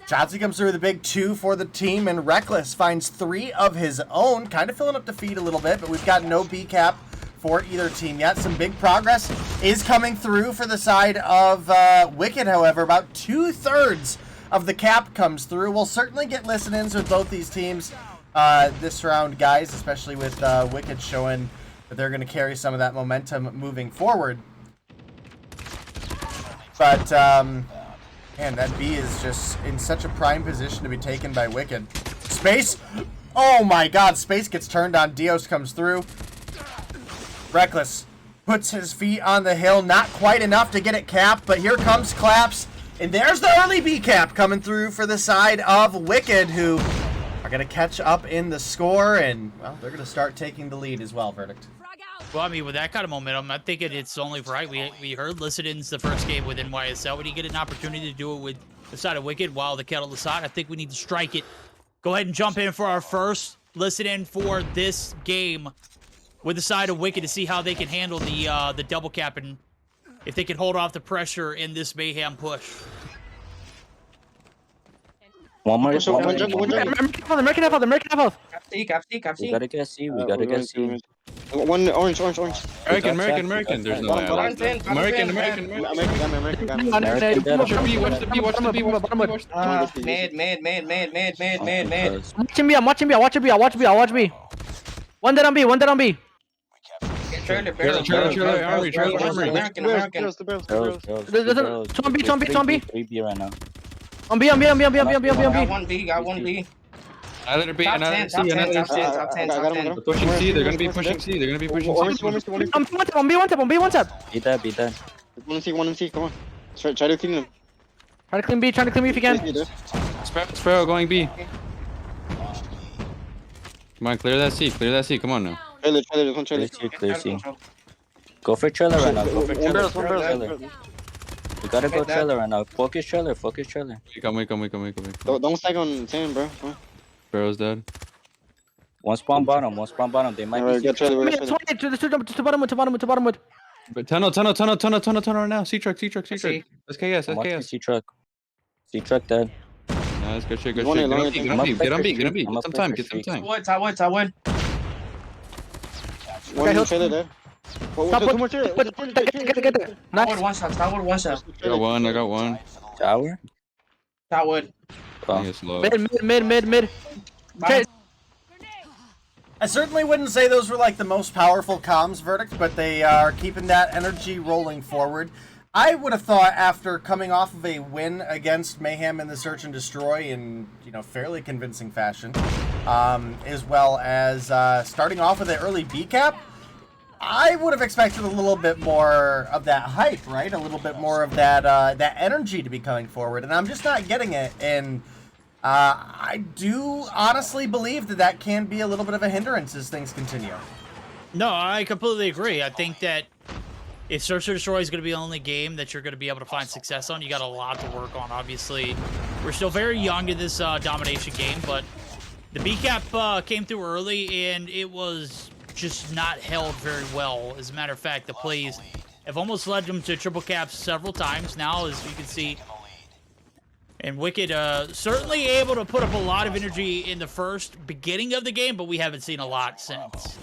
Chauncey comes through with a big 2 for the team, and Reckless finds 3 of his own, kind of filling up the feed a little bit, but we've got no B cap for either team yet. Some big progress is coming through for the side of Wicked, however. About 2/3 of the cap comes through. We'll certainly get listen-ins with both these teams this round, guys, especially with Wicked showing that they're going to carry some of that momentum moving forward. But, man, that B is just in such a prime position to be taken by Wicked. Space! Oh my god, Space gets turned on. Dios comes through. Reckless puts his feet on the hill. Not quite enough to get it capped, but here comes Claps. And there's the early B cap coming through for the side of Wicked, who are going to catch up in the score. And, well, they're going to start taking the lead as well, Verdict. Well, I mean, with that kind of momentum, I think it's only right. We heard listen-ins the first game with NYSL. When you get an opportunity to do it with the side of Wicked while the kettle is hot, I think we need to strike it. Go ahead and jump in for our first listen-in for this game with the side of Wicked to see how they can handle the double cap and if they can hold off the pressure in this Mayhem push. One more. American Cap C. We gotta get C. We gotta get C. One orange. American. There's no way. American. Watch the B. I'm watching B. One dead on B. Trailer. Armory. American. Two on B. 3B right now. On B. Got one B. Another B, Top another 10, C, top 10, another top C. 10, top 10, top 10. They're pushing C. They're gonna be pushing C. On B one tap. Beat that. One and C, come on. Try to clean them. Try to clean B if you can. Sparrow going B. Come on, clear that C. Come on now. Trailer, there's one trailer. Clear C. Go for trailer right now. One barrel. We gotta go trailer right now. Focus trailer. Come. Don't stack on sand, bro. Come on. Sparrow's dead. One spawn bottom. They might Alright, be. get trailer. To bottom with. But tunnel right now. C-truck. SKS. C truck dead. Nice, good shit. Get One on alone, B. I'm Get on B. I'm Get some time. I would. One trailer there. Two more trailer. Get there. Starwood one shot. Starwood one shot. I got one. Tower. Starwood. I think it's low. Mid. Okay. I certainly wouldn't say those were like the most powerful comms verdict, but they are keeping that energy rolling forward. I would have thought after coming off of a win against Mayhem in the Search and Destroy in, fairly convincing fashion, as well as starting off with an early B cap, I would have expected a little bit more of that hype, right? A little bit more of that that energy to be coming forward, and I'm just not getting it. And I do honestly believe that can be a little bit of a hindrance as things continue. No, I completely agree. I think that if Search and Destroy is going to be the only game that you're going to be able to find success on, you got a lot to work on. Obviously, we're still very young in this domination game, but the B cap came through early, and it was just not held very well. As a matter of fact, the plays have almost led them to triple caps several times now, as you can see. And Wicked certainly able to put up a lot of energy in the first beginning of the game, but we haven't seen a lot since.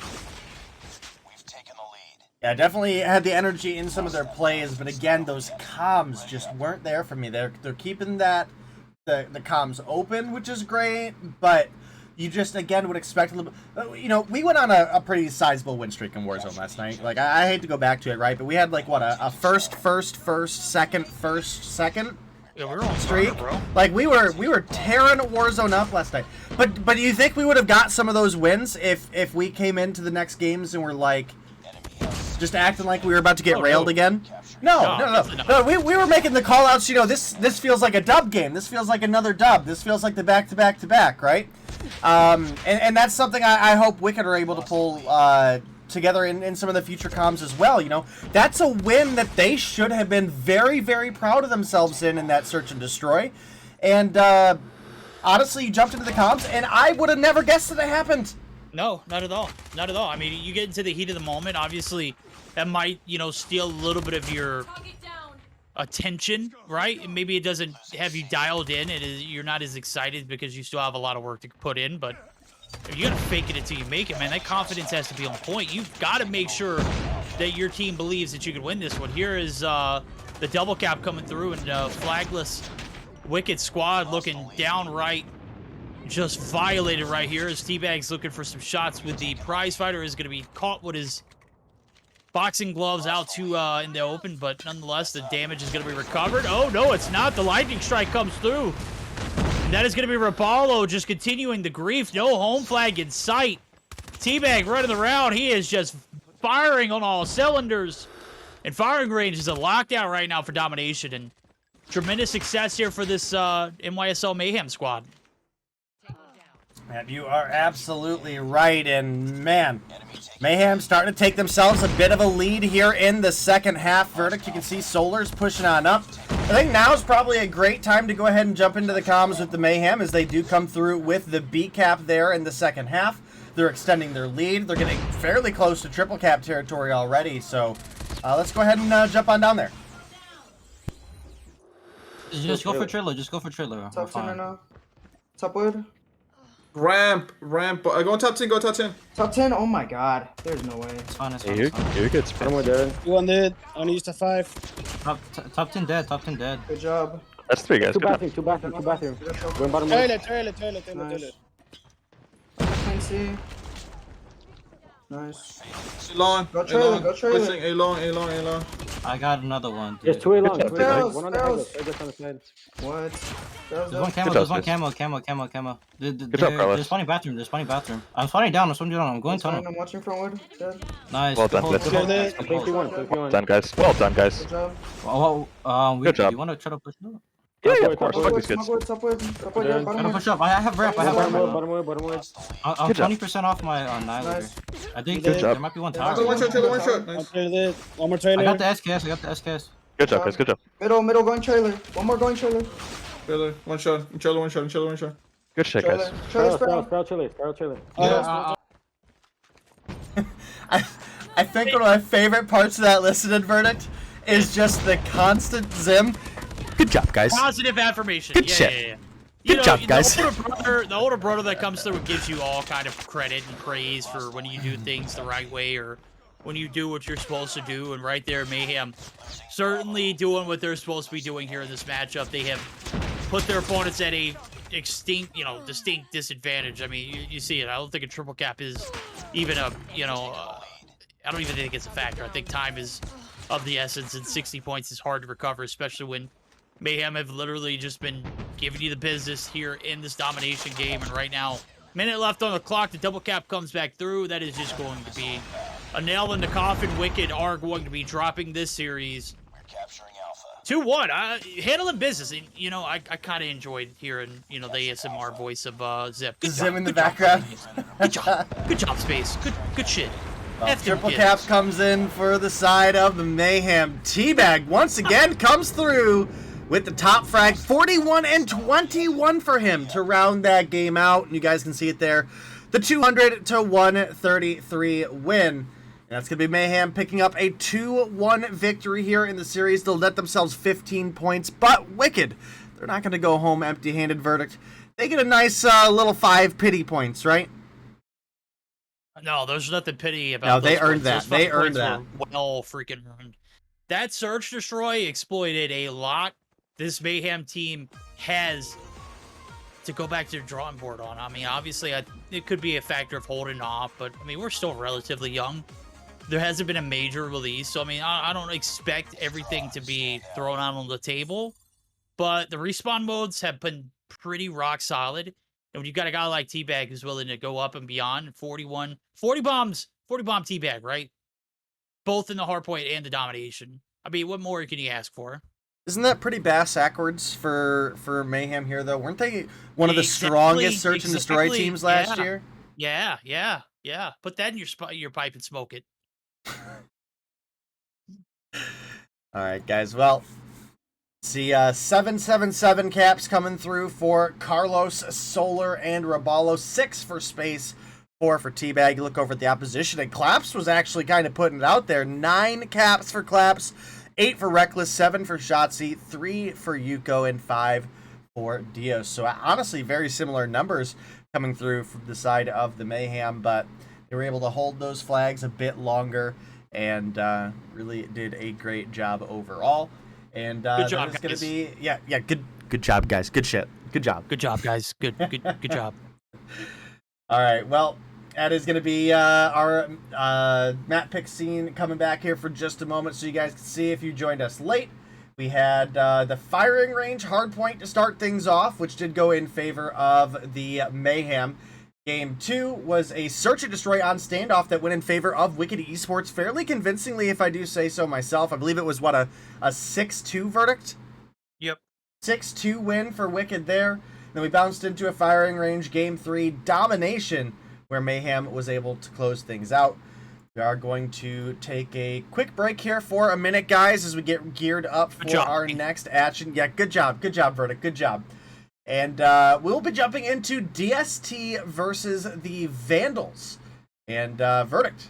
Yeah, definitely had the energy in some of their plays, but again, those comms just weren't there for me. They're keeping the comms open, which is great, but you just, again, would expect a little bit. We went on a pretty sizable win streak in Warzone last night. Like, I hate to go back to it, right? But we had, like, what, a first, second Yeah, we were on streak. fire, bro. Like, we were tearing Warzone up last night. But do you think we would have got some of those wins if we came into the next games and were, like, just acting like we were about to get railed again? No. We were making the call-outs, this feels like a dub game. This feels like another dub. This feels like the back-to-back-to-back, right? And that's something I hope Wicked are able to pull together in some of the future comms as well. That's a win that they should have been very, very proud of themselves in that Search and Destroy. And honestly, you jumped into the comms, and I would have never guessed that it happened. No, not at all. Not at all. I mean, you get into the heat of the moment. Obviously, that might, steal a little bit of your attention, right? Maybe it doesn't have you dialed in. You're not as excited because you still have a lot of work to put in, but you gotta fake it until you make it, man. That confidence has to be on point. You've got to make sure that your team believes that you can win this one. Here is the double cap coming through, and flagless Wicked squad looking downright just violated right here as Teabag's looking for some shots with the prize fighter. Is going to be caught with his boxing gloves out to in the open, but nonetheless, the damage is going to be recovered. Oh, no, it's not. The lightning strike comes through. And that is going to be Rapallo just continuing the grief. No home flag in sight. Teabag running around. He is just firing on all cylinders. And firing range is a lockdown right now for Domination. And tremendous success here for this NYSL Mayhem squad. Man, you are absolutely right, and man, Mayhem starting to take themselves a bit of a lead here in the second half. Verdict, you can see Solar's pushing on up. I think now is probably a great time to go ahead and jump into the comms with the Mayhem as they do come through with the B cap there in the second half. They're extending their lead. They're getting fairly close to triple cap territory already, so let's go ahead and jump on down there. Just go for trailer. Just go for trailer. Top 10 right now. Top wood. Ramp. Go top 10, Top 10? Oh my god. There's no way. It's fine. You're good. One dead. One dead. I only used to 5. Top 10 dead. Top 10 dead. Good job. That's 3 guys. Two bathroom. Going bottom Toilet. Nice. Clean C. Nice. Elon. Go trailer. Pushing Elon. I got another one. Dude. There's two along. Girls. On the side. What? There's one camo. There's one camo. Good job, Carlos. They're spawning bathroom. I'm spawning down. I'm going tunnel. I'm watching front wood. Dead. Nice. Well done, Hold, let's hold, go. hold, I'm playing hold. P1. Well done, guys. Good job. Good job. You want to try to push up? Yeah, of course. Fuck these Top kids. wood. Top wood. I'm gonna push up. I have rep. Bottom wood. I'm Good job. 20% off my annihilator. Nice. I think Good job. there might be one Yeah, tower. One shot. One Nice. trailer. One more I trailer. got the SKS. Good job, guys. Good job. Middle going trailer. One more going trailer. Trailer. One shot. Good shit, guys. Trailer sprout. Trailer. I think one of my favorite parts of that listening verdict is just the constant Zim. Good job, guys. Positive affirmation. Good shit. Yeah. Good job, guys. The older brother that comes through gives you all kind of credit and praise for when you do things the right way or when you do what you're supposed to do. And right there, Mayhem certainly doing what they're supposed to be doing here in this matchup. They have put their opponents at a distinct disadvantage. I mean, you see it. I don't think a triple cap is even a, I don't even think it's a factor. I think time is of the essence, and 60 points is hard to recover, especially when Mayhem have literally just been giving you the business here in this domination game. And right now, minute left on the clock, the double cap comes back through. That is just going to be a nail in the coffin. Wicked are going to be dropping this series 2-1. Handling business. And, I kind of enjoyed hearing, the ASMR voice of Zip. Good Zip job. in the Good job. background. Good job. Good job, Space. Good shit. F them Triple kids. Cap comes in for the side of the Mayhem. Teabag once again comes through with the top frag. 41 and 21 for him to round that game out. And you guys can see it there. The 200-133 win. And that's going to be Mayhem picking up a 2-1 victory here in the series. They'll net themselves 15 points. But Wicked, they're not going to go home empty-handed. Verdict. They get a nice little 5 pity points, right? No, there's nothing pity about. No, they those earned points. that. Those They fucking earned points that. were well freaking earned. That Search Destroy exploited a lot. This Mayhem team has to go back to the drawing board on. I mean, obviously, it could be a factor of holding off, but I mean, we're still relatively young. There hasn't been a major release, so I mean, I don't expect everything to be thrown out on the table. But the respawn modes have been pretty rock solid. And when you've got a guy like Teabag who's willing to go up and beyond, 40 bomb Teabag, right? Both in the Hardpoint and the Domination. I mean, what more can you ask for? Isn't that pretty backwards for Mayhem here, though? Weren't they one of the strongest search and destroy teams last year? Yeah. Put that in your pipe and smoke it. All right, guys. Well, see 777 caps coming through for Carlos, Solar, and Raballo. 6 for Space, 4 for Teabag. You look over at the opposition, and Claps was actually kind of putting it out there. 9 caps for Claps, 8 for Reckless, 7 for Shotzi, 3 for Yuko, and 5 for Dios. So honestly, very similar numbers coming through from the side of the Mayhem, but they were able to hold those flags a bit longer and really did a great job overall. And good job, that is going to guys. be good job, guys. Good shit. Good job. Good job, guys. Good job. All right. Well, that is going to be our map pick scene coming back here for just a moment, so you guys can see if you joined us late. We had the firing range hardpoint to start things off, which did go in favor of the Mayhem. Game 2 was a search and destroy on standoff that went in favor of Wicked Esports fairly convincingly, if I do say so myself. I believe it was, a 6-2 verdict? Yep. 6-2 win for Wicked there. Then we bounced into a firing range, Game 3, Domination, where Mayhem was able to close things out. We are going to take a quick break here for a minute, guys, as we get geared up for our next action. Yeah, good job, Verdict, good job. And we'll be jumping into DST versus the Vandals. And Verdict.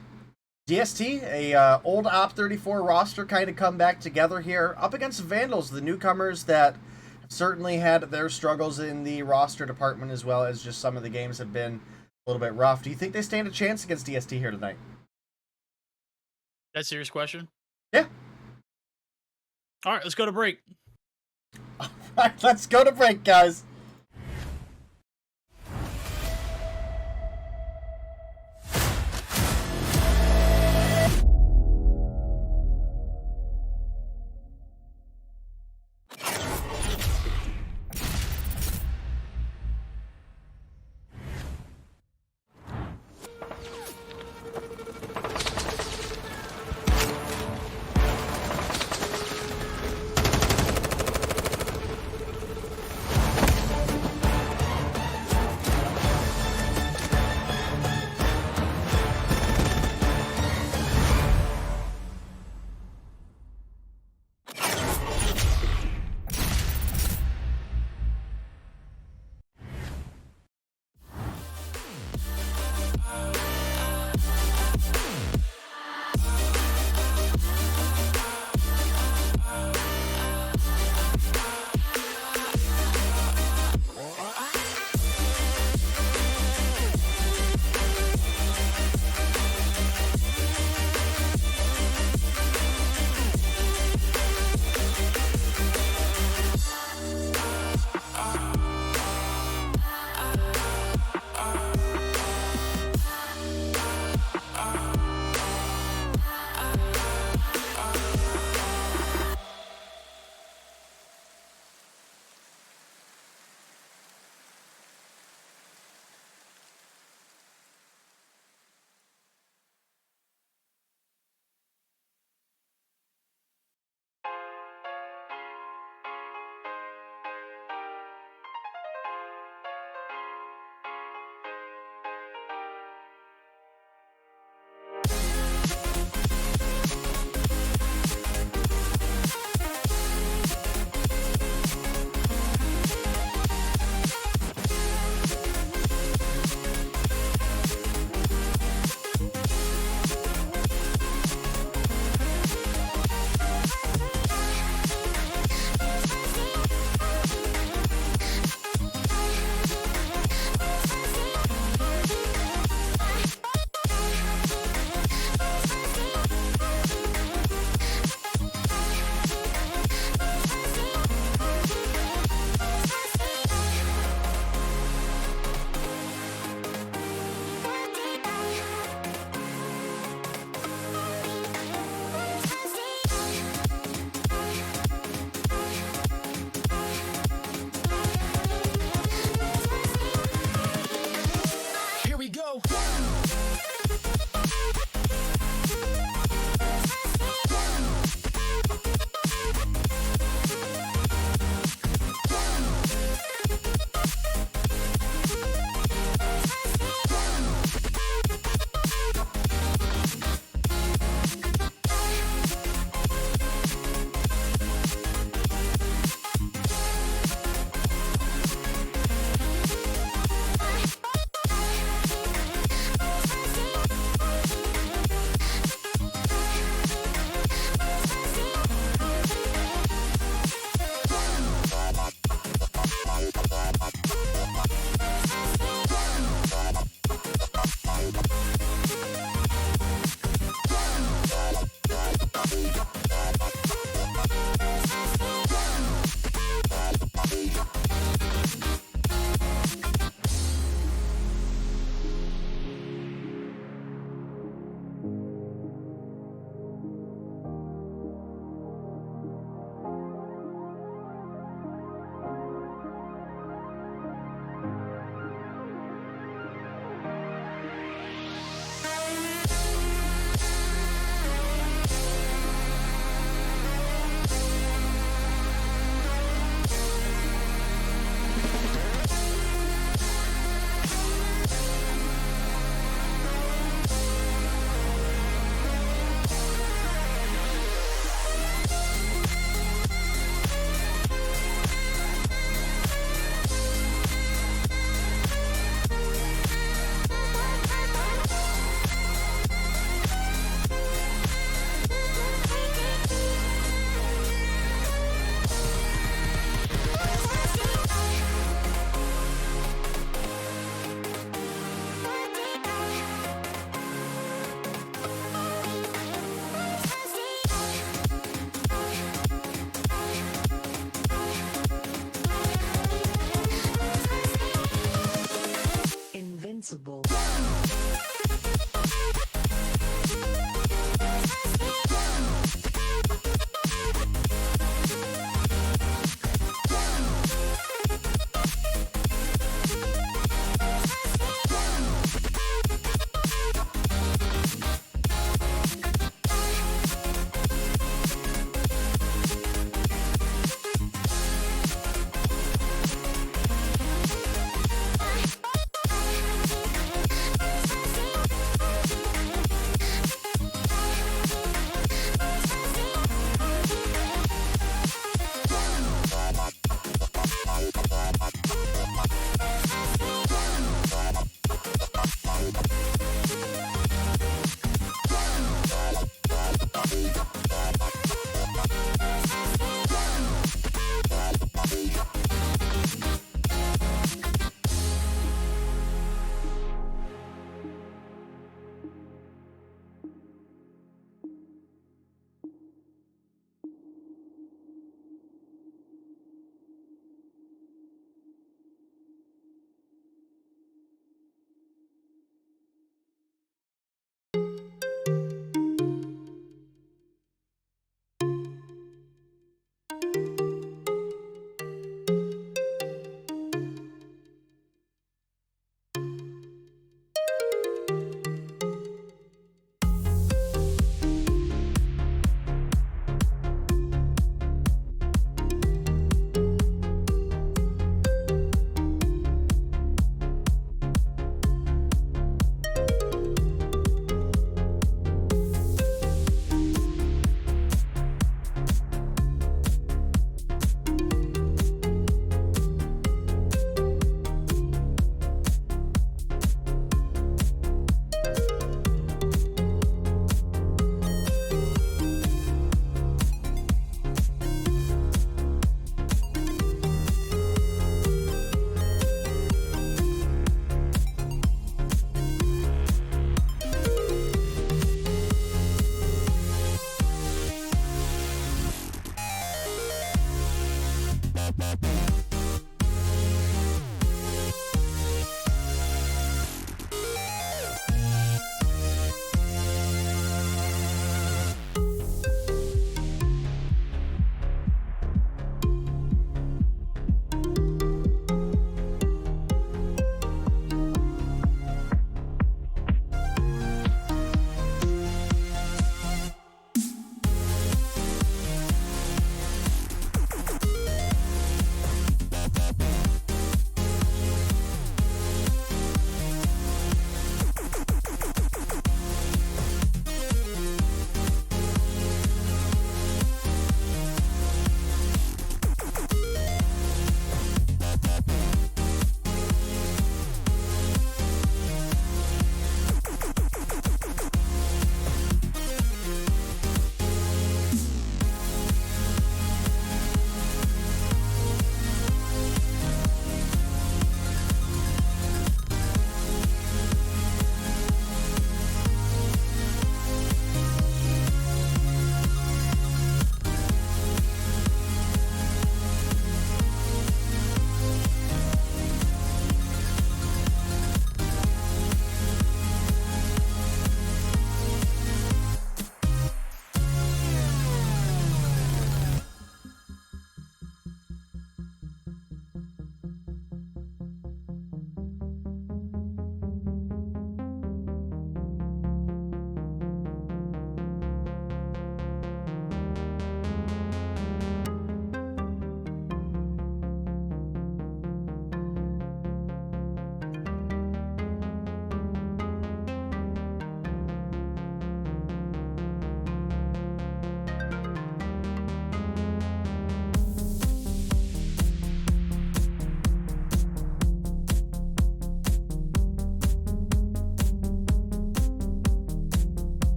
DST, a old Op34 roster, kind of come back together here up against Vandals, the newcomers that have certainly had their struggles in the roster department, as well as just some of the games have been a little bit rough. Do you think they stand a chance against DST here tonight? That's a serious question? Yeah. All right, let's go to break. All right, let's go to break, guys.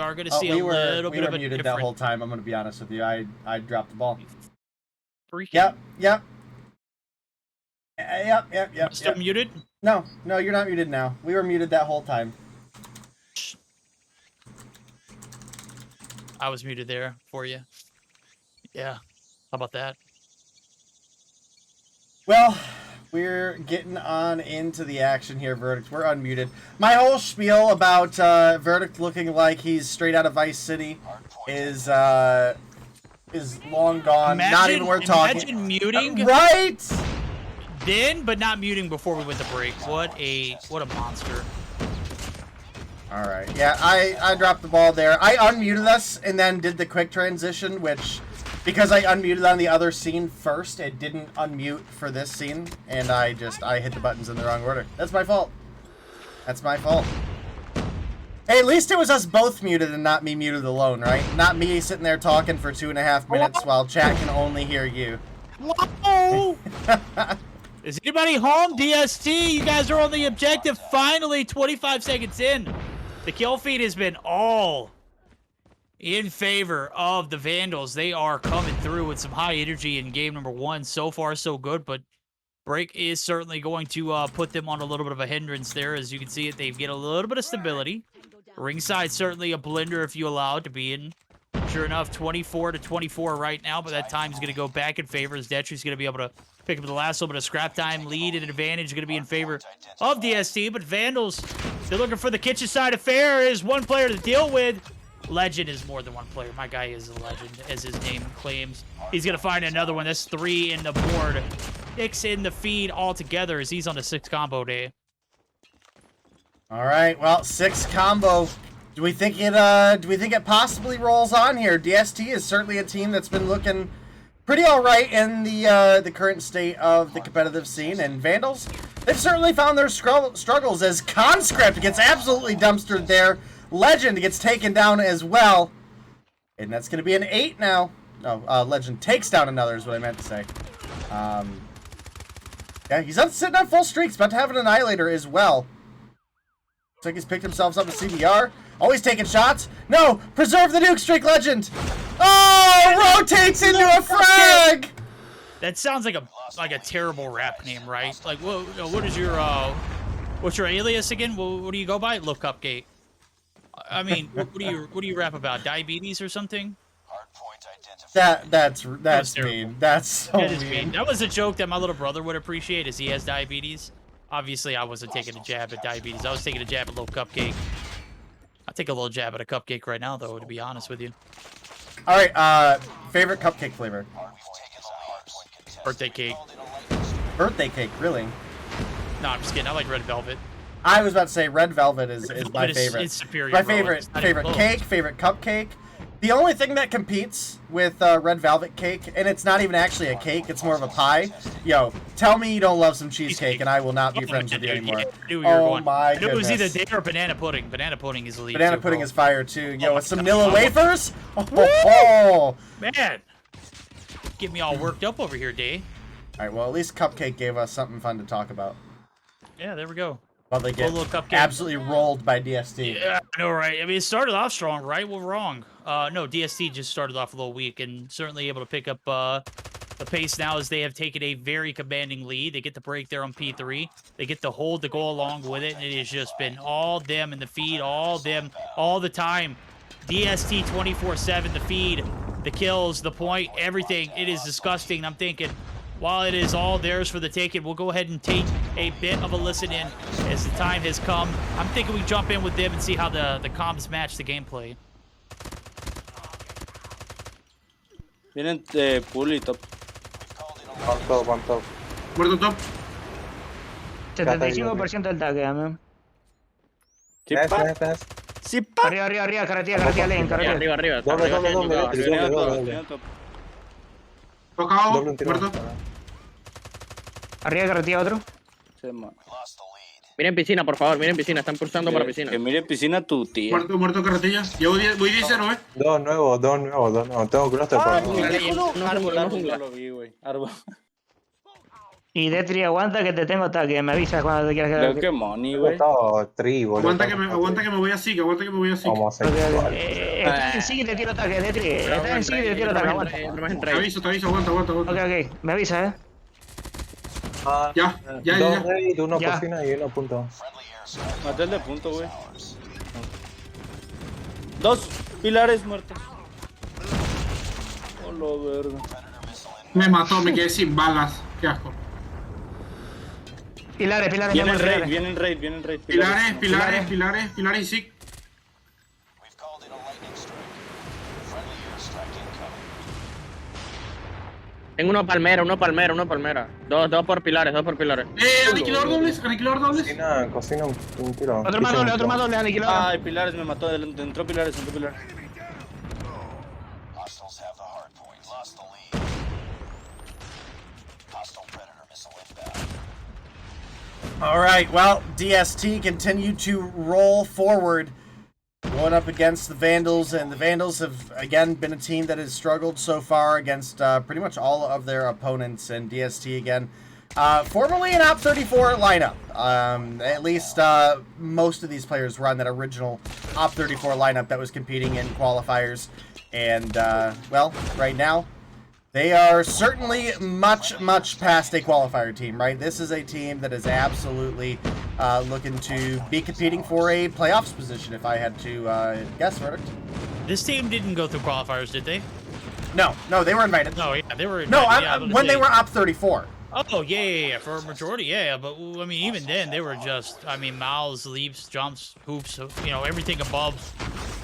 are going to see a little bit of a muted difference. that whole time. I'm going to be honest with you. I dropped the ball. Freaking. Yep. Still muted? No, you're not muted now. We were muted that whole time. I was muted there for you. Yeah. How about that? Well, we're getting on into the action here, Verdict. We're unmuted. My whole spiel about Verdict looking like he's straight out of Vice City is long gone. Not even worth talking. Imagine muting. Right? Then, but not muting before we went to break. What a monster. All right. Yeah, I dropped the ball there. I unmuted us and then did the quick transition, which, because I unmuted on the other scene first, it didn't unmute for this scene, and I hit the buttons in the wrong order. That's my fault. That's my fault. Hey, at least it was us both muted and not me muted alone, right? Not me sitting there talking for 2.5 minutes while chat can only hear you. Whoa! Is anybody home? DST, you guys are on the objective. Finally, 25 seconds in. The kill feed has been all in favor of the Vandals. They are coming through with some high energy in game number 1. So far, so good, but break is certainly going to put them on a little bit of a hindrance there. As you can see, they get a little bit of stability. Ringside certainly a blender if you allow it to be in. Sure enough, 24-24 right now, but that time is going to go back in favor as Detry's going to be able to pick up the last little bit of scrap time. Lead and advantage going to be in favor of DST, but Vandals, they're looking for the kitchen side affair. Is one player to deal with. Legend is more than one player. My guy is a legend, as his name claims. He's going to find another one. That's 3 in the board. 6 in the feed altogether as he's on the 6 combo day. All right, well, 6 combo. Do we think it possibly rolls on here? DST is certainly a team that's been looking pretty all right in the current state of the competitive scene, and Vandals, they've certainly found their struggles as Conscript gets absolutely dumpstered there. Legend gets taken down as well, and that's going to be an 8 now. No, Legend takes down another is what I meant to say. Yeah, he's sitting on full streaks, about to have an Annihilator as well. Looks like he's picked himself up a CBR. Always taking shots. No! Preserve the nuke streak, Legend! Oh! Rotates into a frag! That sounds like a terrible rap name, right? Like, what is your what's your alias again? What do you go by? Look, Cupcake. I mean, what do you rap about? Diabetes or something? That's mean. That's so mean. That was a joke that my little brother would appreciate, as he has diabetes. Obviously, I wasn't taking a jab at diabetes. I was taking a jab at Little Cupcake. I'll take a little jab at a cupcake right now, though, to be honest with you. All right, favorite cupcake flavor? Birthday cake. Birthday cake, really? No, I'm just kidding. I like red velvet. I was about to say red velvet is my favorite. It's superior. My bro. favorite cake, favorite cupcake. The only thing that competes with red velvet cake, and it's not even actually a cake, it's more of a pie. Yo, tell me you don't love some cheesecake, and I will not be friends with you anymore. Oh my goodness. It was either there or banana pudding. Banana pudding is elite. Banana pudding is fire too. Yo, with some Nilla wafers. Oh, man, get me all worked up over here, Day. All right, well at least cupcake gave us something fun to talk about. Yeah, there we go. Well, they get absolutely rolled by DST. Yeah, I know, right? I mean, it started off strong, right? Well, wrong. No, DST just started off a little weak and certainly able to pick up the pace now as they have taken a very commanding lead. They get the break there on P3. They get the hold to go along with it, and it has just been all them in the feed, all them, all the time. DST 24/7, the feed, the kills, the point, everything. It is disgusting. I'm thinking, while it is all theirs for the taking, we'll go ahead and take a bit of a listen in as the time has come. I'm thinking we jump in with them and see how the comms match the gameplay. Vienen pool y top. One top. Muerto top. 75% del tag, man. Sipa. Arriba, carretilla, lane, carretilla. Arriba. Doble. Tocado, muerto. Arriba, carretilla, otro. Miren piscina, por favor, miren piscina, están pulsando para piscina. Que miren piscina tu tía. Muerto carretilla. Yo voy 10-0, Dos nuevos. Tengo cluster por No lo vi, güey. Árbol. Y Detri, aguanta que te tengo ataque. Me avisas cuando te quieras quedar. Qué money, güey. Aguanta que me voy así, aguanta que me voy así. Estás en sí que te tiro ataque, Detri. Estás en sí que te tiro ataque, aguanta. Te aviso, aguanta. Ok. Me avisas, Ya. Uno cocina y uno punto. Maté el de punto, güey. 2 pilares muertos. Oh, lo verga. Me mató, me quedé sin balas. Qué asco. Pilares. Vienen raid. Pilares y sí. Tengo uno palmera. Dos por pilares. Aniquilador dobles. Cocina un tiro. Otro más doble, aniquilador. Ay, pilares me mató. Entró pilares. All right, well, DST continue to roll forward, going up against the Vandals, and the Vandals have, again, been a team that has struggled so far against pretty much all of their opponents, and DST, again, formerly an Op 34 lineup. At least most of these players were on that original Op 34 lineup that was competing in qualifiers, and, well, right now, they are certainly much past a qualifier team, right? This is a team that is absolutely looking to be competing for a playoffs position, if I had to guess, Verdict. This team didn't go through qualifiers, did they? No, they were invited. No, yeah, they were No, invited. when they were Op 34. Oh, yeah. For a majority, yeah. But, I mean, even then, they were just, I mean, miles, leaps, jumps, hoops, you know, everything above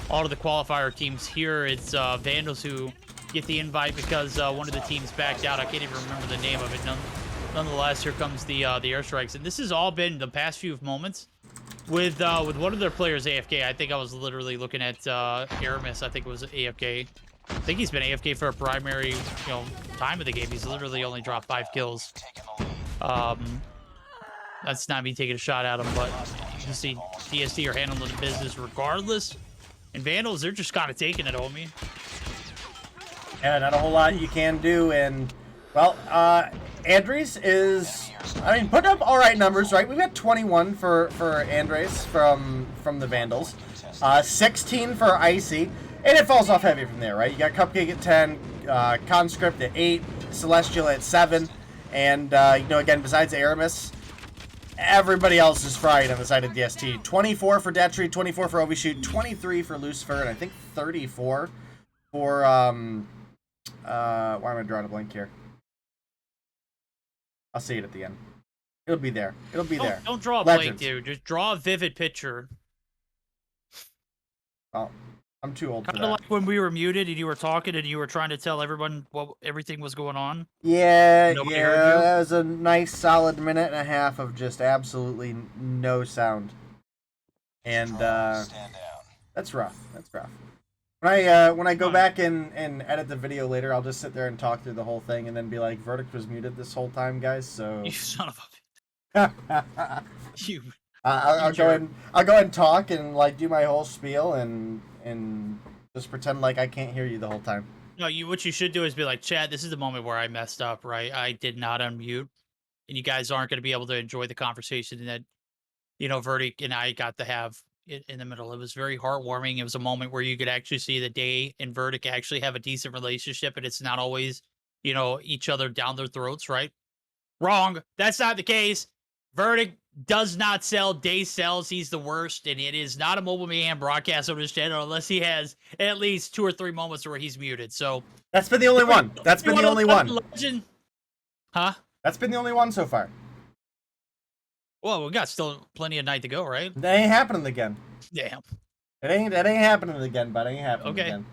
all of the qualifier teams. Here, it's Vandals who get the invite because one of the teams backed out. I can't even remember the name of it. Nonetheless, here comes the airstrikes, and this has all been the past few moments with one of their players AFK. I think I was literally looking at Aramis. I think it was AFK. I think he's been AFK for a primary, time of the game. He's literally only dropped 5 kills. That's not me taking a shot at him, but you can see DST are handling the business regardless. And Vandals, they're just kind of taking it, homie. Yeah, not a whole lot you can do, and, well, Andres is, I mean, putting up all right numbers, right? We've got 21 for Andres from the Vandals, 16 for Icy, and it falls off heavy from there, right? You got Cupcake at 10, Conscript at 8, Celestial at 7, and, again, besides Aramis, everybody else is fried on the side of DST. 24 for Detri, 24 for Overshoot, 23 for Lucifer, and I think 34 for, why am I drawing a blank here? I'll see it at the end. It'll be there. Don't draw a blank, dude. Just draw a vivid picture. Well, I'm too old for that. Kind of like when we were muted and you were talking and you were trying to tell everyone what everything was going on. Yeah, that was a nice solid minute and a half of just absolutely no sound. And that's rough. When I go back and edit the video later, I'll just sit there and talk through the whole thing and then be like, Verdict was muted this whole time, guys, so... You son of a bitch. I'll go and talk and, like, do my whole spiel and just pretend like I can't hear you the whole time. No, what you should do is be like, Chad, this is the moment where I messed up, right? I did not unmute, and you guys aren't going to be able to enjoy the conversation that, Verdict and I got to have in the middle. It was very heartwarming. It was a moment where you could actually see that Day and Verdict actually have a decent relationship, and it's not always, each other down their throats, right? Wrong. That's not the case. Verdict does not sell. Day sells. He's the worst, and it is not a Mobile Mayhem broadcast on his channel unless he has at least 2 or 3 moments where he's muted. So that's been the only one. That's been the only one. Legend? Huh? That's been the only one so far. Well, we got still plenty of night to go, right? That ain't happening again. Damn. That ain't happening again, but it ain't happening again.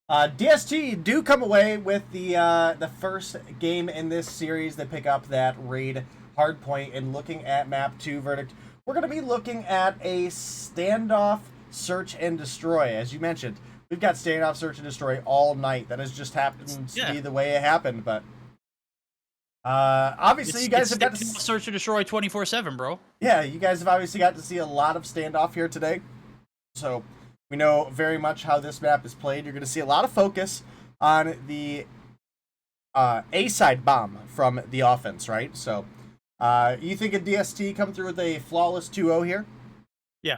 DST do come away with the first game in this series. They pick up that raid Hardpoint, and looking at map 2, Verdict, we're going to be looking at a standoff, search, and destroy. As you mentioned, we've got standoff, search, and destroy all night. That has just happened to be the way it happened, but obviously you guys have got to search and destroy 24/7, bro. Yeah, you guys have obviously got to see a lot of standoff here today, so we know very much how this map is played. You're going to see a lot of focus on the A-side bomb from the offense, right? So You think a DST come through with a flawless 2-0 here? Yeah.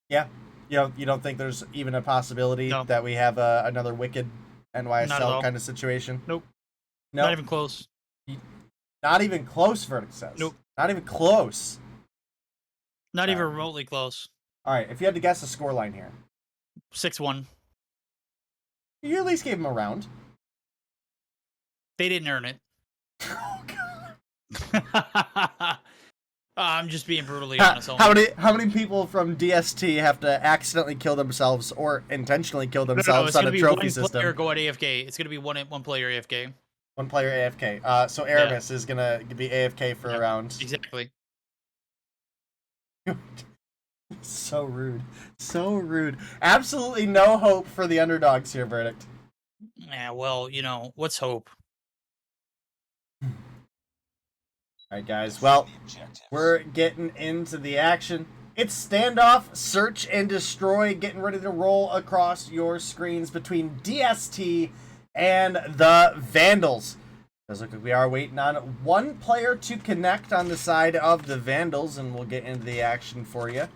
Yeah. You don't think there's even a possibility No. that we have another wicked Not at NYSL all. kind of situation? Nope. No. Not even close. Not even close, Verdict says. Nope. Not even close. Not even remotely close. All right, if you had to guess a scoreline here. 6-1. You at least gave him a round. They didn't earn it. Oh, God. I'm just being brutally honest. How many people from DST have to accidentally kill themselves or intentionally kill themselves on a trophy system? One player go at AFK. It's gonna be one player AFK. One player AFK. So Aramis is gonna be AFK for a round. Exactly. So rude. So rude. Absolutely no hope for the underdogs here, Verdict. Yeah, well, you know, what's hope? Alright, guys. Well, we're getting into the action. It's standoff, search, and destroy, getting ready to roll across your screens between DST and the Vandals. Does look like we are waiting on one player to connect on the side of the Vandals, and we'll get into the action for you.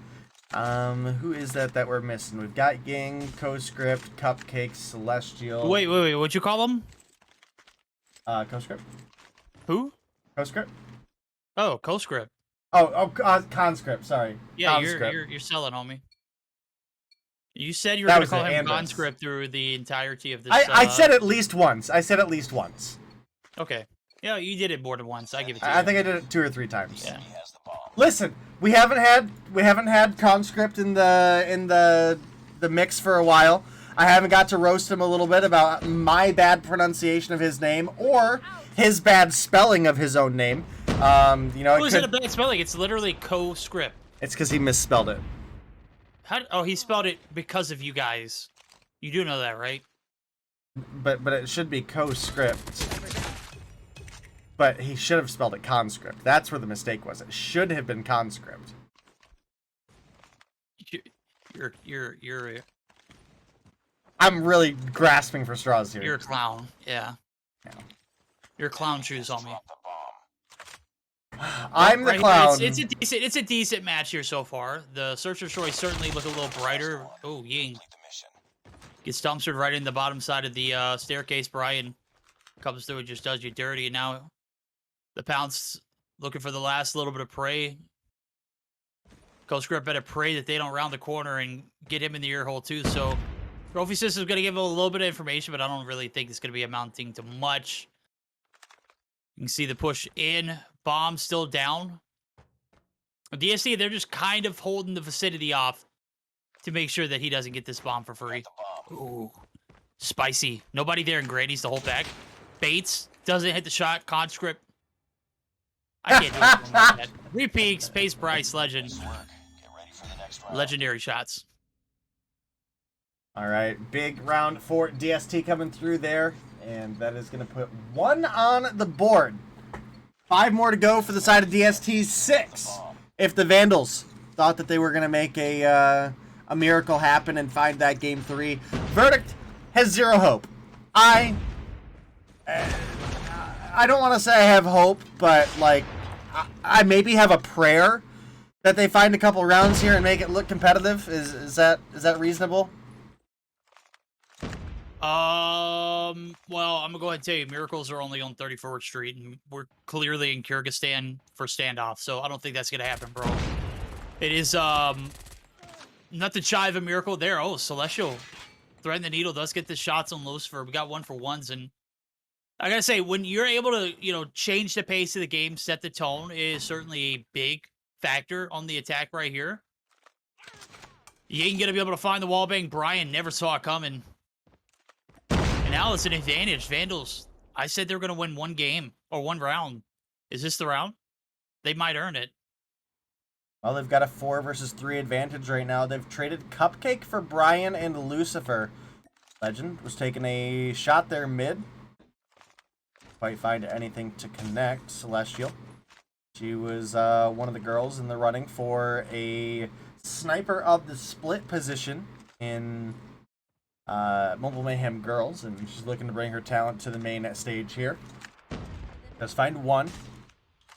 Who is that we're missing? We've got Ging, Co-Script, Cupcake, Celestial. Wait. What'd you call them? Co-Script. Who? Co-Script. Oh, Co-Script. Conscript. Sorry. Yeah, Conscript. you're selling on me. You said you were going to call him Ambus. Conscript through the entirety of this. I said at least once. Okay. Yeah, you did it more than once. I give it to you. I think I did it 2 or 3 times. Yeah. Listen, we haven't had Conscript in the mix for a while. I haven't got to roast him a little bit about my bad pronunciation of his name or his bad spelling of his own name. Who's it a bad spelling? It's literally Co-Script. It's because he misspelled it. He spelled it because of you guys. You do know that, right? But it should be Co-Script. But he should have spelled it Conscript. That's where the mistake was. It should have been Conscript. You're I'm really grasping for straws here. You're a clown. Yeah. Your clown shoes on me. I'm the clown. It's a decent match here so far. The Search and Destroy certainly look a little brighter. Oh, Ying gets dumpstered right in the bottom side of the staircase. Brian comes through and just does you dirty. And now the Pounce looking for the last little bit of prey. Co-Script better pray that they don't round the corner and get him in the ear hole too. So Trophy System's going to give him a little bit of information, but I don't really think it's going to be amounting to much. You can see the push in. Bomb still down. DST, they're just kind of holding the vicinity off to make sure that he doesn't get this bomb for free. Ooh. Spicy. Nobody there in Granny's to hold back. Bates doesn't hit the shot. Conscript. I can't do it like that. 3 peaks. Pace Bryce. Legend. Legendary shots. All right. Big round for DST coming through there. And that is going to put 1 on the board. 5 more to go for the side of DST. 6 if the Vandals thought that they were going to make a miracle happen and find that game 3. Verdict has 0 hope. I don't want to say I have hope, but like I maybe have a prayer that they find a couple rounds here and make it look competitive. Is that reasonable? Well, I'm gonna go ahead and tell you, miracles are only on 34th Street, and we're clearly in Kyrgyzstan for standoff, so I don't think that's gonna happen, bro. It is, not to chive a miracle there. Oh, Celestial threading the needle does get the shots on Lucifer. We got 1 for 1s, and I gotta say, when you're able to, change the pace of the game, set the tone, it is certainly a big factor on the attack right here. You ain't gonna be able to find the wallbang. Brian never saw it coming. Now it's an advantage. Vandals, I said they're going to win 1 game or 1 round. Is this the round? They might earn it. Well, they've got a 4 versus 3 advantage right now. They've traded Cupcake for Brian and Lucifer. Legend was taking a shot there mid. Quite find anything to connect. Celestial. She was one of the girls in the running for a sniper of the split position in Mobile Mayhem Girls, and she's looking to bring her talent to the main stage here. Does find 1.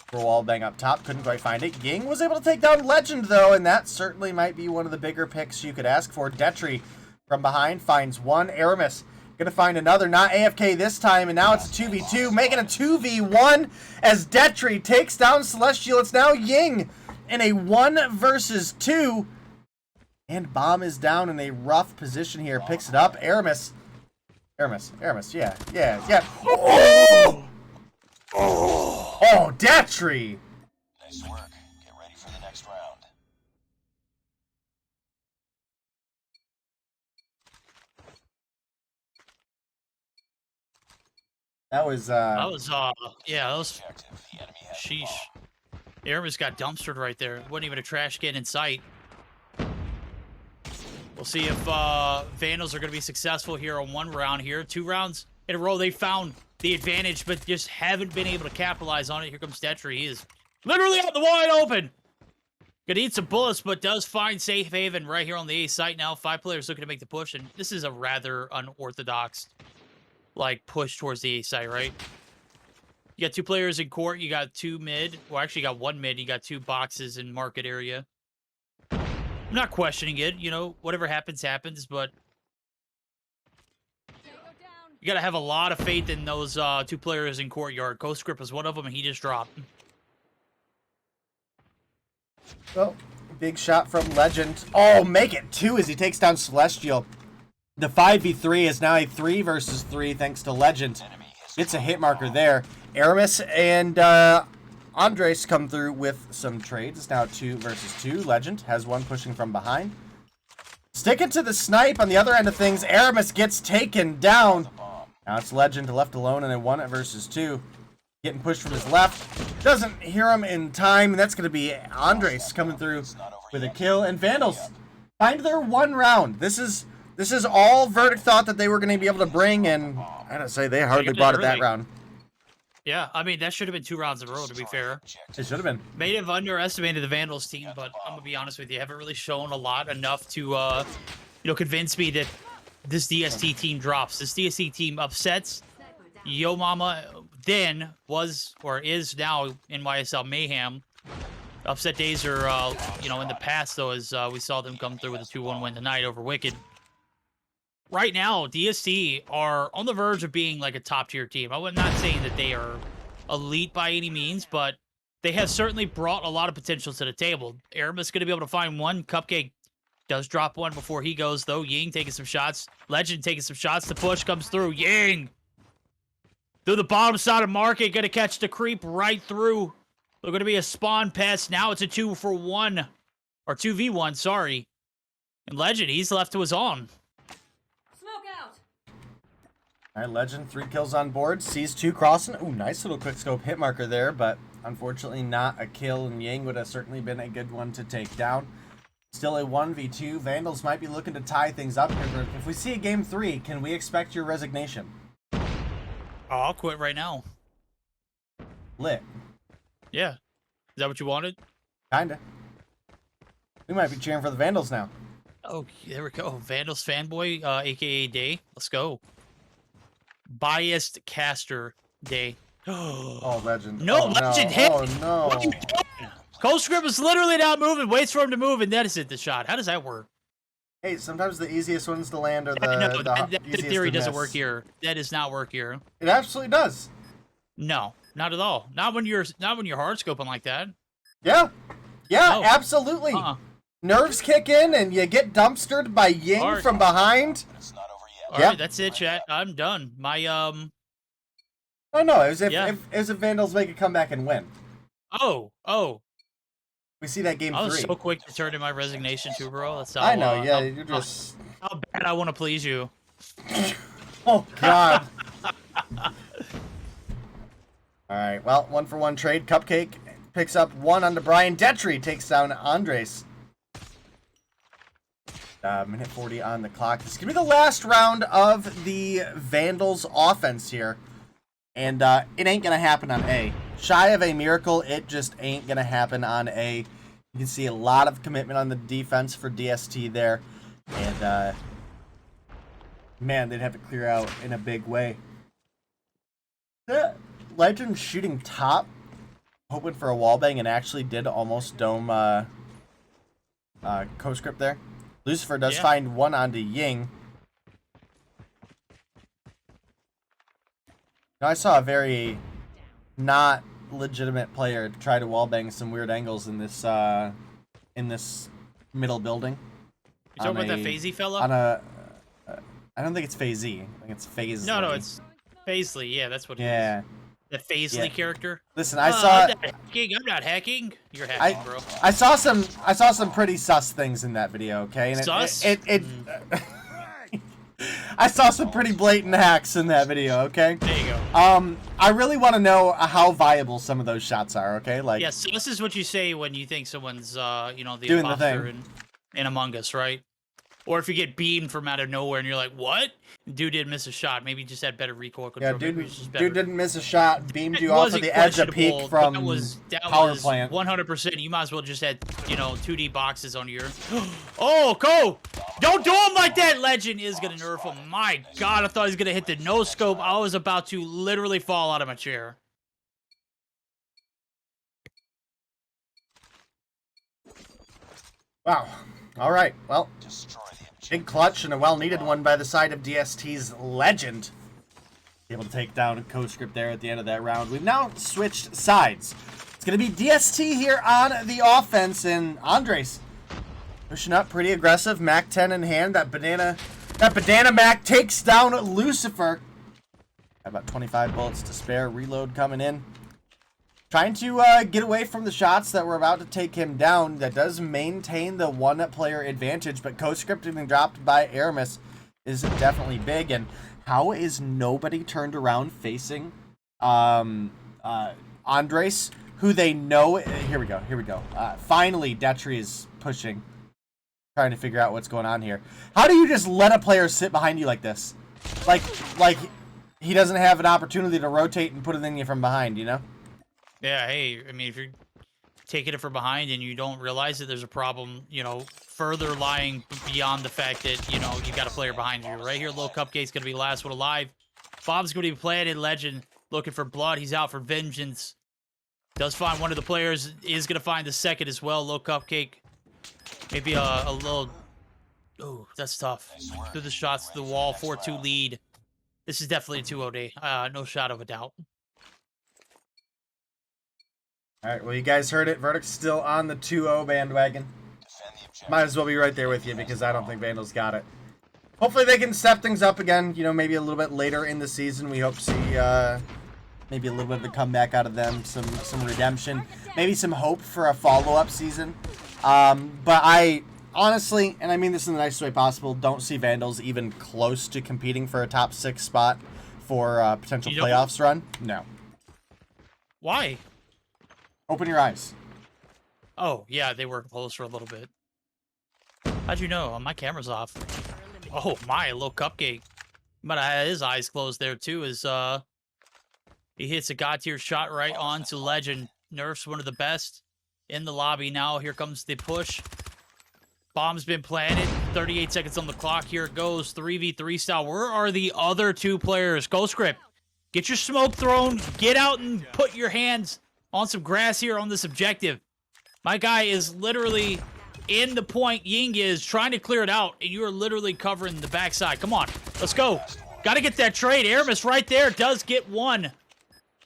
For wallbang up top, couldn't quite find it. Ying was able to take down Legend, though, and that certainly might be one of the bigger picks you could ask for. Detry from behind finds one. Aramis gonna find another, not AFK this time, and now it's a 2v2, making a 2v1 as Detry takes down Celestial. It's now Ying in a 1 versus 2, and Bomb is down in a rough position here. Picks it up. Aramis, yeah. Oh, Detry! Nice work. Get ready for the next round. That was sheesh. Aramis got dumpstered right there. Wasn't even a trash can in sight. We'll see if Vandals are going to be successful here on 1 round here. 2 rounds in a row, they found the advantage, but just haven't been able to capitalize on it. Here comes Detry. He is literally out the wide open. Gonna need some bullets, but does find safe haven right here on the A site now. 5 players looking to make the push, and this is a rather unorthodox, like, push towards the A site, right? You got 2 players in court. You got 2 mid. Well, actually, you got 1 mid. You got 2 boxes in market area. I'm not questioning it. You know, whatever happens, happens, but you gotta have a lot of faith in those 2 players in courtyard. Ghost Grip was one of them, and he just dropped. Well, big shot from Legend. Oh, make it 2 as he takes down Celestial. The 5v3 is now a 3 versus 3 thanks to Legend. It's a hit marker there. Aramis and Andres come through with some trades. It's now 2 versus 2. Legend has one pushing from behind. Sticking to the snipe on the other end of things. Aramis gets taken down. Now it's Legend left alone in a 1 versus 2. Getting pushed from his left. Doesn't hear him in time. And that's going to be Andres coming through with a kill. And Vandals find their 1 round. This is all Verdict thought that they were going to be able to bring. And I gotta say, they hardly brought it that round. Yeah, I mean, that should have been 2 rounds in a row, to be fair. It should have been. May have underestimated the Vandals team, but I'm going to be honest with you. Haven't really shown a lot enough to, you know, convince me that this DST team drops. This DST team upsets Yo Mama, then was, or is now NYSL Mayhem. Upset days are, you know, in the past, though, as we saw them come through with a 2-1 win tonight over Wicked. Right now, DST are on the verge of being like a top-tier team. I'm not saying that they are elite by any means, but they have certainly brought a lot of potential to the table. Aramis going to be able to find 1. Cupcake does drop 1 before he goes, though. Ying taking some shots. Legend taking some shots. The push comes through. Ying! Through the bottom side of market. Going to catch the creep right through. They're going to be a spawn pest. Now it's a 2-for-1. Or 2v1, sorry. And Legend, he's left to his own. All right, Legend, 3 kills on board. Sees 2 crossing. Ooh, nice little quickscope hit marker there, but unfortunately not a kill, and Yang would have certainly been a good one to take down. Still a 1v2. Vandals might be looking to tie things up here, but if we see a game 3, can we expect your resignation? Oh, I'll quit right now. Lit. Yeah. Is that what you wanted? Kinda. We might be cheering for the Vandals now. Oh, there we go. Vandals fanboy, aka Day. Let's go. Biased caster Day. Oh, Legend. No, Legend hit. Oh, no. What are you doing? Cold Script is literally not moving, waits for him to move, and then is it the shot. How does that work? Hey, sometimes the easiest ones to land are the, no, that easiest theory to doesn't miss. work here. That does not work here. It absolutely does. No, not at all. Not when you're hard scoping like that. Yeah. Yeah, No. absolutely. Nerves kick in and you get dumpstered by Ying from behind. All right, that's it, chat. I'm done. My Oh no, it was if Vandals make a comeback and win. Oh. We see that game 3. I was so quick to turn in my resignation too, bro. That's how, I know, yeah, you're just... How bad I want to please you. Oh, God. Alright, well, 1-for-1 trade. Cupcake picks up 1 onto Brian. Detry takes down Andres. Minute 40 on the clock. This is going to be the last round of the Vandals offense here. And it ain't going to happen on A. Shy of a miracle, it just ain't going to happen on A. You can see a lot of commitment on the defense for DST there. And, man, they'd have to clear out in a big way. The Legend shooting top. hoping for a wallbang and actually did almost dome co-script there. Lucifer does find one onto Ying. Now I saw a very not legitimate player try to wallbang some weird angles in this middle building. You talking about that Phasey fella? On a, I don't think it's Phasey. I think it's Phase. No, it's Paisley. Yeah, that's what it is. The Paisley character. Listen, I saw. I'm not hacking. You're hacking, bro. I saw some pretty sus things in that video. Okay, and sus? I saw some pretty blatant hacks in that video. Okay. There you go. I really want to know how viable some of those shots are. Okay, like. Yes, this is what you say when you think someone's, you know, the doing imposter in Among Us, right? Or if you get beamed from out of nowhere and you're like, what? Dude didn't miss a shot. Maybe he just had better recoil control. Yeah, dude didn't miss a shot. Beamed you off of the edge of peak from power plant. 100%. You might as well just had, you know, 2D boxes on your... Oh, go! Don't do him like that! Legend is going to nerf him. My God, I thought he was going to hit the no-scope. I was about to literally fall out of my chair. Wow. All right. Well, big clutch and a well-needed one by the side of DST's Legend. Able to take down a co-script there at the end of that round. We've now switched sides. It's going to be DST here on the offense, and Andres pushing up pretty aggressive. Mac 10 in hand. That banana Mac takes down Lucifer. About 25 bullets to spare. Reload coming in. Trying to get away from the shots that were about to take him down. That does maintain the one-player advantage, but co-script being dropped by Aramis is definitely big. And how is nobody turned around facing Andres, who they know... Here we go. Finally, Detri is pushing. Trying to figure out what's going on here. How do you just let a player sit behind you like this? Like he doesn't have an opportunity to rotate and put it in you from behind, you know? Yeah, hey, I mean, if you're taking it from behind and you don't realize that there's a problem, you know, further lying beyond the fact that, you know, you got a player behind you. Right here, Little Cupcake's going to be the last one alive. Bomb's going to be planted. Legend looking for blood. He's out for vengeance. Does find one of the players. Is going to find the second as well. Little Cupcake. Maybe a little... Oh, that's tough. Through the shots to the wall. 4-2 lead. This is definitely a 2-0 day. No shadow of a doubt. All right, well, you guys heard it. Verdict's still on the 2-0 bandwagon. Might as well be right there with you because I don't think Vandals got it. Hopefully they can step things up again, you know, maybe a little bit later in the season. We hope to see maybe a little bit of a comeback out of them, some redemption, maybe some hope for a follow-up season. But I honestly, and I mean this in the nicest way possible, don't see Vandals even close to competing for a top 6 spot for a potential playoffs run. No. Why? Open your eyes. Oh, yeah, they were close for a little bit. How'd you know? My camera's off. Oh, my, Little Cupcake. But I had his eyes closed there, too, as he hits a god-tier shot right onto Legend. Nerf's one of the best in the lobby now. Here comes the push. Bomb's been planted. 38 seconds on the clock. Here it goes. 3v3 style. Where are the other 2 players? Go script. Get your smoke thrown. Get out and put your hands on some grass here on this objective. My guy is literally in the point. Ying is trying to clear it out, and you are literally covering the backside. Come on. Let's go. Got to get that trade. Aramis right there does get one. And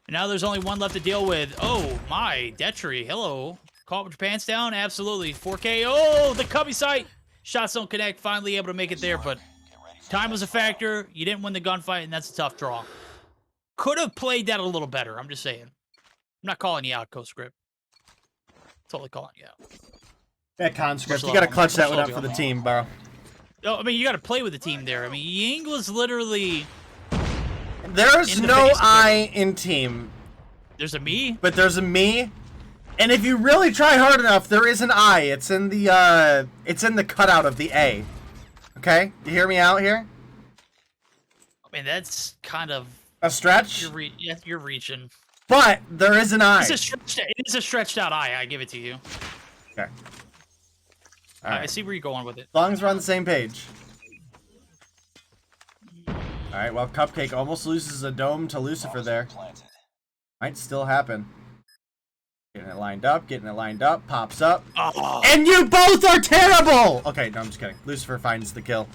now there's only one left to deal with. Oh, my. Detri. Hello. Caught with your pants down? Absolutely. 4K. Oh, the cubby sight. Shots don't connect. Finally able to make it there, but time was a factor. You didn't win the gunfight, and that's a tough draw. Could have played that a little better. I'm just saying. I'm not calling you out, co-script. Totally calling you out. Yeah, conscript. You got to clutch that one up for the team, bro. No, I mean, you got to play with the team there. I mean, Ying was literally... There's no I in team. There's a me? But there's a me. And if you really try hard enough, there is an I. It's in the cutout of the A. Okay? You hear me out here? I mean, that's kind of... A stretch? You're reaching. But there is an I. It is a stretched out eye. I give it to you. Okay. All right. I see where you're going with it. As long as we're on the same page. All right. Well, Cupcake almost loses a dome to Lucifer there. Might still happen. Getting it lined up, pops up. Oh. And you both are terrible! Okay, no, I'm just kidding. Lucifer finds the kill.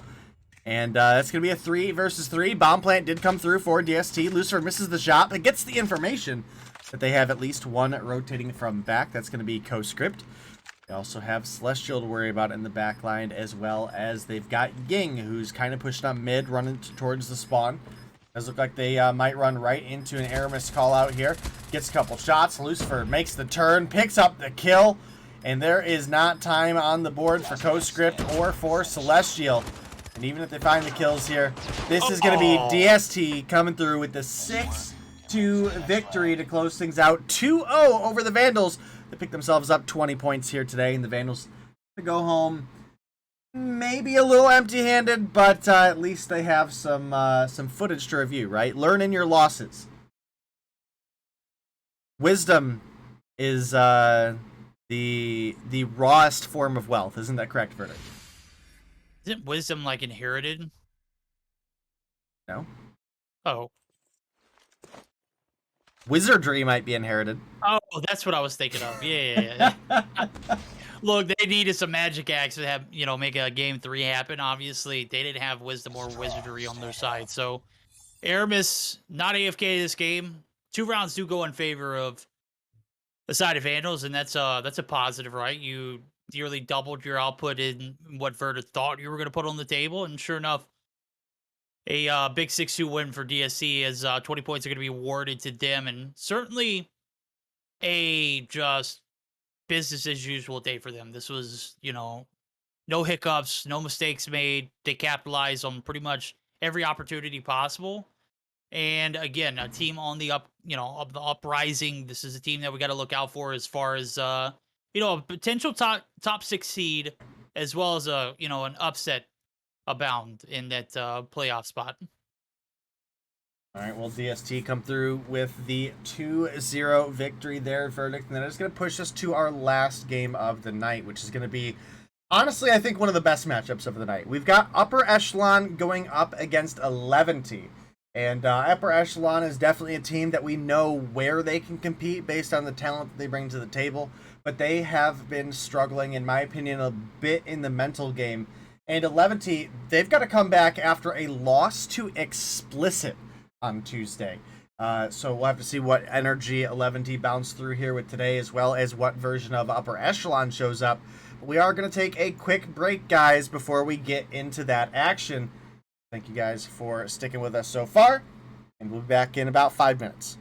And that's going to be a 3 versus 3. Bomb plant did come through for DST. Lucifer misses the shot, but gets the information that they have at least one rotating from back. That's going to be co-script. They also have Celestial to worry about in the back line, as well as they've got Ying, who's kind of pushing up mid, running towards the spawn. Does look like they might run right into an Aramis call out here. Gets a couple shots. Lucifer makes the turn, picks up the kill, and there is not time on the board for co-script or for Celestial. And even if they find the kills here, this is going to be DST coming through with the 6-2 victory to close things out. 2-0 over the Vandals. They picked themselves up 20 points here today, and the Vandals to go home maybe a little empty-handed, but at least they have some footage to review, right? Learn in your losses. Wisdom is the rawest form of wealth. Isn't that correct, Verdict? Isn't wisdom like inherited? No. Oh. Wizardry might be inherited. Oh, that's what I was thinking of. Yeah. Look, they needed some magic acts to have, make a game 3 happen. Obviously, they didn't have wisdom or wizardry on their side. So, Aramis, not AFK this game. 2 rounds do go in favor of the side of Vandals, and that's a positive, right? You nearly doubled your output in what Verda thought you were going to put on the table, and sure enough, a big 6-2 win for DSC as 20 points are going to be awarded to them, and certainly a just business as usual day for them. This was, no hiccups, no mistakes made. They capitalized on pretty much every opportunity possible. And again, a team on the of the uprising. This is a team that we got to look out for as far as a potential top 6 seed, as well as an upset abound in that playoff spot. All right, well, DST come through with the 2-0 victory there, Verdict, and that is going to push us to our last game of the night, which is going to be, honestly, I think one of the best matchups of the night. We've got Upper Echelon going up against Eleventy, and Upper Echelon is definitely a team that we know where they can compete based on the talent that they bring to the table, but they have been struggling, in my opinion, a bit in the mental game. And Eleventy, they've got to come back after a loss to Xplicit on Tuesday. So we'll have to see what energy Eleventy bounced through here with today, as well as what version of Upper Echelon shows up. But we are going to take a quick break, guys, before we get into that action. Thank you guys for sticking with us so far, and we'll be back in about 5 minutes.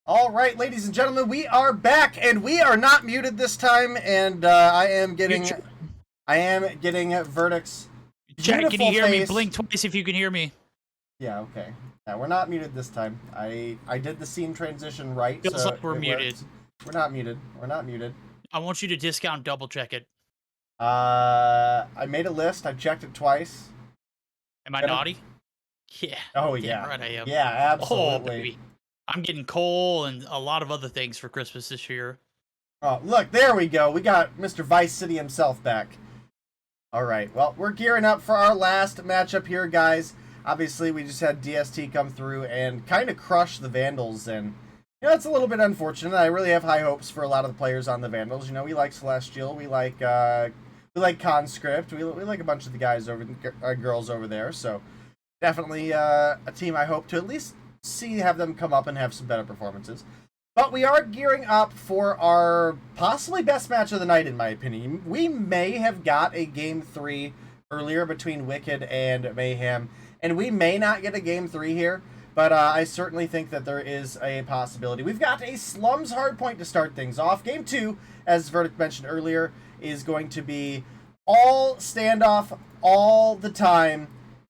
All right, ladies and gentlemen, we are back, and we are not muted this time. And I am getting verdicts. Chat, can you hear me? Blink twice if you can hear me. Yeah, okay. Yeah, we're not muted this time. I did the scene transition right. Feels so like we're muted. We're not muted. We're not muted. I want you to discount double check it. I made a list. I checked it twice. Am I naughty? Yeah. Oh Damn yeah. right I am. Yeah, absolutely. Oh, baby. I'm getting coal and a lot of other things for Christmas this year. Oh, look, there we go. We got Mr. Vice City himself back. All right, well, we're gearing up for our last matchup here, guys. Obviously, we just had DST come through and kind of crush the Vandals, and you know, it's a little bit unfortunate. I really have high hopes for a lot of the players on the Vandals. You know, we like Celestial, we like Conscript, we like a bunch of the guys over, girls over there. So definitely a team I hope to at least have them come up and have some better performances. But we are gearing up for our possibly best match of the night, in my opinion. We may have got a Game 3 earlier between Wicked and Mayhem, and we may not get a Game 3 here, but I certainly think that there is a possibility. We've got a Slums Hardpoint to start things off. Game 2, as Verdict mentioned earlier, is going to be all standoff all the time.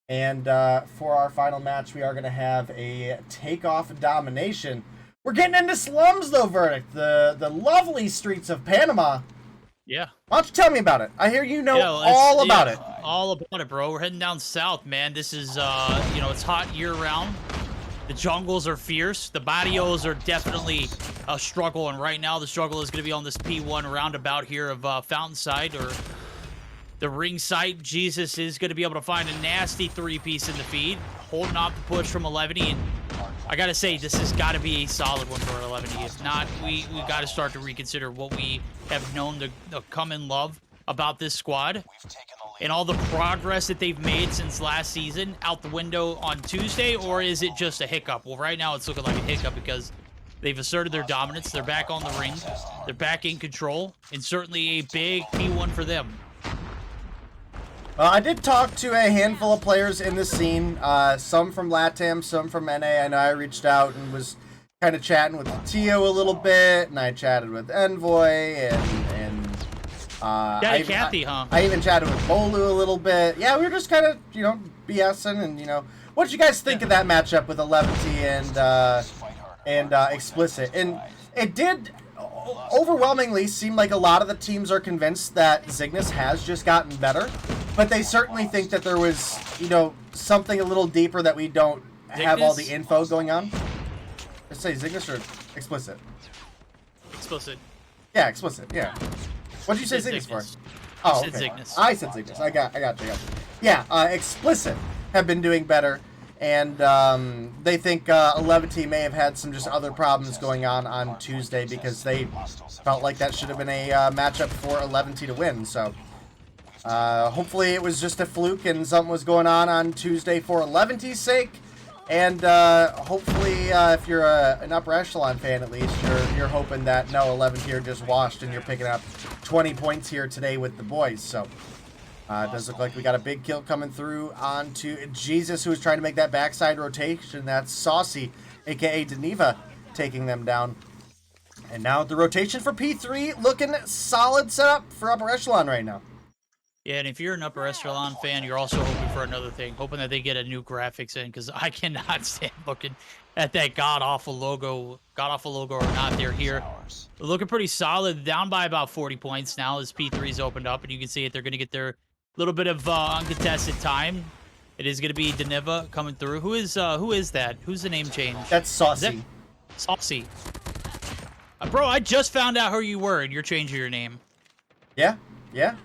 And for our final match, we are going to have a takeoff Domination. We're getting into Slums, though, Verdict. The lovely streets of Panama. Yeah. Why don't you tell me about it? I hear you know all about it. All about it, bro. We're heading down south, man. This is, you know, it's hot year-round. The jungles are fierce. The barrios are definitely a struggle, and right now the struggle is going to be on this P1 roundabout here of Fountainside, or the ring site. Jesus is going to be able to find a nasty three-piece in the feed, holding off the push from Eleventy, and I got to say, this has got to be a solid one for Eleventy. If not, we got to start to reconsider what we have known to come in love about this squad, and all the progress that they've made since last season out the window on Tuesday, or is it just a hiccup? Well, right now it's looking like a hiccup because they've asserted their dominance. They're back on the ring. They're back in control, and certainly a big P1 for them. I did talk to a handful of players in the scene, some from LATAM, some from NA. I know I reached out and was kind of chatting with Tio a little bit, and I chatted with Envoy, and Kathy, huh? I even chatted with Bolu a little bit. Yeah, we were just kind of, you know, BSing, and, you know, what did you guys think of that matchup with Eleventy and Xplicit? And it did overwhelmingly seem like a lot of the teams are convinced that Zygnus has just gotten better, but they certainly think that there was, you know, something a little deeper that we don't have all the info going on. Let's say Zygnus or Xplicit? Xplicit. Yeah, Xplicit, yeah. What did you say Zygnus for? Oh, okay. I said Zygnus. I got you. Yeah, Xplicit have been doing better, and they think Eleventy may have had some just other problems going on Tuesday because they felt like that should have been a matchup for Eleventy to win. So Hopefully it was just a fluke and something was going on Tuesday for Eleventy's sake. And hopefully, if you're an upper echelon fan, at least you're hoping that no 11 here just washed and you're picking up 20 points here today with the boys. So it does look like we got a big kill coming through onto Jesus, who was trying to make that backside rotation. That's Saucy, aka Deneva, taking them down. And now the rotation for P3 looking solid setup for upper echelon right now. Yeah, and if you're an upper echelon fan, you're also hoping for another thing, hoping that they get a new graphics in, because I cannot stand looking at that god-awful logo or not. They're here. They're looking pretty solid, down by about 40 points now as P3's opened up, and you can see it. They're going to get their little bit of uncontested time. It is going to be Deneva coming through. Who is that? Who's the name change? That's Saucy. Saucy. Bro, I just found out who you were, and you're changing your name. Yeah, yeah.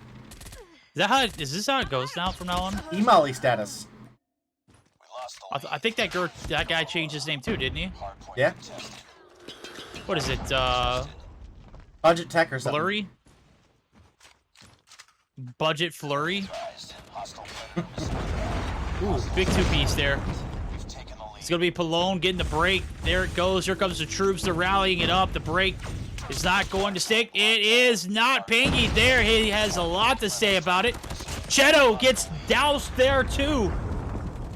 Is this how it goes now from now on? Emali status. I think that guy changed his name too, didn't he? Yeah. What is it? Budget Tech or something. Flurry? Budget Flurry? Ooh, big two-piece there. It's going to be Pallone getting the break. There it goes. Here comes the troops. They're rallying it up. The break is not going to stick. It is not. Pangy there. He has a lot to say about it. Cheto gets doused there too.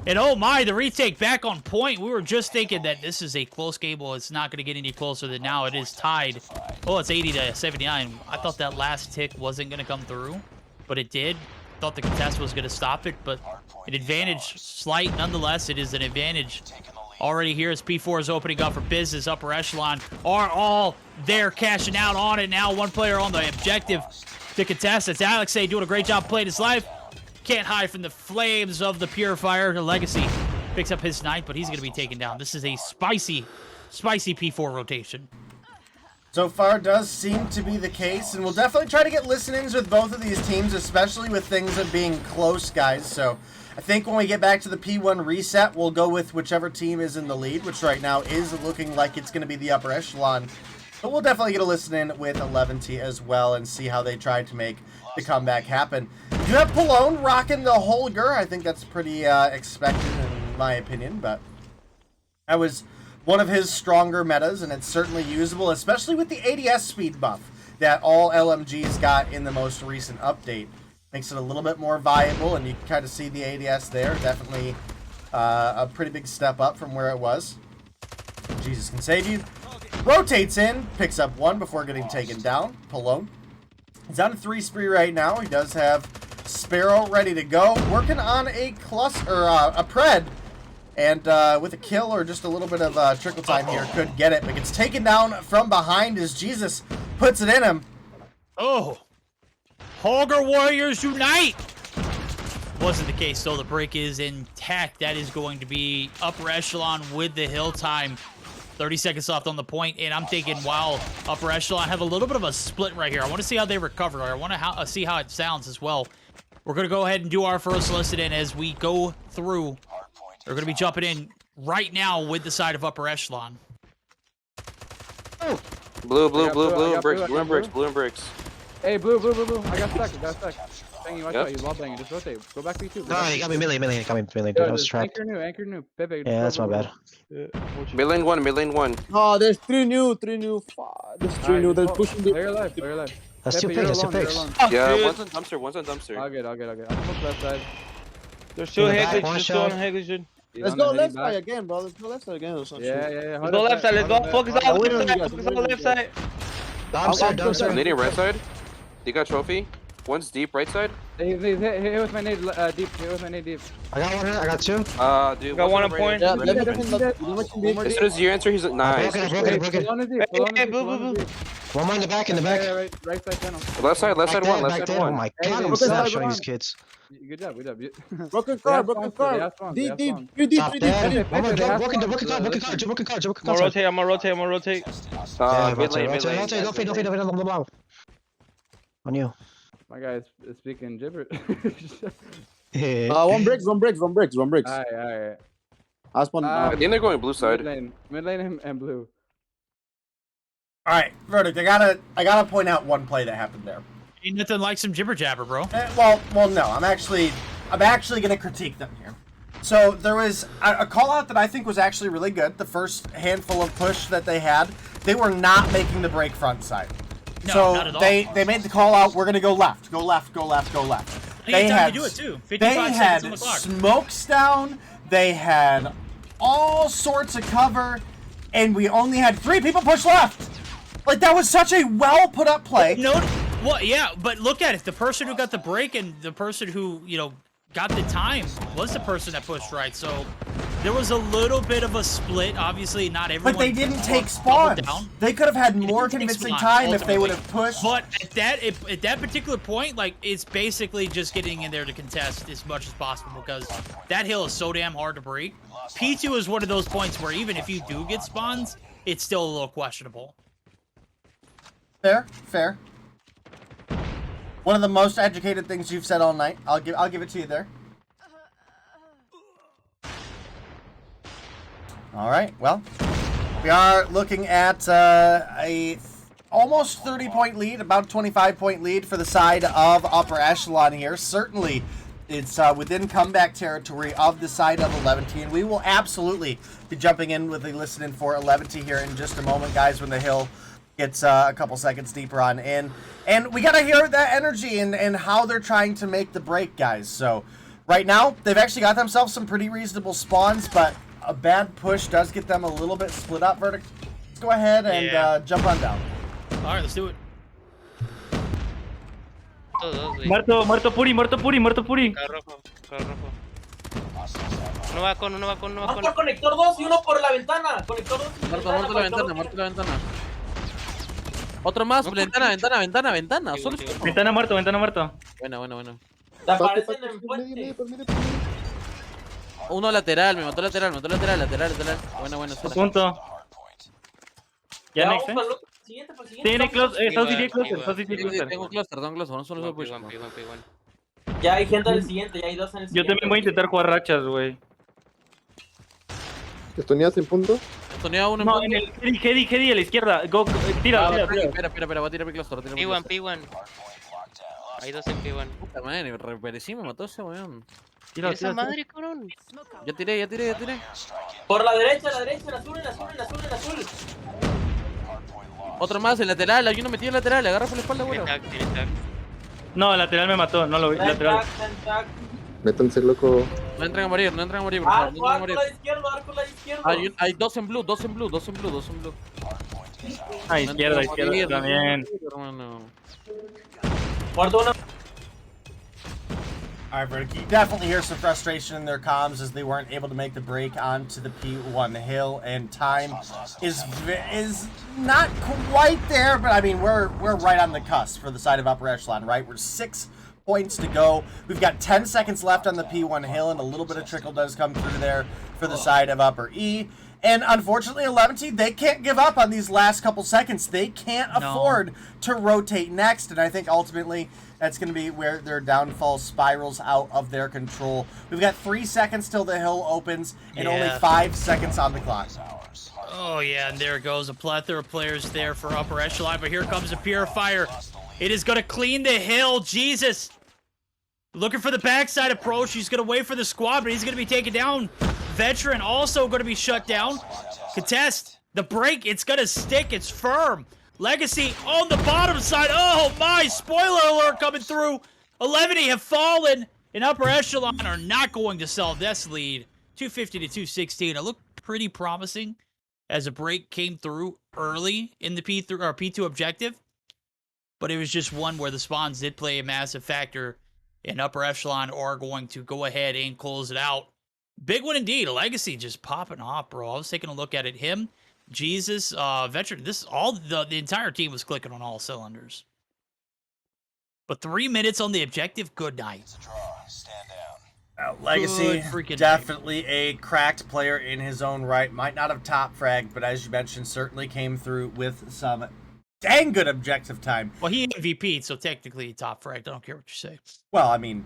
And oh my, the retake back on point. We were just thinking that this is a close game. Well, it's not going to get any closer than now. It is tied. Oh, it's 80-79. I thought that last tick wasn't going to come through, but it did. Thought the contest was going to stop it, but an advantage slight nonetheless. It is an advantage already here as P4 is opening up for business. Upper echelon are all there cashing out on it now. One player on the objective to contest. It's Alexei doing a great job playing his life. Can't hide from the flames of the Purifier. The Legacy picks up his knight, but he's going to be taken down. This is a spicy P4 rotation. So far does seem to be the case, and we'll definitely try to get listen-ins with both of these teams, especially with things of being close, guys. So I think when we get back to the P1 reset, we'll go with whichever team is in the lead, which right now is looking like it's going to be the upper echelon. But we'll definitely get a listen-in with Eleventy as well and see how they try to make the comeback happen. You have Pallone rocking the Holger. I think that's pretty expected in my opinion, but that was one of his stronger metas, and it's certainly usable, especially with the ADS speed buff that all LMGs got in the most recent update. Makes it a little bit more viable, and you can kind of see the ADS there. Definitely a pretty big step up from where it was. Jesus can save you. Rotates in, picks up one before getting taken down. Pallone. He's on a 3 spree right now. He does have Sparrow ready to go. Working on a cluster, a pred. And with a kill or just a little bit of trickle time here, could get it. But gets taken down from behind as Jesus puts it in him. Oh! Holger Warriors unite! Wasn't the case, though. The break is intact. That is going to be upper echelon with the hill time. 30 seconds left on the point, and I'm thinking, wow, upper echelon have a little bit of a split right here. I want to see how they recover. I want to see how it sounds as well. We're going to go ahead and do our first listen in as we go through. They're going to be jumping in right now with the side of upper echelon. Blue, bricks. Hey, blue. I got stuck. Banging, watch out. He's wall banging. Just rotate. Go back to you too. No, he got me melee. Got me melee. Dude, I was trapped. Anchor new. Pepe, Yeah, that's my bad. Mid lane one. Oh, there's three new. Fuck. There's three new. They're pushing the... Play your life. That's two picks. Yeah, one's on dumpster. I'll get. I'm on left side. There's two Hagley, dude. Let's go left side again, bro. Let's go left side again or something. Yeah. Let's go left side. Let's go. Focus on the left side. Dumpster. Nading right side. They got trophy. One's deep right side. Hit with my nade deep. I got one here. I got two. Dude. Got one on point. Yeah, as soon as you answer, he's like, nice. Broken. Hey, blue. One more in the back. Right side channel. Left side one. Oh my god, I'm snapshotting these kids. Good job. Broken car. Deep. Top dead. One more broken car. I'm gonna rotate. Mid lane. Don't fade. On you. My guy is speaking gibberish. One bricks. Alright. I spawned. I think they're going blue side. Mid lane and blue. All right, Verdict. I gotta point out one play that happened there. Ain't nothing like some jibber jabber, bro. Well, no. I'm actually gonna critique them here. So there was a call out that I think was actually really good. The first handful of push that they had, they were not making the break front side. No, so not at all. they made the call out. We're gonna go left, go left, go left, go left. They had time to do it too. 55 seconds on the clock. Smokes down. They had all sorts of cover, and we only had 3 people push left. Like, that was such a well put up play. No, well, yeah, but look at it. The person who got the break and the person who, you know, got the time was the person that pushed right. So there was a little bit of a split. Obviously, not everyone. But they didn't take spawns. They could have had more convincing time if they would have pushed. But at that particular point, like, it's basically just getting in there to contest as much as possible because that hill is so damn hard to break. P2 is one of those points where even if you do get spawns, it's still a little questionable. Fair. One of the most educated things you've said all night. I'll give it to you there. All right. Well, we are looking at a almost 30-point lead, about 25-point lead for the side of Upper Echelon here. Certainly, it's within comeback territory of the side of Eleventy, and we will absolutely be jumping in with a listen-in for Eleventy here in just a moment, guys, when the hill gets a couple seconds deeper on in. And we got to hear that energy and how they're trying to make the break, guys. So right now, they've actually got themselves some pretty reasonable spawns, but a bad push does get them a little bit split up. Verdict, let's go ahead and jump on down. All right, let's do it. Muerto Puri. Uno va con. Conector 2 y uno por la ventana. Conector 2 y Muerto la ventana. Otro más, ventana. Solo Ventana muerto. Bueno. Te aparecen en puente. Uno lateral, me mató lateral. Bueno. Punto. Ya Ya, next, vamos para el siguiente, Tiene close, South City cluster. Tengo cluster, vamos solo push. Ya hay gente en el siguiente, ya hay 2 en el Yo siguiente. también voy a intentar jugar rachas, güey. ¿Estoneas en punto? Estonea uno en No, punto. en el Heady a la izquierda. Go, tira. Espera, voy a tirar mi cluster. P1. Hay 2 en P1. Puta madre, reperecí, me mató ese weón. Tira. Esa madre, cabrón. Ya tiré. Por la derecha, en azul. Otro más, el lateral, hay uno metido en lateral, agarra por la espalda, güey. Tiene tag. No, lateral me mató, no lo vi. Lateral. Métanse, loco. No entran a morir, por favor, no entran a morir. Arco la izquierda. Hay dos en blue. Ah, izquierda también. Hermano. Muerto uno. All right, Verdict, you definitely hear some frustration in their comms as they weren't able to make the break onto the P1 hill, and time is not quite there, but I mean we're right on the cusp for the side of Upper Echelon, right? We're 6 points to go. We've got 10 seconds left on the P1 hill, and a little bit of trickle does come through there for the side of Upper E. And unfortunately, Eleventy, they can't give up on these last couple seconds. They can't afford to rotate next, and I think ultimately that's going to be where their downfall spirals out of their control. We've got 3 seconds till the hill opens, and only 5 seconds on the clock. Oh, yeah, and there goes a plethora of players there for Upper Echelon, but here comes a Purifier. It is going to clean the hill. Jesus. Looking for the backside approach. He's going to wait for the squad, but he's going to be taken down. Veteran also going to be shut down. Contest. The break. It's going to stick. It's firm. Legacy on the bottom side. Oh, my. Spoiler alert coming through. Eleventy have fallen. And Upper Echelon are not going to sell this lead. 250 to 216. It looked pretty promising as a break came through early in the P2 objective. But it was just one where the spawns did play a massive factor. And Upper Echelon are going to go ahead and close it out. Big one indeed. Legacy just popping off, bro. I was taking a look at it. Him, Jesus, Veteran. This all the entire team was clicking on all cylinders. But 3 minutes on the objective. Good night. Legacy, definitely a cracked player in his own right. Might not have top fragged, but as you mentioned, certainly came through with some dang good objective time. Well, he MVP'd, so technically he top fragged. I don't care what you say. Well, I mean,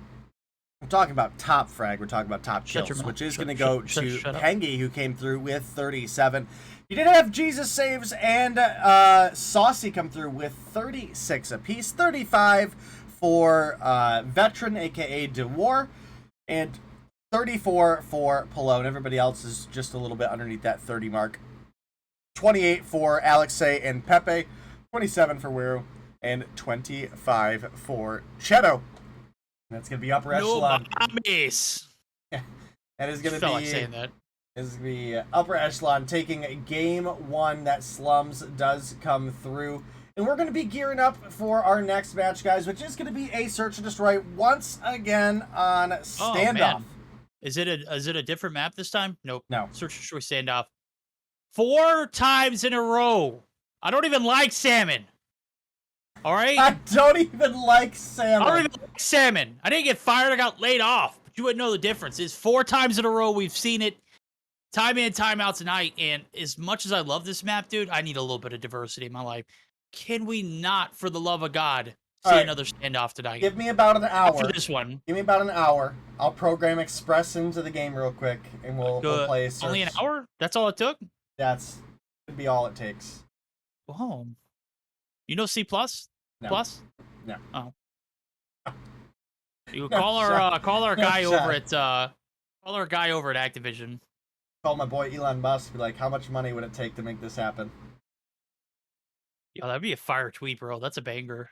we're talking about top frag. We're talking about top kills, which is going to go to Pengi, who came through with 37. You did have Jesus saves and Saucy come through with 36 apiece. 35 for Veteran, a.k.a. DeWar, and 34 for Palone. Everybody else is just a little bit underneath that 30 mark. 28 for Alexei and Pepe. 27 for Wiru. And 25 for Cheto. That's going to be upper echelon. Mames. Yeah, that is going to Felt be... like saying that. This is going to be upper echelon taking game 1 that Slums does come through. And we're going to be gearing up for our next match, guys, which is going to be a search and destroy once again on standoff. Is it a different map this time? Nope. No. Search and destroy standoff. 4 times in a row. I don't even like salmon. All right? I don't even like salmon. I don't even like salmon. I didn't get fired. I got laid off. But you wouldn't know the difference. It's 4 times in a row. We've seen it time in, time out tonight. And as much as I love this map, dude, I need a little bit of diversity in my life. Can we not, for the love of God, see another standoff tonight? Give me about an hour. After this one. Give me about an hour. I'll program Express into the game real quick, and we'll play a search. Only an hour? That's all it took? That's could be all it takes. Whoa. You know C++? No. Plus? No. Oh. You call our guy over at Activision. Call my boy Elon Musk. Be like, how much money would it take to make this happen? Yo, that'd be a fire tweet, bro. That's a banger.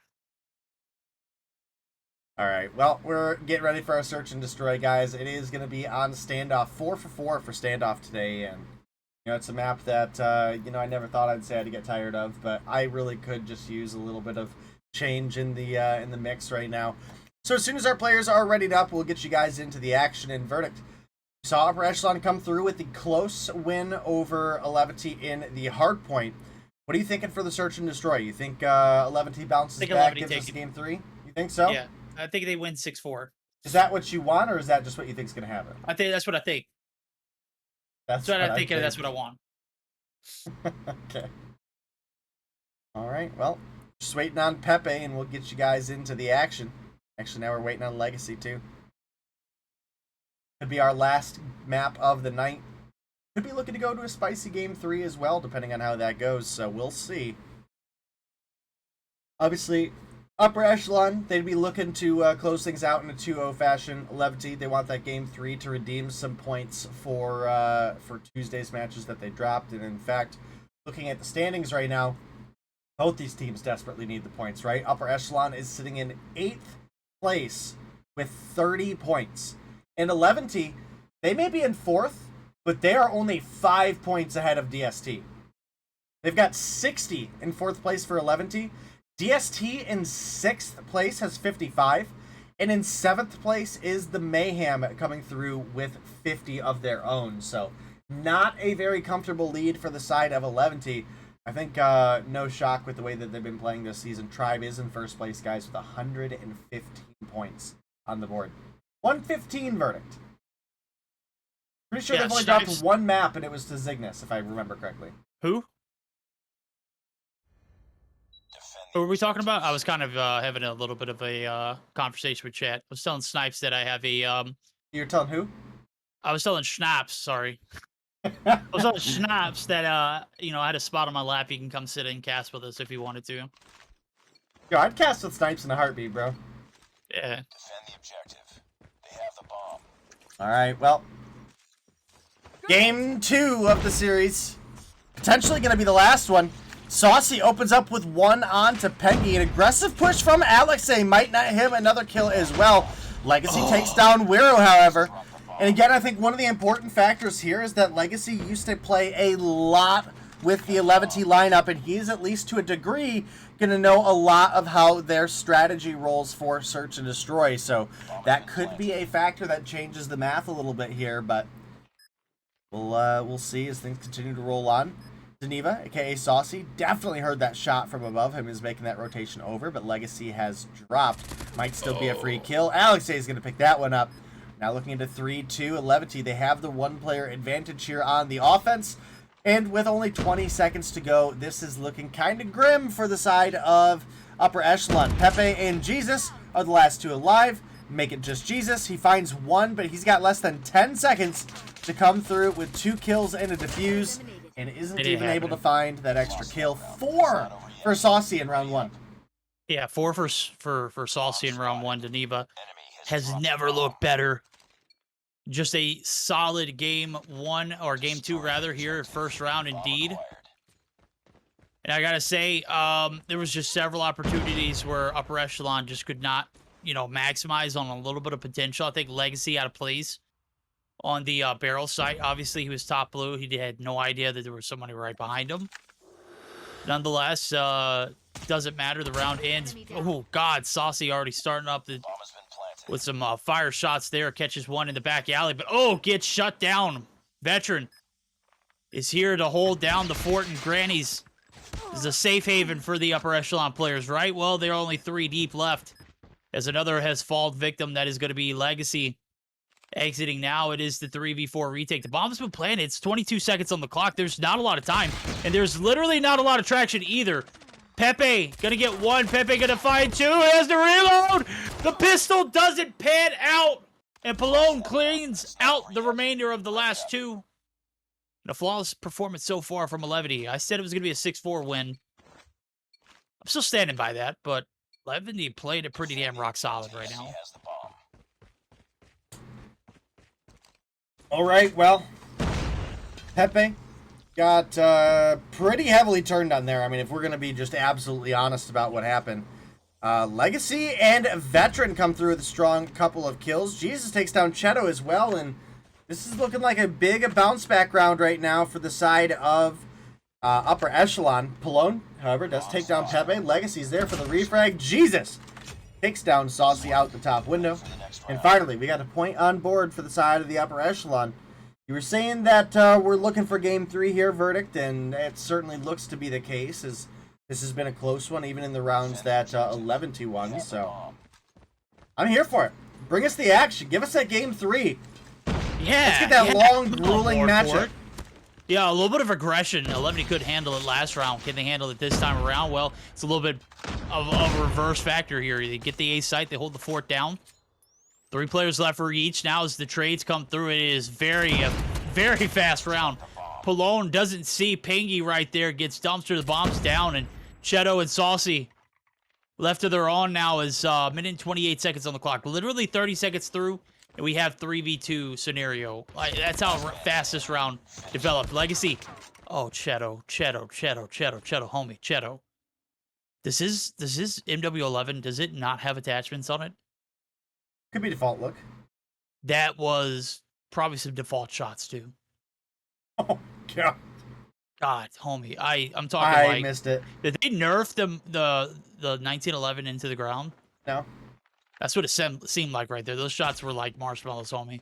All right. Well, we're getting ready for our search and destroy, guys. It is going to be on standoff. 4 for 4 for standoff today, and it's a map that I never thought I'd say I'd get tired of, but I really could just use a little bit of change in the mix right now. So as soon as our players are readied up, we'll get you guys into the action and verdict. We saw Upper Echelon come through with the close win over Eleventy in the Hardpoint. What are you thinking for the search and destroy? You think Eleventy bounces back, gives us game 3? You think so? Yeah, I think they win 6-4. Is that what you want, or is that just what you think is going to happen? I think that's what I think. That's what I think, and that's what I want. Okay. All right. Well, just waiting on Pepe, and we'll get you guys into the action. Actually, now we're waiting on Legacy too. Could be our last map of the night. Could be looking to go to a spicy game 3 as well, depending on how that goes. So we'll see. Obviously, Upper Echelon, they'd be looking to close things out in a 2-0 fashion. Eleventy, they want that game 3 to redeem some points for Tuesday's matches that they dropped. And in fact, looking at the standings right now, both these teams desperately need the points, right? Upper Echelon is sitting in 8th place with 30 points. And Eleventy, they may be in 4th, but they are only 5 points ahead of DST. They've got 60 in 4th place for Eleventy. DST in 6th place has 55. And in 7th place is the Mayhem coming through with 50 of their own. So not a very comfortable lead for the side of Eleventy. I think no shock with the way that they've been playing this season. Tribe is in 1st place, guys, with 115 points on the board. 115 verdict. Pretty sure they've only dropped one map, and it was to Zygnus, if I remember correctly. Who? Who were we talking about? I was kind of having a little bit of a conversation with chat. I was telling Snipes that I have a... You're telling who? I was telling Schnapps, sorry. I was telling Schnapps that, I had a spot on my lap. He can come sit and cast with us if he wanted to. Yo, I'd cast with Snipes in a heartbeat, bro. Yeah. Defend the objective. They have the bomb. All right, well. Game 2 of the series. Potentially going to be the last one. Saucy opens up with 1 on to Pengi. An aggressive push from Alexei might net him another kill as well. Legacy takes down Wiru, however. And again, I think one of the important factors here is that Legacy used to play a lot with the Eleventy lineup, and he's, at least to a degree, going to know a lot of how their strategy rolls for Search and Destroy. So that could be a factor that changes the math a little bit here, but we'll see as things continue to roll on. Geneva, aka Saucy, definitely heard that shot from above him, is making that rotation over, but Legacy has dropped. Might still be a free kill. Alexei is going to pick that one up. Now looking into 3-2, Eleventy, they have the 1-player advantage here on the offense. And with only 20 seconds to go, this is looking kind of grim for the side of Upper Echelon. Pepe and Jesus are the last 2 alive. make it just Jesus. He finds one, but he's got less than 10 seconds to come through with 2 kills and a defuse, and isn't even able to find that extra kill. 4 for Saucy in round 1. Yeah, 4 for Saucy in round 1. Daniba has never looked better. Just a solid game 1, or game 2 rather, here, first round indeed. And I gotta say, there was just several opportunities where Upper Echelon just could not, you know, maximize on a little bit of potential. I think Legacy out of place on the barrel site. Obviously, he was top blue. He had no idea that there was somebody right behind him. Nonetheless, doesn't matter. The round ends. Oh, God. Saucy already starting up with some fire shots there. Catches one in the back alley. But, oh, gets shut down. Veteran is here to hold down the fort, and Granny's is a safe haven for the Upper Echelon players, right? Well, there are only 3 deep left, as another has fallen victim. That is going to be Legacy. Exiting now, it is the 3v4 retake. The bomb's been planted. It's 22 seconds on the clock. There's not a lot of time, and there's literally not a lot of traction either. Pepe gonna get 1. Pepe gonna find 2. Has the reload. The pistol doesn't pan out, and Palone cleans out the remainder of the last 2. And a flawless performance so far from Eleventy. I said it was gonna be a 6-4 win. I'm still standing by that, but Eleventy played it pretty damn rock solid right now. All right, well, Pepe got pretty heavily turned on there. I mean, if we're going to be just absolutely honest about what happened. Legacy and Veteran come through with a strong couple of kills. Jesus takes down Cheto as well, and this is looking like a big bounce back round right now for the side of Upper Echelon. Palone, however, does take down Pepe. Legacy's there for the refrag. Jesus takes down Saucy out the top window. And finally, we got a point on board for the side of the Upper Echelon. You were saying that we're looking for Game 3 here, Verdict, and it certainly looks to be the case, as this has been a close one, even in the rounds that Eleventy won, so I'm here for it. Bring us the action. Give us that Game 3. Yeah. Let's get that long, grueling matchup. Yeah, a little bit of aggression. Eleventy could handle it last round. Can they handle it this time around? Well, it's a little bit of a reverse factor here. They get the A site, they hold the fort down. 3 players left for each. Now as the trades come through, it is very fast round. Palone doesn't see Pingy right there, gets dumpster, the bombs down, and Cheto and Saucy left to their own now is minute and 28 seconds on the clock. Literally 30 seconds through, and we have 3v2 scenario. That's how fast this round developed. Legacy. Oh, Cheto, homie, Cheto. This is MW11. Does it not have attachments on it? Could be default look. That was probably some default shots too. Oh God. God, homie, I'm talking I like missed it. Did they nerf the 1911 into the ground? No. That's what it seemed like right there. Those shots were like marshmallows, homie.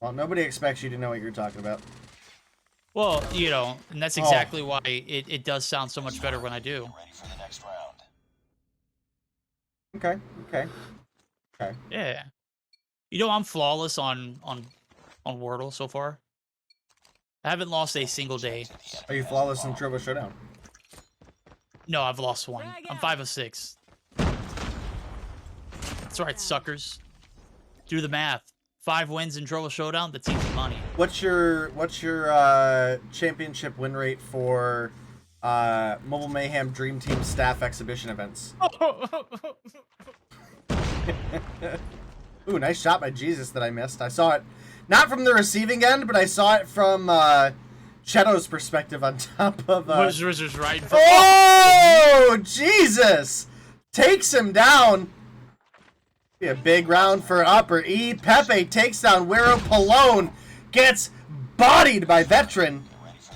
Well, nobody expects you to know what you're talking about. Well, you know, and that's exactly why it does sound so much better when I do. Okay. Yeah. You know, I'm flawless on Wordle so far. I haven't lost a single day. Are you flawless in Turbo Showdown? No, I've lost 1. I'm 5 of 6. That's right, suckers. Do the math. 5 wins in Turbo Showdown. That's easy money. What's your championship win rate for Mobile Mayhem Dream Team staff exhibition events? Ooh, nice shot by Jesus that I missed. I saw it not from the receiving end, but I saw it from Cheto's perspective on top of Wizards right in front. Oh, Jesus! Takes him down. Be a big round for Upper E. Pepe takes down Wero. Palone gets bodied by Veteran.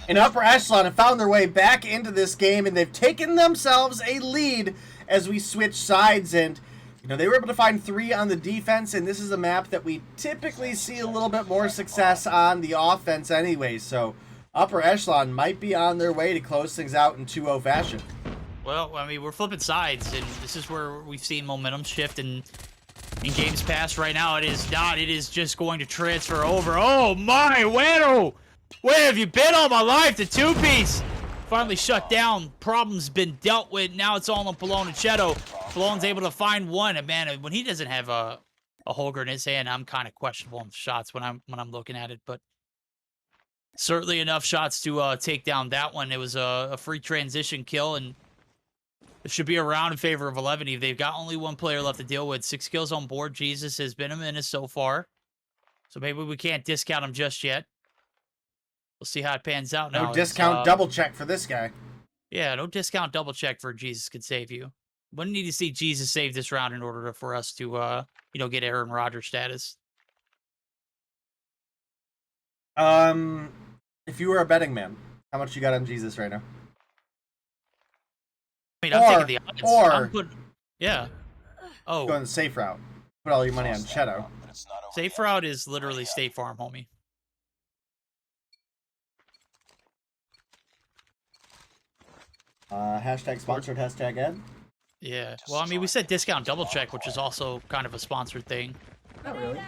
And Upper Echelon have found their way back into this game, and they've taken themselves a lead as we switch sides. And you know, they were able to find 3 on the defense, and this is a map that we typically see a little bit more success on the offense anyway. So Upper Echelon might be on their way to close things out in 2-0 fashion. Well, I mean, we're flipping sides, and this is where we've seen momentum shift in games past. Right now, it is not. It is just going to transfer over. Oh, my, Wero! Where have you been all my life? The 2-piece finally shut down. Problem's been dealt with. Now it's all on Palone and Shadow. Palone's able to find one. And man, when he doesn't have a Holger in his hand, I'm kind of questionable on shots when I'm looking at it. But certainly enough shots to take down that one. It was a free transition kill, and it should be a round in favor of Eleventy. They've got only one player left to deal with. 6 kills on board. Jesus has been a menace so far. So maybe we can't discount him just yet. We'll see how it pans out now. No discount double check for this guy. Yeah, no discount double check for Jesus Could Save You. Wouldn't need to see Jesus save this round in order for us to, get Aaron Rodgers status. If you were a betting man, how much you got on Jesus right now? I mean, I'm taking the odds. Yeah. Oh. Going the safe route. Put all your money on Cheto. Safe route is literally State Farm, homie. Hashtag sponsored, hashtag ad. Yeah. Well, I mean, we said discount double check, which is also kind of a sponsored thing. Not really.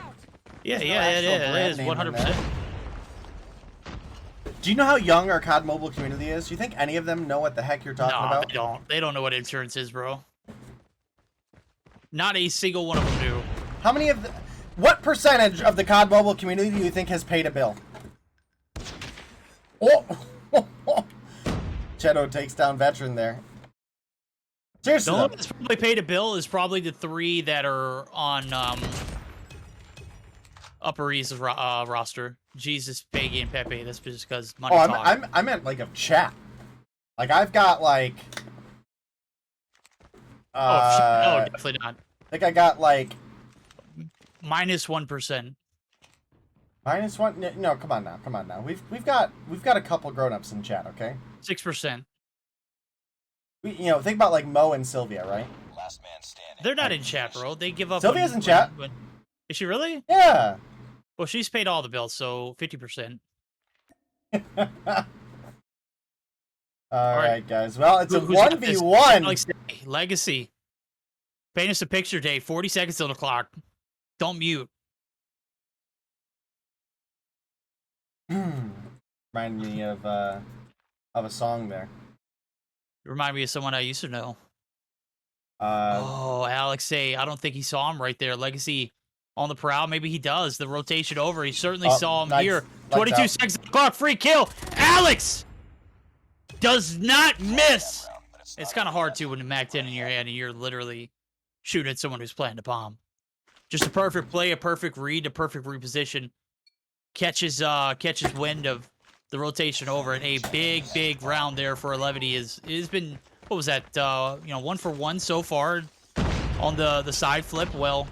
Yeah, it is. 100%. Do you know how young our COD mobile community is? Do you think any of them know what the heck you're talking about? They don't. They don't know what insurance is, bro. Not a single one of them do. How many of the... What percentage of the COD mobile community do you think has paid a bill? Oh! Cheto takes down Veteran there. Seriously, the only one that's probably paid a bill is probably the 3 that are on Upper East roster. Jesus, Peggy, and Pepe. That's just because money talk. I meant like a chat. Like I've got like. No, definitely not. I think I got like. -1%. -1? No, come on now. We've got a couple grown-ups in chat, okay? 6%. Think about like Mo and Sylvia, right? Last man standing. They're not in chat, bro. They give up. Sylvia's in chat. Is she really? Yeah. Well, she's paid all the bills, so 50%. All right, guys. Well, it's a 1v1. Legacy. Paint us a picture, Dave. 40 seconds till the clock. Don't mute. Remind me of a song there. You remind me of someone I used to know. Alex A. I don't think he saw him right there. Legacy on the prowl. Maybe he does. The rotation over. He certainly saw him here. 22 seconds on the clock. Free kill. Alex does not miss. It's kind of hard to when the Mac 10 in your hand and you're literally shooting at someone who's planting a bomb. Just a perfect play, a perfect read, a perfect reposition. Catches wind of the rotation over, and a big round there for Eleventy. Has been, what was that? 1 for 1 so far on the side flip. Well,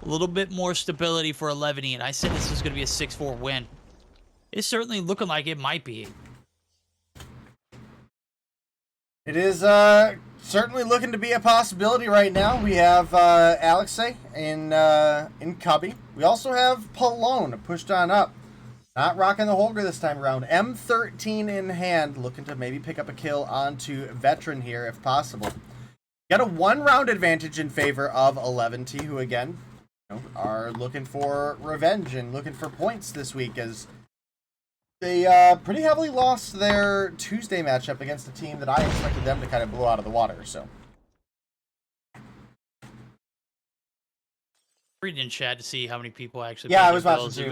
a little bit more stability for Eleventy, and I said this was going to be a 6-4 win. It's certainly looking like it might be. It is certainly looking to be a possibility right now. We have Alexei in Cubby. We also have Palone pushed on up. Not rocking the Holger this time around. M13 in hand, looking to maybe pick up a kill onto Veteran here if possible. Got a 1-round advantage in favor of Eleventy, who again are looking for revenge and looking for points this week as they pretty heavily lost their Tuesday matchup against a team that I expected them to kind of blow out of the water. So. Reading in chat to see how many people actually. Yeah, pay I was their watching bills. too.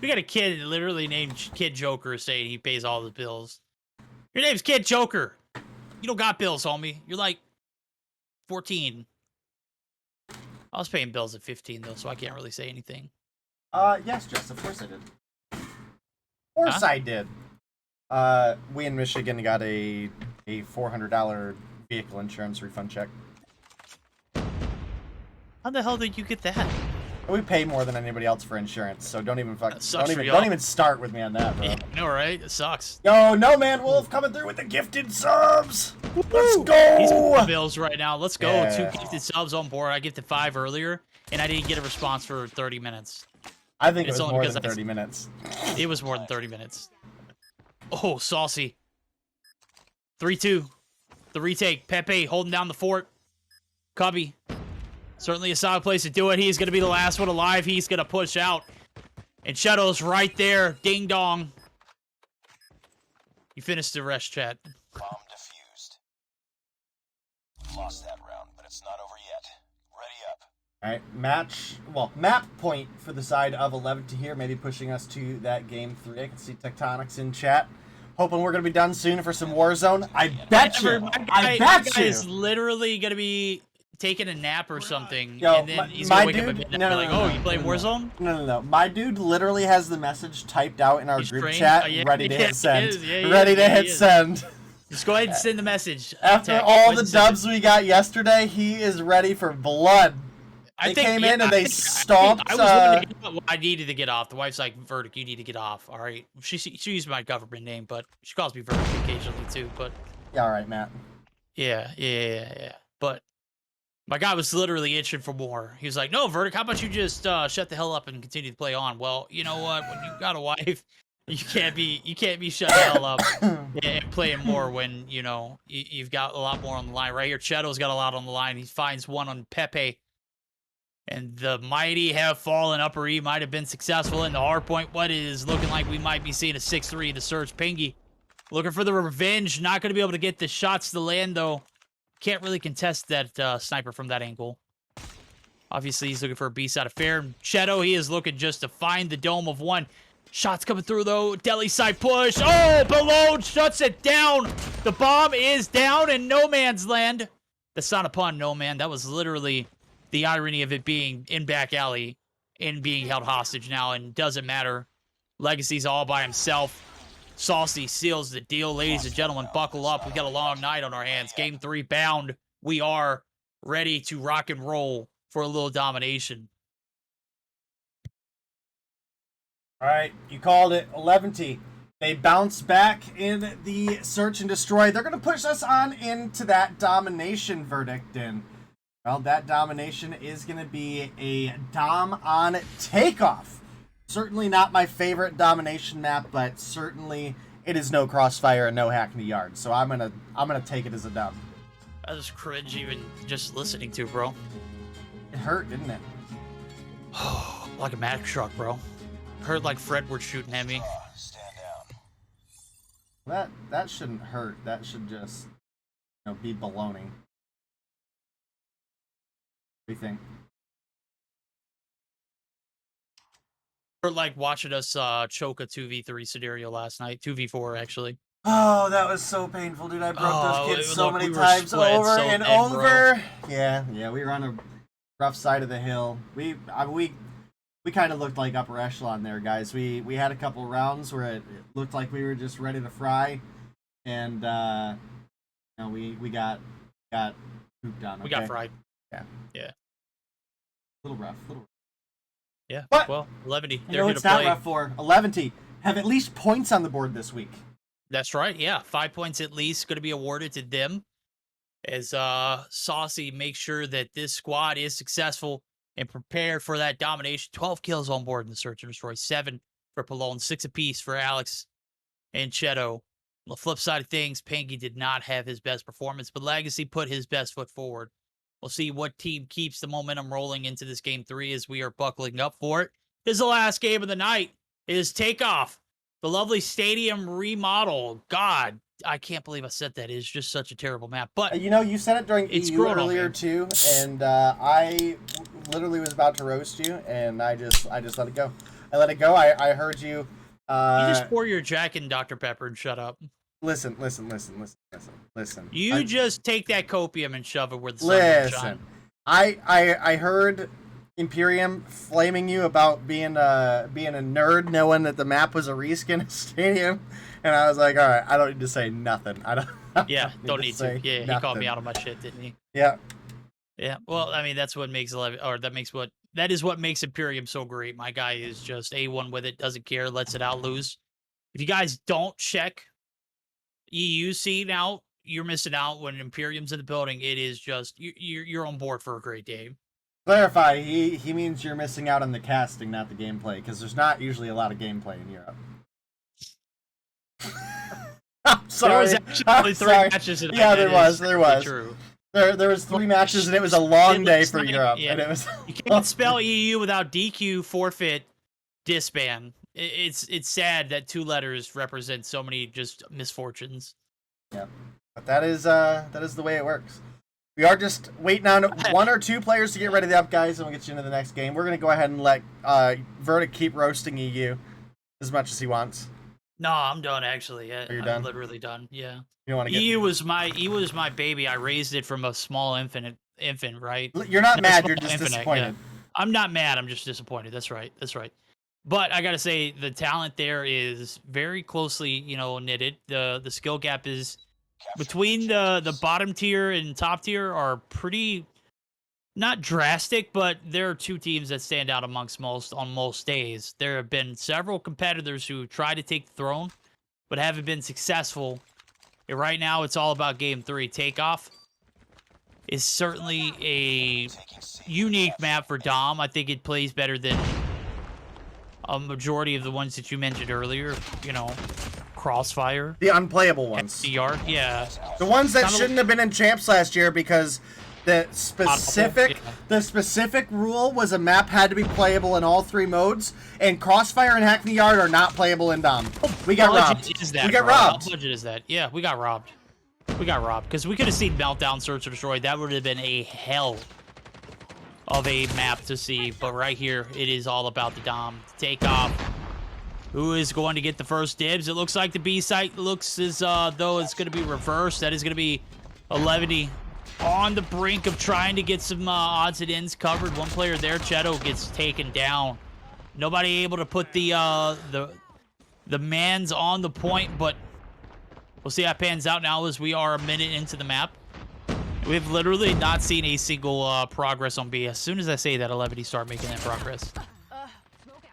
We got a kid literally named Kid Joker saying he pays all his bills. Your name's Kid Joker. You don't got bills, homie. You're like 14. I was paying bills at 15 though, so I can't really say anything. Yes, Jess, of course I did. Of course I did. We in Michigan got a $400 vehicle insurance refund check. How the hell did you get that? We pay more than anybody else for insurance, so don't even start with me on that, bro. Yeah, I know, right? It sucks. Yo, No Man Wolf coming through with the gifted subs. Let's go. He's paying bills right now. Let's go. Yeah. 2 gifted subs on board. I gifted 5 earlier, and I didn't get a response for 30 minutes. I think it was more than 30 minutes. It was more than 30 minutes. Oh, saucy. 3-2. The retake. Pepe holding down the fort. Cubby. Certainly a solid place to do it. He's going to be the last one alive. He's going to push out. And Shadow's right there. Ding dong. You finished the rest, chat. Bomb defused. Lost that round, but it's not over yet. Ready up. All right, map point for the side of Eleventy here, maybe pushing us to that game 3. I can see Tectonics in chat. Hoping we're going to be done soon for some Warzone. I bet you. I bet you. is literally going to be taking a nap or something, Yo, and then he's going to wake up at midnight and be like, oh, you play Warzone? No. My dude literally has the message typed out in our He's group trained? chat, Oh, yeah, ready to hit send. ready to hit send. Just go ahead and send the message. After all the dubs we got yesterday, he is ready for blood. They came in and they stomped. I needed to get off. The wife's like, Verdict, you need to get off. All right. She used my government name, but she calls me Verdict occasionally too. But yeah, all right, Matt. Yeah. But my guy was literally itching for more. He was like, no, Verdict, how about you just shut the hell up and continue to play on? Well, you know what? When you've got a wife, you can't be shut the hell up and playing more when, you know, you've got a lot more on the line. Right here, Cheto's got a lot on the line. He finds one on Pepe. And the mighty have fallen. Upper E might have been successful in the hardpoint. What is looking like we might be seeing a 6-3 in the surge. Pingy looking for the revenge. Not going to be able to get the shots to land, though. Can't really contest that sniper from that angle. Obviously, he's looking for a B-side affair. Cheto, he is looking just to find the dome of one. Shots coming through, though. Deli side push. Oh, Balone shuts it down. The bomb is down in no man's land. That's not a pun, no man. That was literally the irony of it being in back alley and being held hostage now, and doesn't matter. Legacy's all by himself. Saucy seals the deal. Ladies and gentlemen, buckle up. We got a long night on our hands. Game 3 bound. We are ready to rock and roll for a little domination. All right, you called it. Eleventy. They bounce back in the search and destroy. They're going to push us on into that domination verdict in. Well, that domination is going to be a dom on takeoff. Certainly not my favorite domination map, but certainly it is no crossfire and no Hackney Yard. So I'm gonna take it as a dub. That was cringe even just listening to, bro. It hurt, didn't it? Like a Mack truck, bro. Hurt like Fredward shooting at me. Stand down. That shouldn't hurt. That should just, you know, be baloney. What do you think? Or like watching us choke a 2v3 scenario last night. 2v4, actually. Oh, that was so painful, dude. I broke those kids so many we times over so and thin, over. Bro. Yeah, we were on a rough side of the hill. We kind of looked like upper echelon there, guys. We had a couple rounds where it looked like we were just ready to fry, and you know, we got pooped on. Okay? We got fried. A Yeah. little rough. Yeah. But, well, Eleventy, you they're know here it's to not play. rough for Eleventy. Have at least points on the board this week. That's right. Yeah, 5 points at least going to be awarded to them, as Saucy makes sure that this squad is successful and prepared for that domination. 12 kills on board in the search and destroy. 7 for Palone, 6 apiece for Alex and Cheto. On the flip side of things, Panky did not have his best performance, but Legacy put his best foot forward. We'll see what team keeps the momentum rolling into this game 3 as we are buckling up for it. This is the last game of the night. It is Takeoff, the lovely stadium remodel. God, I can't believe I said that. It's just such a terrible map. But you know, you said it during EU earlier too, and I literally was about to roast you, and I just let it go. I let it go. I heard you. You just pour your Jack and Dr. Pepper and shut up. Listen. You just take that copium and shove it where the sun won't shine. I heard Imperium flaming you about being a nerd, knowing that the map was a reskin stadium, and I was like, all right, I don't need to say nothing. Don't need to. Yeah, he called me out on my shit, didn't he? Yeah. Yeah. Well, I mean, that's what makes that is what makes Imperium so great. My guy is just A1 with it, doesn't care, lets it out loose. If you guys don't check EUC now, you're missing out. When Imperium's in the building, it is just you're on board for a great day. Clarify, he means you're missing out on the casting, not the gameplay, because there's not usually a lot of gameplay in Europe. I'm sorry. There was actually 3 matches. Yeah, there was. True. There was 3 matches, and it was a long day for Europe. Yeah. And it was You can't spell EU without DQ, forfeit, disband. it's sad that 2 letters represent so many just misfortunes. Yeah, but that is the way it works. We are just waiting on 1 or 2 players to get ready up, guys, and we'll get you into the next game. We're gonna go ahead and let Verdict keep roasting EU as much as he wants. No, I'm done actually. You're I'm done? literally done. Yeah. You want to get? EU was my baby. I raised it from a small infant, right? You're not No, mad. small You're just infant, disappointed. yeah. I'm not mad. I'm just disappointed. That's right. But I gotta say, the talent there is very closely, knitted. The skill gap is between the bottom tier and top tier are pretty not drastic, but there are 2 teams that stand out amongst on most days. There have been several competitors who try to take the throne, but haven't been successful. And right now, it's all about game 3. Takeoff is certainly a unique map for Dom. I think it plays better than a majority of the ones that you mentioned earlier. Crossfire. The unplayable ones. FDR, yeah. The ones that shouldn't have been in champs last year because the specific rule was a map had to be playable in all 3 modes, and Crossfire and Hack the Yard are not playable in Dom. We got robbed. We got robbed. How budget is that? Yeah, we got robbed. Because we could have seen Meltdown, Search, or Destroy. That would have been a hell of a map to see. But right here, it is all about the Dom. Takeoff. Who is going to get the first dibs? It looks like the B site looks as though it's going to be reversed. That is going to be Eleventy on the brink of trying to get some odds and ends covered. One player there, Cheto, gets taken down. Nobody able to put the mans on the point, but we'll see how it pans out now as we are a minute into the map. We've literally not seen a single progress on B. As soon as I say that, Eleventy start making that progress.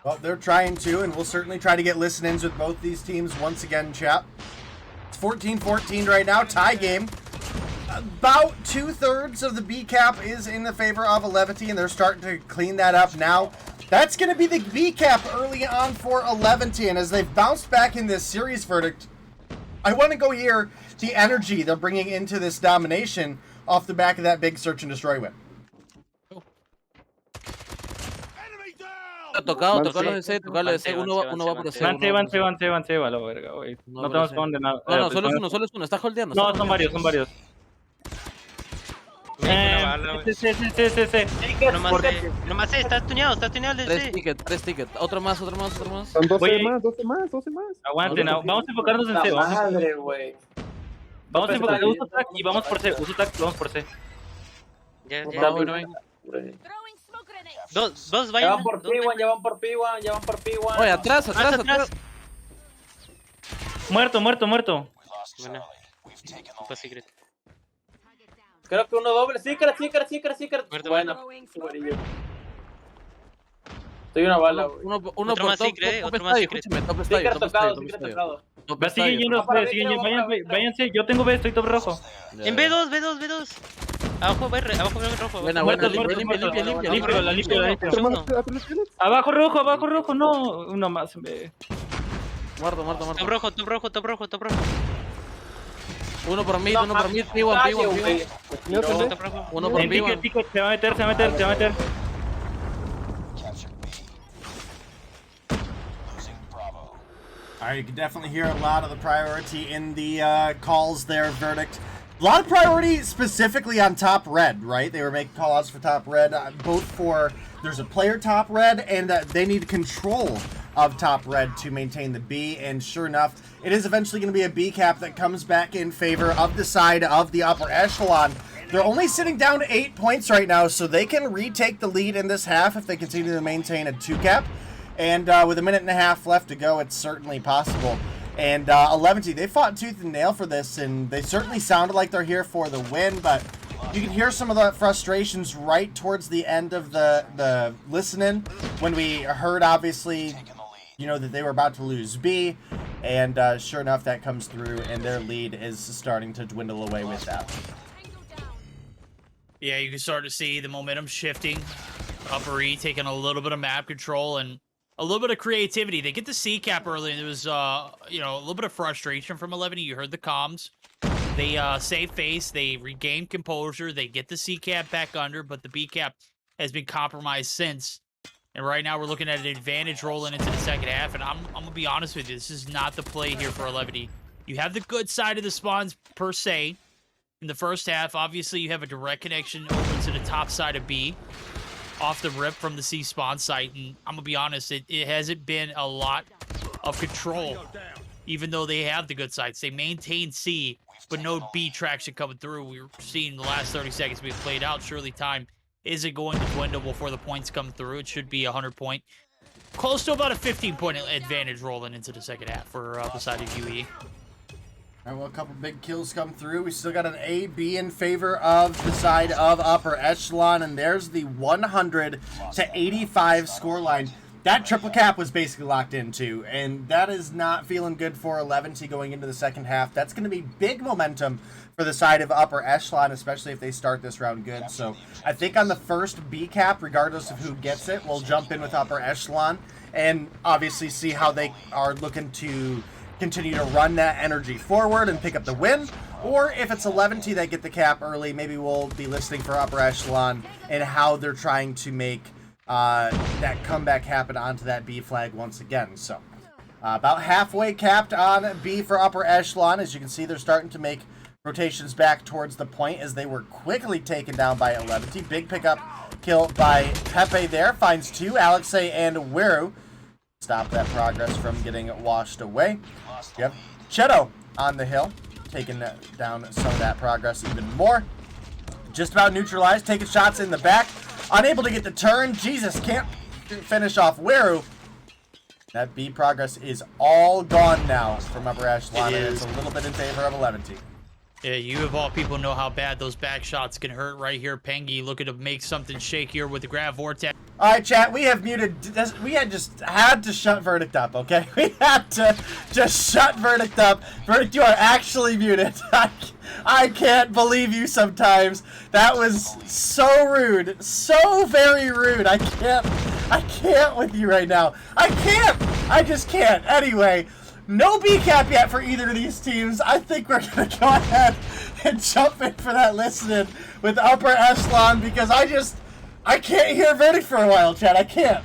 Well, they're trying to, and we'll certainly try to get listen-ins with both these teams once again, chat. It's 14-14 right now, tie game. About 2/3 of the B cap is in the favor of Eleventy, and they're starting to clean that up now. That's going to be the B cap early on for Eleventy, and as they've bounced back in this series, Verdict, I want to go hear the energy they're bringing into this domination off the back of that big search and destroy win. Tocarlo en C, tocarlo en C, uno va por C. Van C, va la verga, güey. No tenemos dónde nada. No, solo es uno, está holdeando. No, son varios. Sí. Nomás C, estás tuneado del C. 3 tickets. Otro más. Son 12 más. Aguanten, vamos a enfocarnos en C. Madre, güey. Vamos a enfocarnos, uso TAC y vamos por C. Vamos por C. Ya. Dos Ya van por P1. Oye, atrás. Muerto. Bueno. Secret. Creo que uno doble. Secret. Bueno. Estoy una bala, güey. Uno Otro por más top, secret, top otro más estadio, secret. escúchame, top Secret estadio, tocado. Siguen yendo, váyanse, yo tengo B, estoy top rojo. En B2. Abajo rojo. Buena, limpia. Limpio. Abajo rojo, no. Uno más en B. Muerto. Top rojo. Uno por mid, P1. Uno por P1. Ticket, se va a meter. All right, you can definitely hear a lot of the priority in the calls there, Verdict. A lot of priority specifically on top red, right? They were making call-outs for top red, both for there's a player top red and they need control of top red to maintain the B, and sure enough, it is eventually going to be a B cap that comes back in favor of the side of the upper echelon. They're only sitting down to 8 points right now, so they can retake the lead in this half if they continue to maintain a 2 cap. And with a minute and a half left to go, it's certainly possible. And Eleventy, they fought tooth and nail for this, and they certainly sounded like they're here for the win, but you can hear some of the frustrations right towards the end of the listening when we heard, obviously, that they were about to lose B, and sure enough, that comes through, and their lead is starting to dwindle away with that. Yeah, you can start to see the momentum shifting. Upper E taking a little bit of map control and a little bit of creativity. They get the C cap early, and there was, a little bit of frustration from Eleventy. You heard the comms. They save face. They regain composure. They get the C cap back under, but the B cap has been compromised since. And right now we're looking at an advantage rolling into the second half. And I'm going to be honest with you. This is not the play here for Eleventy. You have the good side of the spawns per se. In the first half, obviously you have a direct connection over to the top side of B. Off the rip from the C spawn site. And I'm going to be honest, it hasn't been a lot of control. Even though they have the good sides. They maintain C, but no B traction coming through. We're seeing the last 30 seconds being played out. Surely time isn't going to dwindle before the points come through. It should be 100-point. Close to about a 15-point advantage rolling into the second half for the side of UE. All right, well, a couple big kills come through. We still got an A, B in favor of the side of Upper Echelon, and there's the 100 to 85 scoreline. That triple cap was basically locked into, and that is not feeling good for Eleventy going into the second half. That's going to be big momentum for the side of Upper Echelon, especially if they start this round good. So I think on the first B cap, regardless of who gets it, we'll jump in with Upper Echelon and obviously see how they are looking to continue to run that energy forward and pick up the win. Or if it's Eleventy that get the cap early, maybe we'll be listening for Upper Echelon and how they're trying to make that comeback happen onto that B flag once again. So about halfway capped on B for Upper Echelon. As you can see, they're starting to make rotations back towards the point as they were quickly taken down by Eleventy. Big pickup kill by Pepe there. Finds two, Alexei and Weru. Stop that progress from getting washed away. You have Cheto on the hill, taking down some of that progress even more. Just about neutralized, taking shots in the back. Unable to get the turn. Jesus, can't finish off Weru. That B progress is all gone now from Upper Echelon, and it's a little bit in favor of Eleventy. Yeah, you of all people know how bad those back shots can hurt right here. Pengy looking to make something shake here with the Grav Vortex. All right, chat, we have muted. We had to shut Verdict up, okay? We had to just shut Verdict up. Verdict, you are actually muted. I can't believe you sometimes. That was so rude. So very rude. I can't with you right now. I can't. I just can't. Anyway, no B cap yet for either of these teams. I think we're going to go ahead and jump in for that listening with Upper Echelon because I can't hear Verdict for a while, Chad. I can't.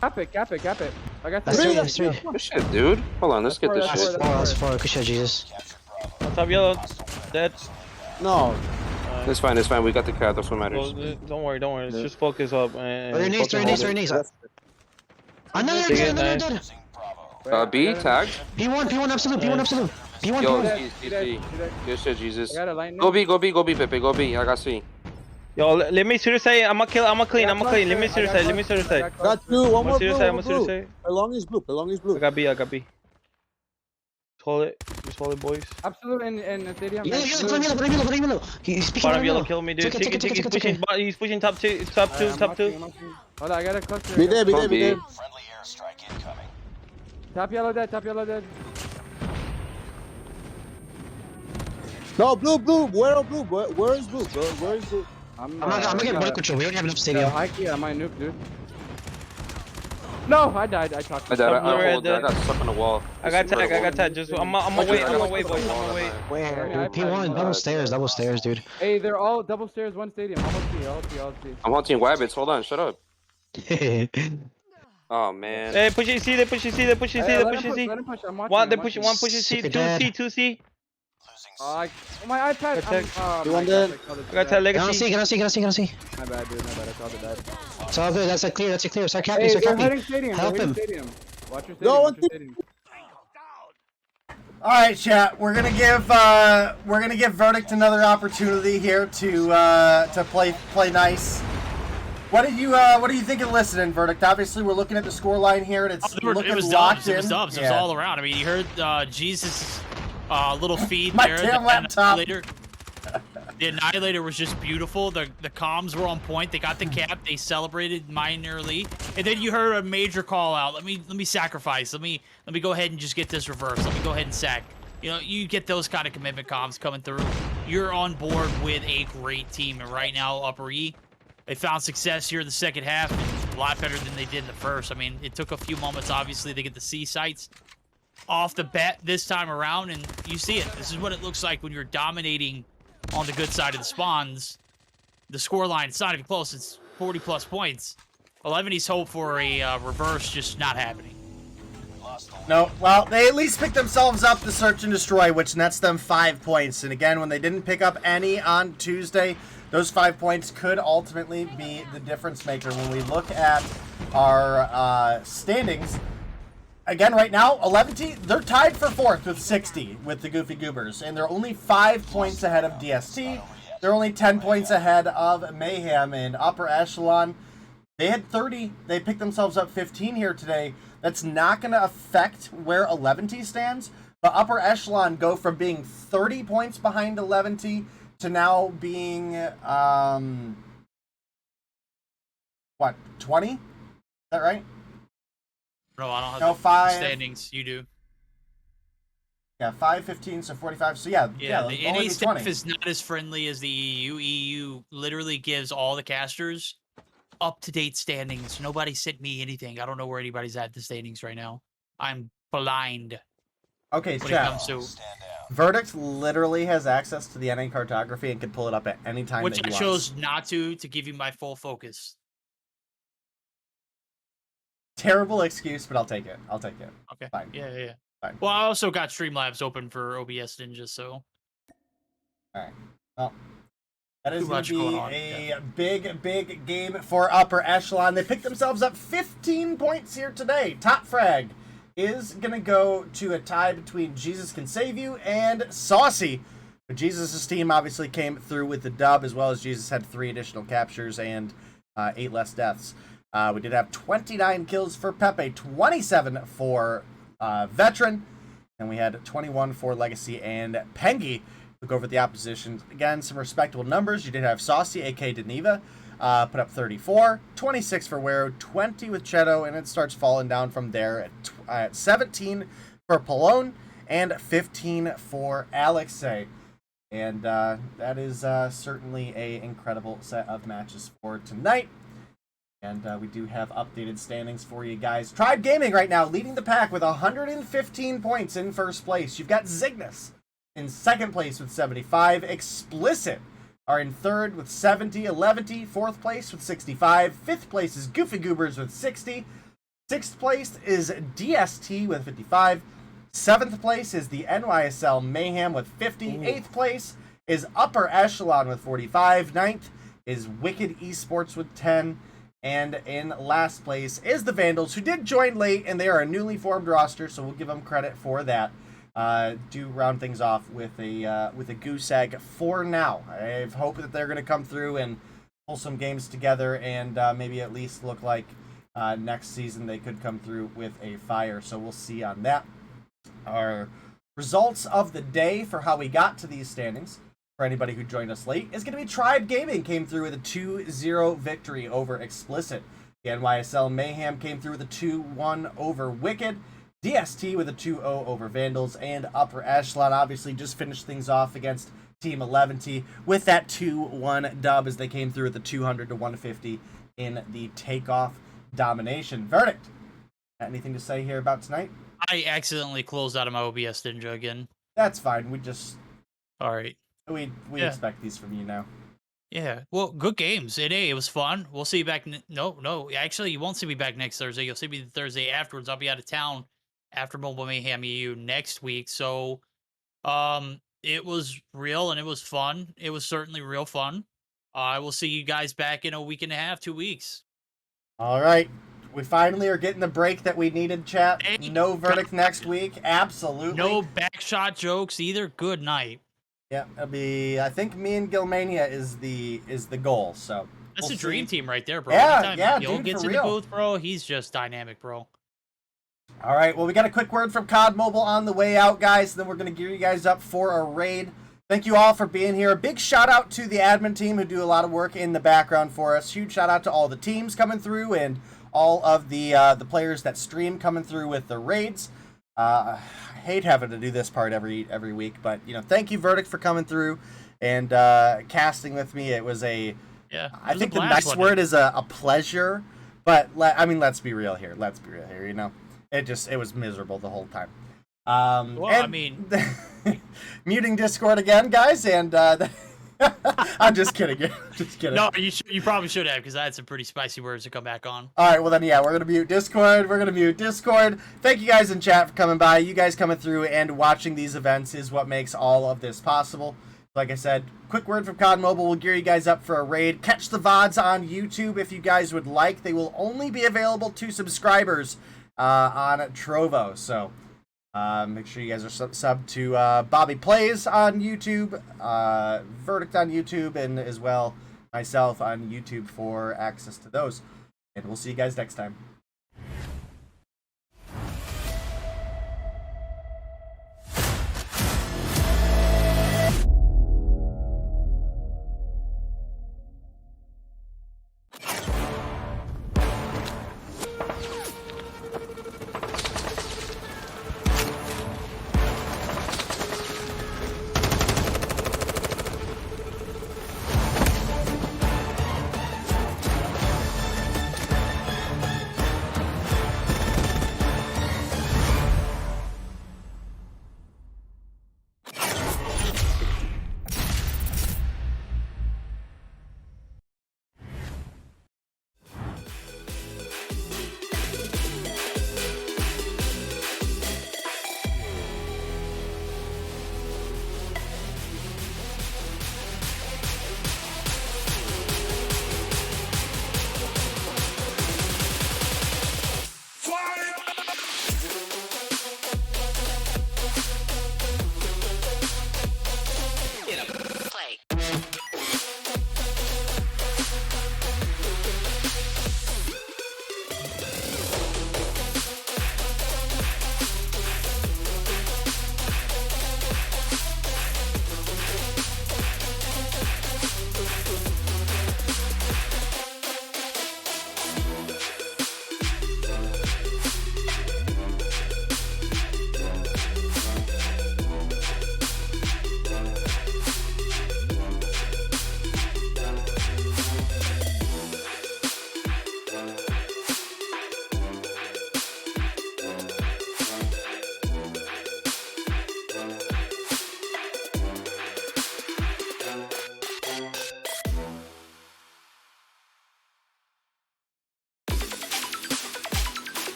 Cap it. I got That's three. Good shit, dude. Hold on, let's get this shit. That's four. Good shit, Jesus. Top yellow. Dead. No. It's fine. We got the cat. That's what matters. Don't worry. Let's just focus up. Three knees. Another dead. B, tag. P1 absolute. P1. Yo, DC. Good shit, Jesus. Go B, Pepe. Go B. I got C. Yo, let me suicide. I'm gonna clean. Let me suicide. Got two. One more blue. Along is blue. I got B. Just hold it, boys. Absolute and stadium. Put him. He's picking Bottom yellow, kill me, dude. He's pushing top two. Hold on, I got a cluster. Be there. Friendly airstrike incoming. Top yellow dead. No, blue. Where is blue, bro? Where is blue? I'm gonna get ball control. We don't have enough stadium. High key, I might nuke, dude. No, I died. I talked. I got stuck on the wall. I got tag. Just I'm gonna wait, boys. Where? P1, double stairs, dude. Hey, they're all double stairs, one stadium. I'll see. I'm hunting wabbits. Hold on, shut up. Oh man. Hey, push C. Let him push. One push C. Two C. My iPad. You want that? I got tag legacy. Can I see? My bad, dude. I called it bad. It's all good. That's a clear. Start capping. Hey, they're heading stadium. Help him. Watch your stadium. All right, chat. We're gonna give Verdict another opportunity here to play nice. What do you think of listening, Verdict? Obviously, we're looking at the scoreline here, and it's looking locked in. It was dubs. It was all around. I mean, you heard Jesus' little feed My there. damn laptop. The Annihilator was just beautiful. The comms were on point. They got the cap. They celebrated minorly, and then you heard a major call out. Let me sacrifice. Let me go ahead and just get this reverse. Let me go ahead and sack. You know, you get those kind of commitment comms coming through. You're on board with a great team, and right now, Upper E, they found success here in the second half, a lot better than they did in the first. I mean, it took a few moments, obviously, to get the C sites off the bat this time around, and you see it. This is what it looks like when you're dominating on the good side of the spawns. The scoreline, it's not even close. It's 40-plus points. Eleventy's hope for a reverse just not happening. No, well, they at least picked themselves up the search and destroy, which nets them 5 points. And again, when they didn't pick up any on Tuesday, those 5 points could ultimately be the difference maker. When we look at our standings, again, right now, Eleventy, they're tied for 4th with 60 with the Goofy Goobers, and they're only 5 points ahead of DST. They're only 10 points ahead of Mayhem and Upper Echelon. They had 30. They picked themselves up 15 here today. That's not going to affect where Eleventy stands, but Upper Echelon go from being 30 points behind Eleventy to now being, what, 20? Is that right? No, I don't have No, the 5 standings. You do. Yeah, 5, 15, so 45. So yeah, Yeah, the only NA 20. staff is not as friendly as the EU. EU literally gives all the casters up-to-date standings. Nobody sent me anything. I don't know where anybody's at the standings right now. I'm blind. Okay, when chat. it comes to Verdict literally has access to the NA cartography and can pull it up at any time which that he I wants. chose not to give you my full focus. Terrible excuse, but I'll take it. I'll take it. Okay. Fine. Yeah. Fine. Well, I also got Streamlabs open for OBS Ninja, so. Alright. Well, that is Too going much to be going on, a big game for Upper Echelon. They picked themselves up 15 points here today. Top frag is going to go to a tie between Jesus Can Save You and Saucy. But Jesus' team obviously came through with the dub, as well as Jesus had 3 additional captures and 8 less deaths. We did have 29 kills for Pepe, 27 for Veteran, and we had 21 for Legacy and Pengi. Look over the opposition. Again, some respectable numbers. You did have Saucy, a.k.a. Deniva, put up 34, 26 for Wero, 20 with Cheto, and it starts falling down from there at 17 for Palone and 15 for Alexei. And that is certainly an incredible set of matches for tonight. And we do have updated standings for you guys. Tribe Gaming right now leading the pack with 115 points in first place. You've got Zygnus in second place with 75. Xplicit are in third with 70. Eleventy, fourth place with 65. Fifth place is Goofy Goobers with 60. Sixth place is DST with 55. Seventh place is the NYSL Mayhem with 50. Eighth place is Upper Echelon with 45. Ninth is Wicked Esports with 10. And in last place is the Vandals, who did join late, and they are a newly formed roster, so we'll give them credit for that. Do round things off with a goose egg for now. I hope that they're going to come through and pull some games together, and maybe at least look like next season they could come through with a fire. So we'll see on that. Our results of the day for how we got to these standings, for anybody who joined us late, is going to be Tribe Gaming came through with a 2-0 victory over Xplicit. The NYSL Mayhem came through with a 2-1 over Wicked. DST with a 2-0 over Vandals. And Upper Echelon obviously just finished things off against Team Eleventy with that 2-1 dub as they came through with the 200-150 in the takeoff domination. Verdict. Anything to say here about tonight? I accidentally closed out of my OBS Ninja again. That's fine. We just... All right. We expect these from you now. Yeah. Well, good games. It was fun. We'll see you back. No. Actually, you won't see me back next Thursday. You'll see me the Thursday afterwards. I'll be out of town after Mobile Mayhem EU next week. So, it was real and it was fun. It was certainly real fun. I will see you guys back in a week and a half, 2 weeks. All right. We finally are getting the break that we needed, chat. No verdict next week. Absolutely. No backshot jokes either. Good night. Yeah, it'll be. I think me and Gilmania is the goal. So that's a dream team right there, bro. Yeah, Anytime Gil dude, gets for in the real. booth, bro. He's just dynamic, bro. All right. Well, we got a quick word from COD Mobile on the way out, guys. Then we're gonna gear you guys up for a raid. Thank you all for being here. A big shout out to the admin team who do a lot of work in the background for us. Huge shout out to all the teams coming through and all of the players that stream coming through with the raids. I hate having to do this part every week, but thank you, Verdict, for coming through and casting with me. It was I think the nice word is a pleasure, but let's be real here. It was miserable the whole time. Well, muting Discord again, guys, and I'm just kidding. Just kidding. No, you probably should have, because I had some pretty spicy words to come back on. All right, well then, yeah, we're gonna mute Discord. Thank you guys in chat for coming by. You guys coming through and watching these events is what makes all of this possible. Like I said, quick word from COD Mobile. We'll gear you guys up for a raid. Catch the VODs on YouTube if you guys would like. They will only be available to subscribers on Trovo. So make sure you guys are subbed to Bobby Plays on YouTube, Verdict on YouTube, and as well myself on YouTube for access to those. And we'll see you guys next time.